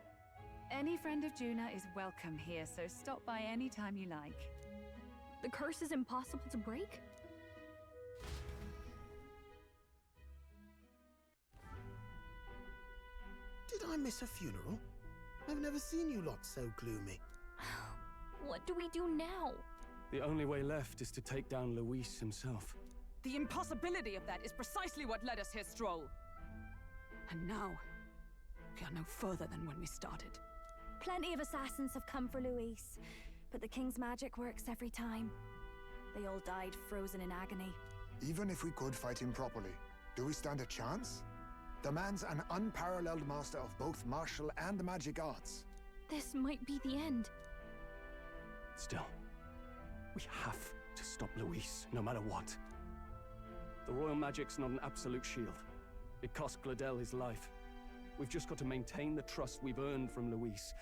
Speaker 9: Any friend of Junah is welcome here, so stop by any time you like.
Speaker 15: The curse is impossible to break?
Speaker 16: Did I miss a funeral? I've never seen you lot so gloomy.
Speaker 15: What do we do now?
Speaker 3: The only way left is to take down Luis himself.
Speaker 9: The impossibility of that is precisely what led us here, Stroll. And now, we are no further than when we started.
Speaker 13: Plenty of assassins have come for Luis, but the king's magic works every time. They all died frozen in agony.
Speaker 4: Even if we could fight him properly, do we stand a chance? The man's an unparalleled master of both martial and magic arts.
Speaker 15: This might be the end.
Speaker 3: Still, we have to stop Luis, no matter what. The royal magic's not an absolute shield. It cost Gladel his life. We've just got to maintain the trust we've earned from Luis,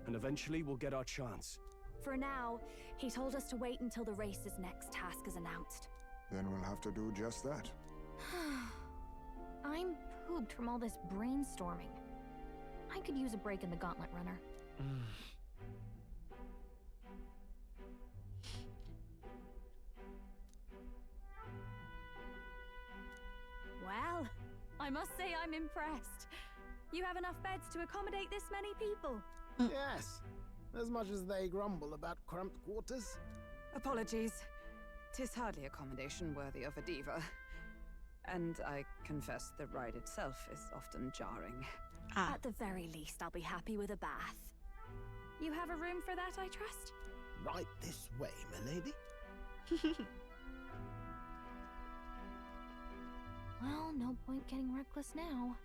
Speaker 3: and eventually we'll get our chance.
Speaker 13: For now, he told us to wait until the race's next task is announced.
Speaker 4: Then we'll have to do just that.
Speaker 15: I'm pooped from all this brainstorming. I could use a break in the Gauntlet Runner.
Speaker 13: Well, I must say I'm impressed. You have enough beds to accommodate this many people.
Speaker 16: Yes, as much as they grumble about cramped quarters.
Speaker 9: Apologies. 'Tis hardly accommodation worthy of a diva. And I confess the ride itself is often jarring.
Speaker 13: At the very least, I'll be happy with a bath. You have a room for that, I trust?
Speaker 16: Right this way, milady.
Speaker 15: Well, no point getting reckless now.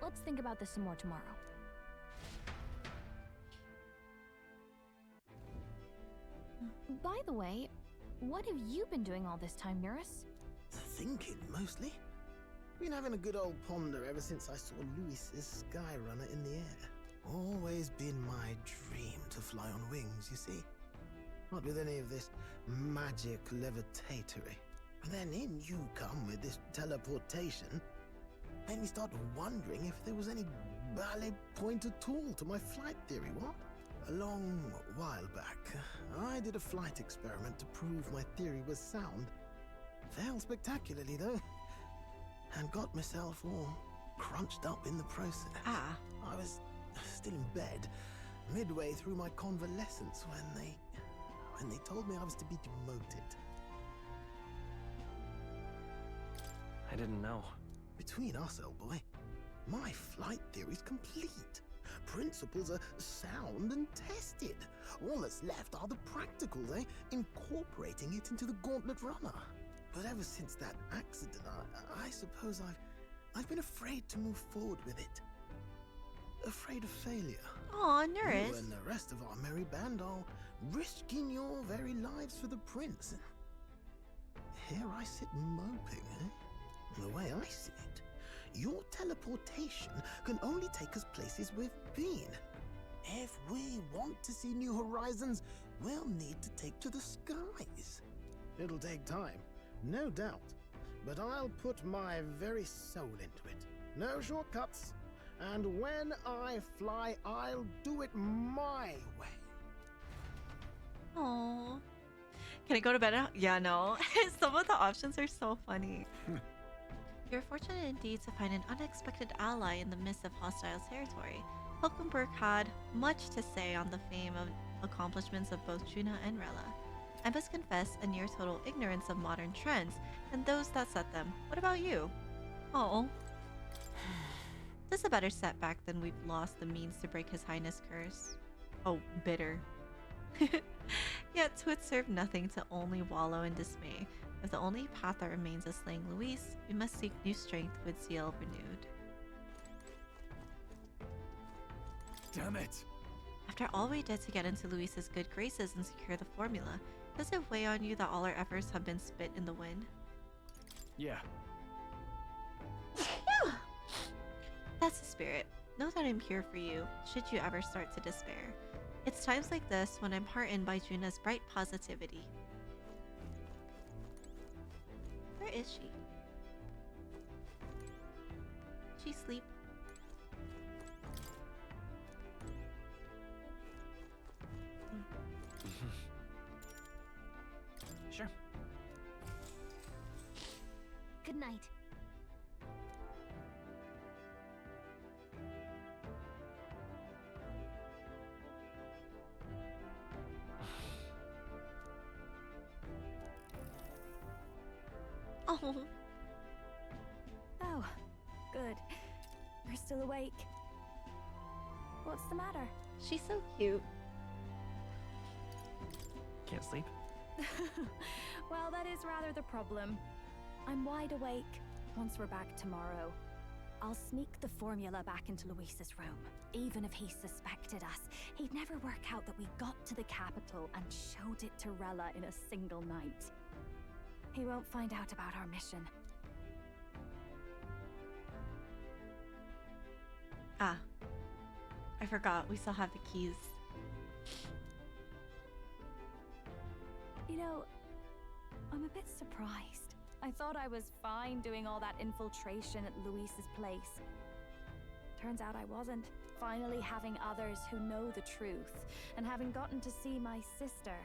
Speaker 15: Let's think about this some more tomorrow. By the way, what have you been doing all this time, Nurse?
Speaker 16: Thinking, mostly. Been having a good old ponder ever since I saw Luis's Skyrunner in the air. Always been my dream to fly on wings, you see. Not with any of this magic levitatory. And then in you come with this teleportation. Made me start wondering if there was any ballet point at all to my flight theory, what? A long while back, I did a flight experiment to prove my theory was sound. Failed spectacularly, though. And got myself all crunched up in the process. I was still in bed, midway through my convalescence when they told me I was to be demoted.
Speaker 7: I didn't know.
Speaker 16: Between us, old boy, my flight theory's complete. Principles are sound and tested. All that's left are the practicals, incorporating it into the Gauntlet Runner. But ever since that accident, I suppose I've been afraid to move forward with it. Afraid of failure.
Speaker 1: Aw, Nurse.
Speaker 16: You and the rest of our merry band are risking your very lives for the prince. Here I sit moping, The way I see it, your teleportation can only take us places we've been. If we want to see new horizons, we'll need to take to the skies. It'll take time, no doubt, but I'll put my very soul into it. No shortcuts. And when I fly, I'll do it my way.
Speaker 1: Aww. Can I go to bed now? Yeah, no. Some of the options are so funny. You're fortunate indeed to find an unexpected ally in the midst of hostile territory. Hulkenberg had much to say on the fame of accomplishments of both Junah and Rella. I must confess a near total ignorance of modern trends and those that set them. What about you? Oh. This is a better setback than we've lost the means to break His Highness' curse. Oh, bitter. Yet 'twould serve nothing to only wallow in dismay. If the only path that remains is slaying Luis, we must seek new strength with zeal renewed.
Speaker 2: Damn it!
Speaker 1: After all we did to get into Luis's good graces and secure the formula, does it weigh on you that all our efforts have been spit in the wind?
Speaker 3: Yeah.
Speaker 1: That's the spirit. Know that I'm here for you, should you ever start to despair. It's times like this when I'm heartened by Junah's bright positivity. Where is she? She sleep?
Speaker 7: Sure.
Speaker 13: Good night.
Speaker 1: Oh.
Speaker 13: Oh, good. You're still awake. What's the matter?
Speaker 1: She's so cute.
Speaker 7: Can't sleep?
Speaker 13: Well, that is rather the problem. I'm wide awake. Once we're back tomorrow, I'll sneak the formula back into Luis's room. Even if he suspected us, he'd never work out that we got to the capital and showed it to Rella in a single night. He won't find out about our mission.
Speaker 1: Ah. I forgot, we still have the keys.
Speaker 13: You know, I'm a bit surprised. I thought I was fine doing all that infiltration at Luis's place. Turns out I wasn't. Finally having others who know the truth, and having gotten to see my sister.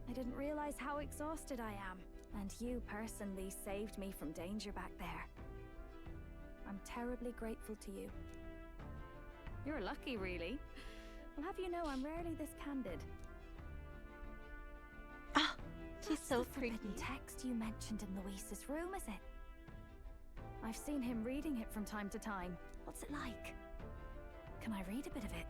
Speaker 13: I didn't realize how exhausted I am, and you personally saved me from danger back there. I'm terribly grateful to you. You're lucky, really. I'll have you know I'm rarely this candid.
Speaker 1: Ah, she's
Speaker 13: That's
Speaker 1: so
Speaker 13: the
Speaker 1: freaky.
Speaker 13: forbidden text you mentioned in Luis's room, is it? I've seen him reading it from time to time. What's it like? Can I read a bit of it?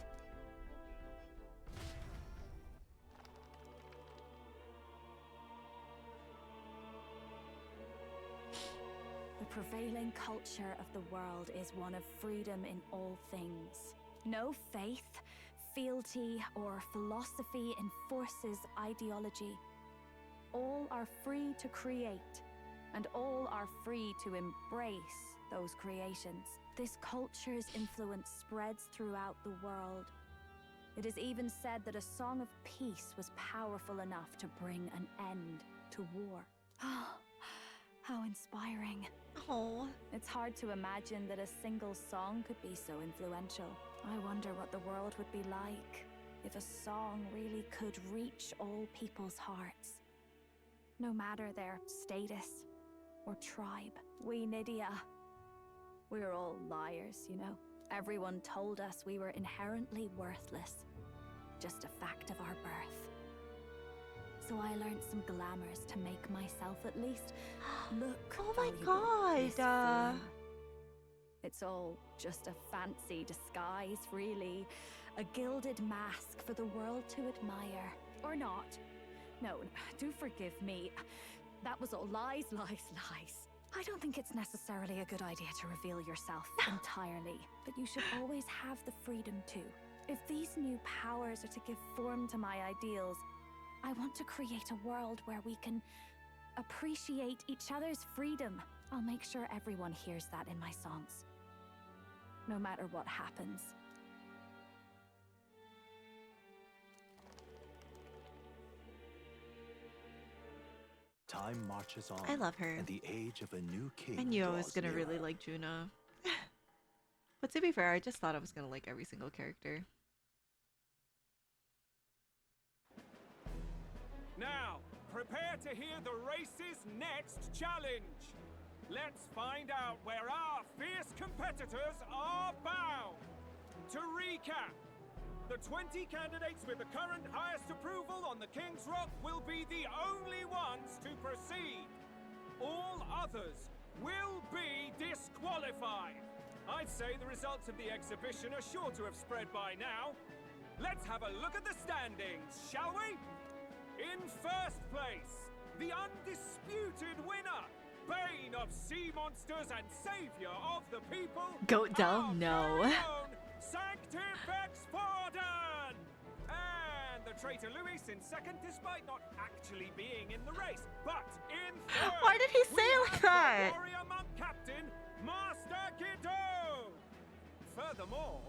Speaker 13: The prevailing culture of the world is one of freedom in all things. No faith, fealty, or philosophy enforces ideology. All are free to create, and all are free to embrace those creations. This culture's influence spreads throughout the world. It is even said that a song of peace was powerful enough to bring an end to war. Oh, how inspiring.
Speaker 1: Oh.
Speaker 13: It's hard to imagine that a single song could be so influential. I wonder what the world would be like if a song really could reach all people's hearts. No matter their status or tribe. We Nydia, we're all liars, you know. Everyone told us we were inherently worthless. Just a fact of our birth. So I learned some glamours to make myself at least look
Speaker 1: Oh my
Speaker 13: valuable this
Speaker 1: god.
Speaker 13: form. It's all just a fancy disguise, really. A gilded mask for the world to admire. Or not. No, do forgive me. That was all lies, lies, lies. I don't think it's necessarily a good idea to reveal yourself entirely, but you should always have the freedom to. If these new powers are to give form to my ideals, I want to create a world where we can appreciate each other's freedom. I'll make sure everyone hears that in my songs. No matter what happens.
Speaker 2: Time marches on.
Speaker 1: I love her.
Speaker 2: And the age of a new king.
Speaker 1: I knew I was
Speaker 2: draws
Speaker 1: gonna
Speaker 2: nearer.
Speaker 1: really like Junah. But to be fair, I just thought I was gonna like every single character.
Speaker 11: Now, prepare to hear the race's next challenge. Let's find out where our fierce competitors are bound. To recap, the 20 candidates with the current highest approval on the King's Rock will be the only ones to proceed. All others will be disqualified. I'd say the results of the exhibition are sure to have spread by now. Let's have a look at the standings, shall we? In first place, the undisputed winner, bane of sea monsters and savior of the people,
Speaker 1: Goatdell, no.
Speaker 11: Sanctifex Forden! And the traitor Luis in second, despite not actually being in the race. But in third,
Speaker 1: why did he say like that?
Speaker 11: The warrior monk captain, Master Kiddo! Furthermore,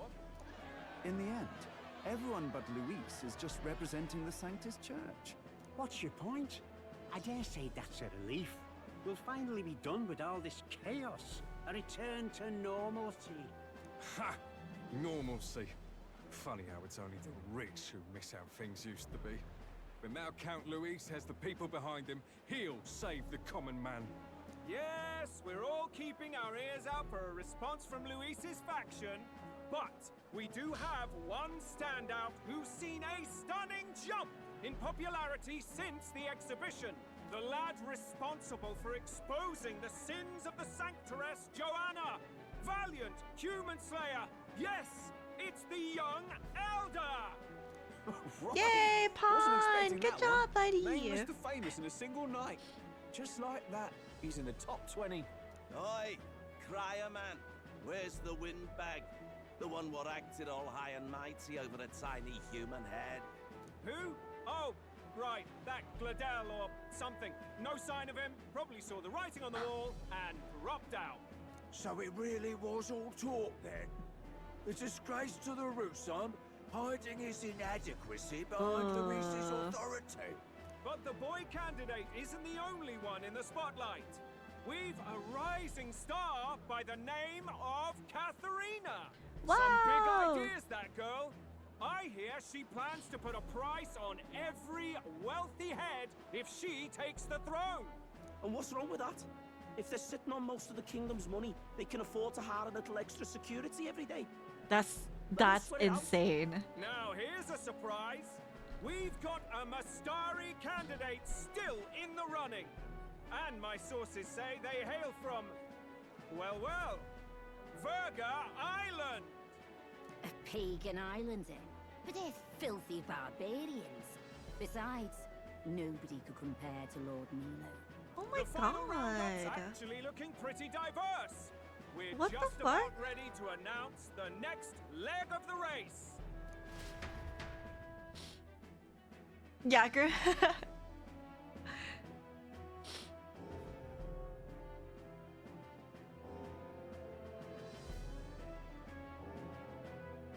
Speaker 17: in the end, everyone but Luis is just representing the Sanctus Church.
Speaker 18: What's your point? I dare say that's a relief. We'll finally be done with all this chaos. A return to normalcy.
Speaker 19: Ha! Normalcy. Funny how it's only the rich who miss how things used to be. But now Count Luis has the people behind him. He'll save the common man.
Speaker 11: yes, we're all keeping our ears out for a response from Luis's faction. But we do have one standout who's seen a stunning jump in popularity since the exhibition. The lad responsible for exposing the sins of the Sanctoress Joanna. Valiant human slayer. Yes, it's the young elder.
Speaker 1: Right. Yay, Pawn! Good job, buddy.
Speaker 10: Named Mr. Famous in a single night. Just like that, he's in the top 20.
Speaker 20: Oi, crier man. Where's the windbag? The one what acted all high and mighty over a tiny human head.
Speaker 11: Who? Oh, right, that Gladell or something. No sign of him, probably saw the writing on the wall and dropped out.
Speaker 12: So it really was all talk then? A disgrace to the Rusum, hiding his inadequacy behind Luis's authority.
Speaker 11: But the boy candidate isn't the only one in the spotlight. We've a rising star by the name of Katharina.
Speaker 1: Wow.
Speaker 11: Some big ideas, that girl. I hear she plans to put a price on every wealthy head if she takes the throne.
Speaker 6: And what's wrong with that? If they're sitting on most of the kingdom's money, they can afford to hire a little extra security every day.
Speaker 1: That's insane.
Speaker 11: Now here's a surprise. We've got a Mastari candidate still in the running. And my sources say they hail from, well, Verga Island.
Speaker 21: A pagan island, eh? But they're filthy barbarians. Besides, nobody could compare to Lord Milo.
Speaker 1: Oh my
Speaker 11: the final
Speaker 1: god.
Speaker 11: roundup's actually looking pretty diverse. We're
Speaker 1: What
Speaker 11: just
Speaker 1: the
Speaker 11: about
Speaker 1: fuck?
Speaker 11: ready to announce the next leg of the race.
Speaker 1: Yeah, girl.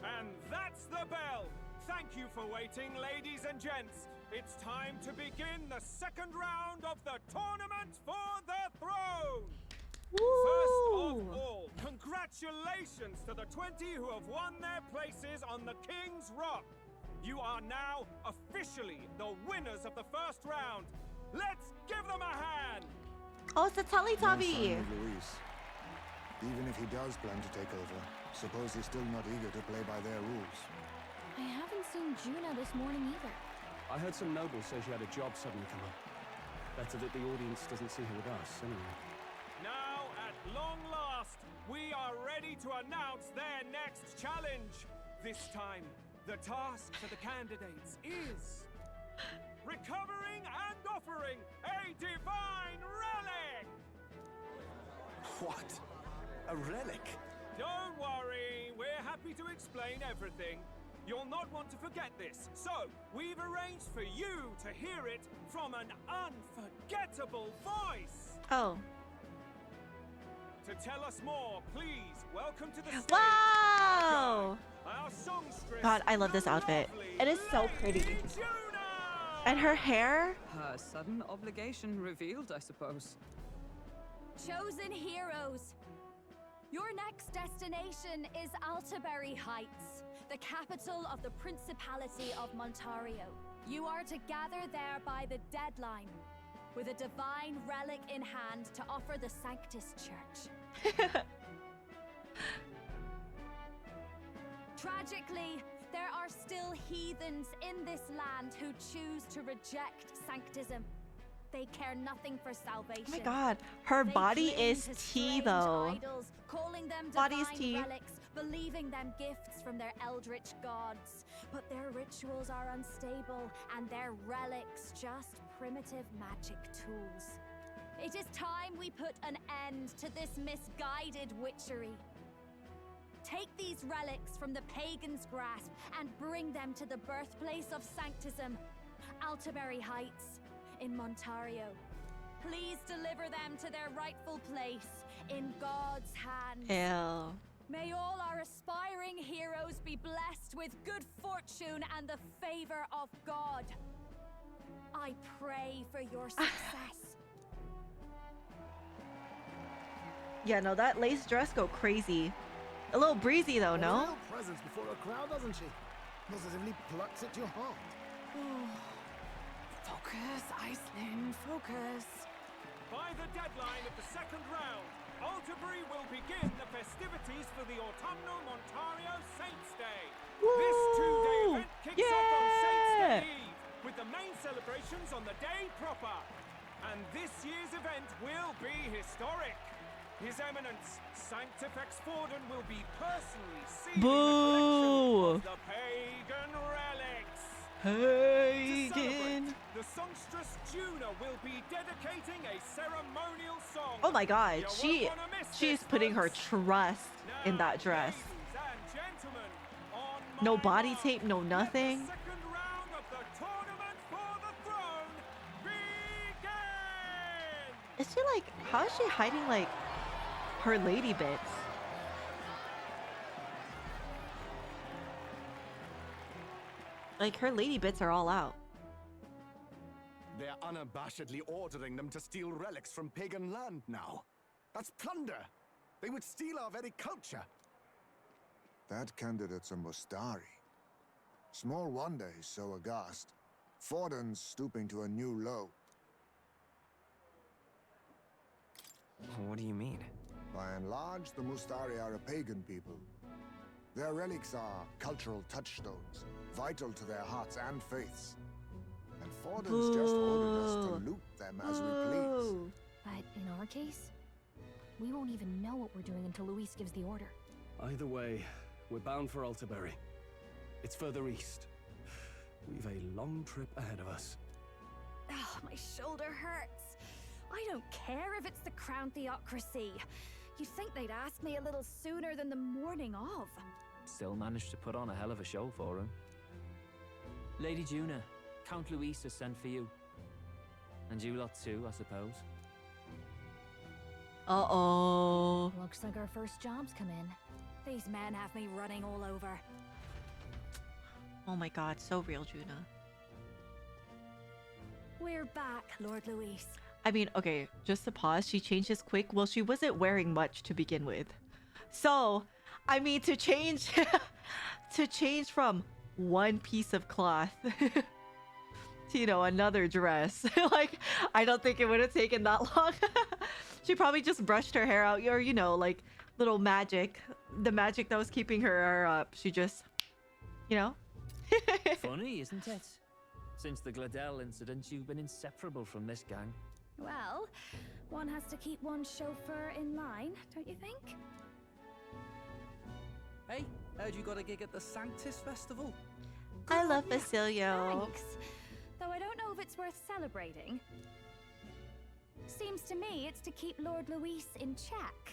Speaker 11: And that's the bell. Thank you for waiting, ladies and gents. It's time to begin the second round of the tournament for the throne. First of all, congratulations to the 20 who have won their places on the King's Rock. You are now officially the winners of the first round. Let's give them a hand.
Speaker 1: Oh, it's a Teletubby.
Speaker 4: No sign of Luis. Even if he does plan to take over, suppose he's still not eager to play by their rules.
Speaker 5: I haven't seen Junah this morning either.
Speaker 3: I heard some nobles say she had a job suddenly come up. Better that the audience doesn't see her with us, anyway.
Speaker 11: Now, at long last, we are ready to announce their next challenge. This time, the task for the candidates is recovering and offering a divine relic!
Speaker 12: What? A relic?
Speaker 11: Don't worry, we're happy to explain everything. You'll not want to forget this, so we've arranged for you to hear it from an unforgettable voice.
Speaker 1: Oh.
Speaker 11: To tell us more, please welcome to the stage.
Speaker 1: Wow!
Speaker 11: Our songstress,
Speaker 1: God, I love this outfit. It is so pretty. And her hair?
Speaker 9: Her sudden obligation revealed, I suppose.
Speaker 13: Chosen heroes! Your next destination is Altaberry Heights, the capital of the Principality of Montario. You are to gather there by the deadline, with a divine relic in hand to offer the Sanctus Church. Tragically, there are still heathens in this land who choose to reject Sanctism. They care nothing for salvation.
Speaker 1: Oh my god, her
Speaker 13: They
Speaker 1: body
Speaker 13: cling
Speaker 1: is
Speaker 13: to
Speaker 1: tea
Speaker 13: strange
Speaker 1: though.
Speaker 13: Idols, calling them
Speaker 1: Body is
Speaker 13: divine
Speaker 1: tea.
Speaker 13: relics, believing them gifts from their eldritch gods. But their rituals are unstable, and their relics just primitive magic tools. It is time we put an end to this misguided witchery. Take these relics from the pagan's grasp and bring them to the birthplace of Sanctism, Altaberry Heights in Montario. Please deliver them to their rightful place in God's hands.
Speaker 1: Ew.
Speaker 13: May all our aspiring heroes be blessed with good fortune and the favor of God. I pray for your success.
Speaker 1: Yeah, no, that lace dress go crazy. A little breezy though, no?
Speaker 16: Real presence before a crowd, doesn't she? Positively plucks at your heart.
Speaker 9: Focus, Iceland, focus.
Speaker 2: By the deadline of the second round, Altaberry will begin the festivities for the autumnal Montario Saints' Day. This two-day event kicks off on Saints' Day Eve, with the main celebrations on the day proper. And this year's event will be historic. His Eminence, Sanctifex Forden, will be personally sealing
Speaker 1: Boo!
Speaker 2: the collection of the pagan relics.
Speaker 1: Pagan.
Speaker 2: The songstress Junah will be dedicating a ceremonial song.
Speaker 1: Oh my god,
Speaker 2: You won't wanna miss
Speaker 1: she's
Speaker 2: this,
Speaker 1: putting her
Speaker 2: folks.
Speaker 1: trust in that dress.
Speaker 2: Ladies and gentlemen, on
Speaker 1: No
Speaker 2: my
Speaker 1: body
Speaker 2: mark,
Speaker 1: tape, no nothing.
Speaker 2: let the second round of the tournament for the throne begin.
Speaker 1: Is she like, how is she hiding like her lady bits? Like her lady bits are all out.
Speaker 3: They're unabashedly ordering them to steal relics from pagan land now. That's plunder. They would steal our very culture.
Speaker 4: That candidate's a Mustari. Small wonder he's so aghast. Forden's stooping to a new low.
Speaker 7: What do you mean?
Speaker 4: By and large, the Mustari are a pagan people. Their relics are cultural touchstones, vital to their hearts and faiths. And Forden's just ordered us to loot them as we please.
Speaker 15: But in our case, we won't even know what we're doing until Luis gives the order.
Speaker 3: Either way, we're bound for Altaberry. It's further east. We've a long trip ahead of us.
Speaker 13: Oh, my shoulder hurts. I don't care if it's the Crown Theocracy. You'd think they'd ask me a little sooner than the morning of.
Speaker 6: Still managed to put on a hell of a show for him. Lady Junah, Count Luis has sent for you. And you lot too, I suppose.
Speaker 1: Uh-oh.
Speaker 13: Looks like our first job's come in. These men have me running all over.
Speaker 1: Oh my god, so real, Junah.
Speaker 13: We're back, Lord Luis.
Speaker 1: I mean, okay, just to pause, she changed this quick. Well, she wasn't wearing much to begin with. So, I mean, to change to change from one piece of cloth to, you know, another dress. Like, I don't think it would have taken that long. She probably just brushed her hair out, or, you know, like little magic. The magic that was keeping her hair up. She just, you know.
Speaker 6: Funny, isn't it? Since the Gladell incident, you've been inseparable from this gang.
Speaker 13: Well, one has to keep one's chauffeur in line, don't you think?
Speaker 10: Hey, heard you got a gig at the Sanctus Festival?
Speaker 1: I love Basilio.
Speaker 13: Thanks. Though I don't know if it's worth celebrating. Seems to me it's to keep Lord Luis in check.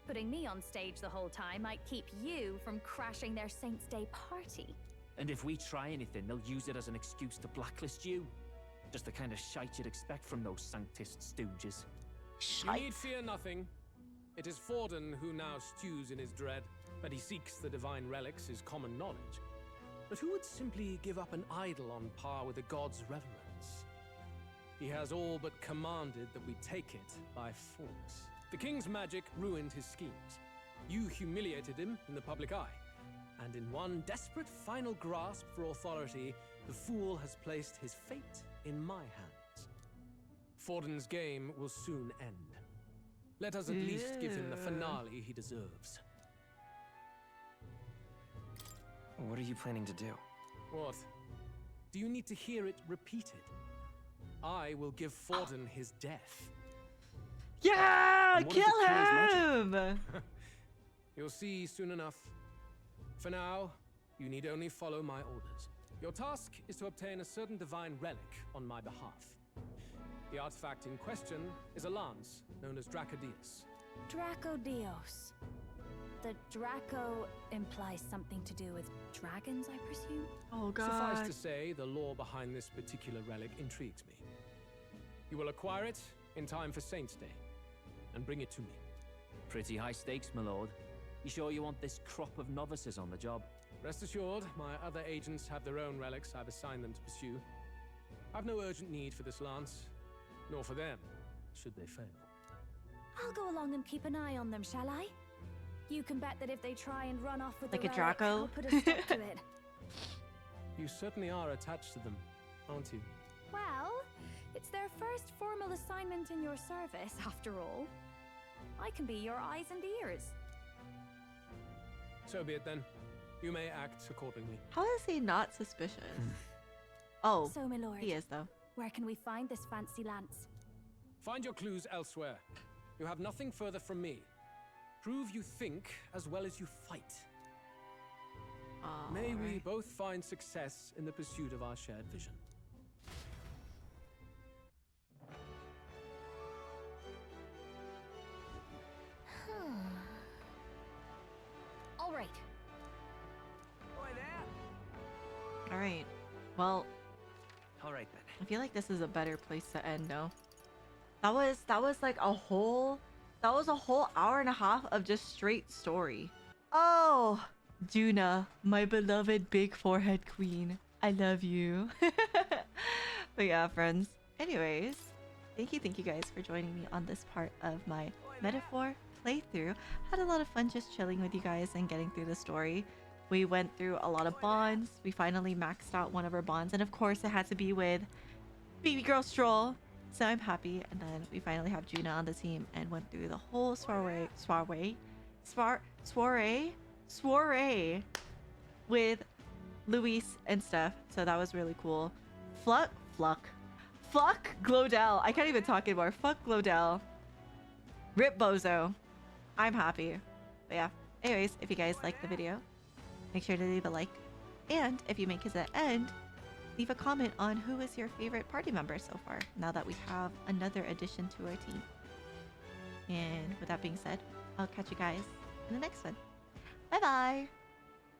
Speaker 13: Putting me on stage the whole time might keep you from crashing their Saints' Day party.
Speaker 6: And if we try anything, they'll use it as an excuse to blacklist you. Just the kind of shite you'd expect from those Sanctist stooges.
Speaker 11: You need fear nothing. It is Forden who now stews in his dread. That he seeks the divine relics is common knowledge. But who would simply give up an idol on par with the god's reverence? He has all but commanded that we take it by force. The king's magic ruined his schemes. You humiliated him in the public eye. And in one desperate final grasp for authority, The fool has placed his fate in my hands. Forden's game will soon end. Let us at least give him the finale he deserves.
Speaker 7: What are you planning to do?
Speaker 11: What? Do you need to hear it repeated? I will give Forden his death.
Speaker 1: Yeah! Kill him!
Speaker 11: You'll see soon enough. For now, you need only follow my orders. Your task is to obtain a certain divine relic on my behalf. The artifact in question is a lance known as Dracodius.
Speaker 13: Dracodios. The Draco implies something to do with dragons, I presume?
Speaker 1: Oh god.
Speaker 11: Suffice to say, the lore behind this particular relic intrigues me. You will acquire it in time for Saint's Day, and bring it to me.
Speaker 6: Pretty high stakes, my lord. You sure you want this crop of novices on the job?
Speaker 11: Rest assured, my other agents have their own relics I've assigned them to pursue. I've no urgent need for this lance, nor for them, should they fail.
Speaker 13: I'll go along and keep an eye on them, shall I? You can bet that if they try and run off with
Speaker 1: Like
Speaker 13: the
Speaker 1: a
Speaker 13: relic,
Speaker 1: Draco?
Speaker 13: I'll put a stop to it.
Speaker 11: You certainly are attached to them, aren't you?
Speaker 13: Well, it's their first formal assignment in your service, after all. I can be your eyes and ears.
Speaker 11: So be it then. You may act accordingly.
Speaker 1: How is he not suspicious? Oh,
Speaker 13: So, my lord,
Speaker 1: he is though.
Speaker 13: where can we find this fancy lance?
Speaker 11: Find your clues elsewhere. You have nothing further from me. Prove you think as well as you fight. May we both find success in the pursuit of our shared vision.
Speaker 13: All right.
Speaker 1: All right. Well,
Speaker 7: All right then.
Speaker 1: I feel like this is a better place to end, no? That was like a whole hour and a half of just straight story. Oh, Junah, my beloved big forehead queen. I love you. But yeah, friends. Anyways, thank you guys for joining me on this part of my metaphor playthrough. Had a lot of fun just chilling with you guys and getting through the story. We went through a lot of bonds. We finally maxed out one of our bonds, and of course it had to be with baby girl Stroll. So I'm happy. And then we finally have Junah on the team and went through the whole soiree with Luis and stuff. So that was really cool. Fuck Glodell. I can't even talk anymore. Fuck Glodell. Rip Bozo. I'm happy. But yeah. Anyways, if you guys liked the video, make sure to leave a like. And if you make it to the end, leave a comment on who is your favorite party member so far, now that we have another addition to our team. And with that being said, I'll catch you guys in the next one. Bye bye!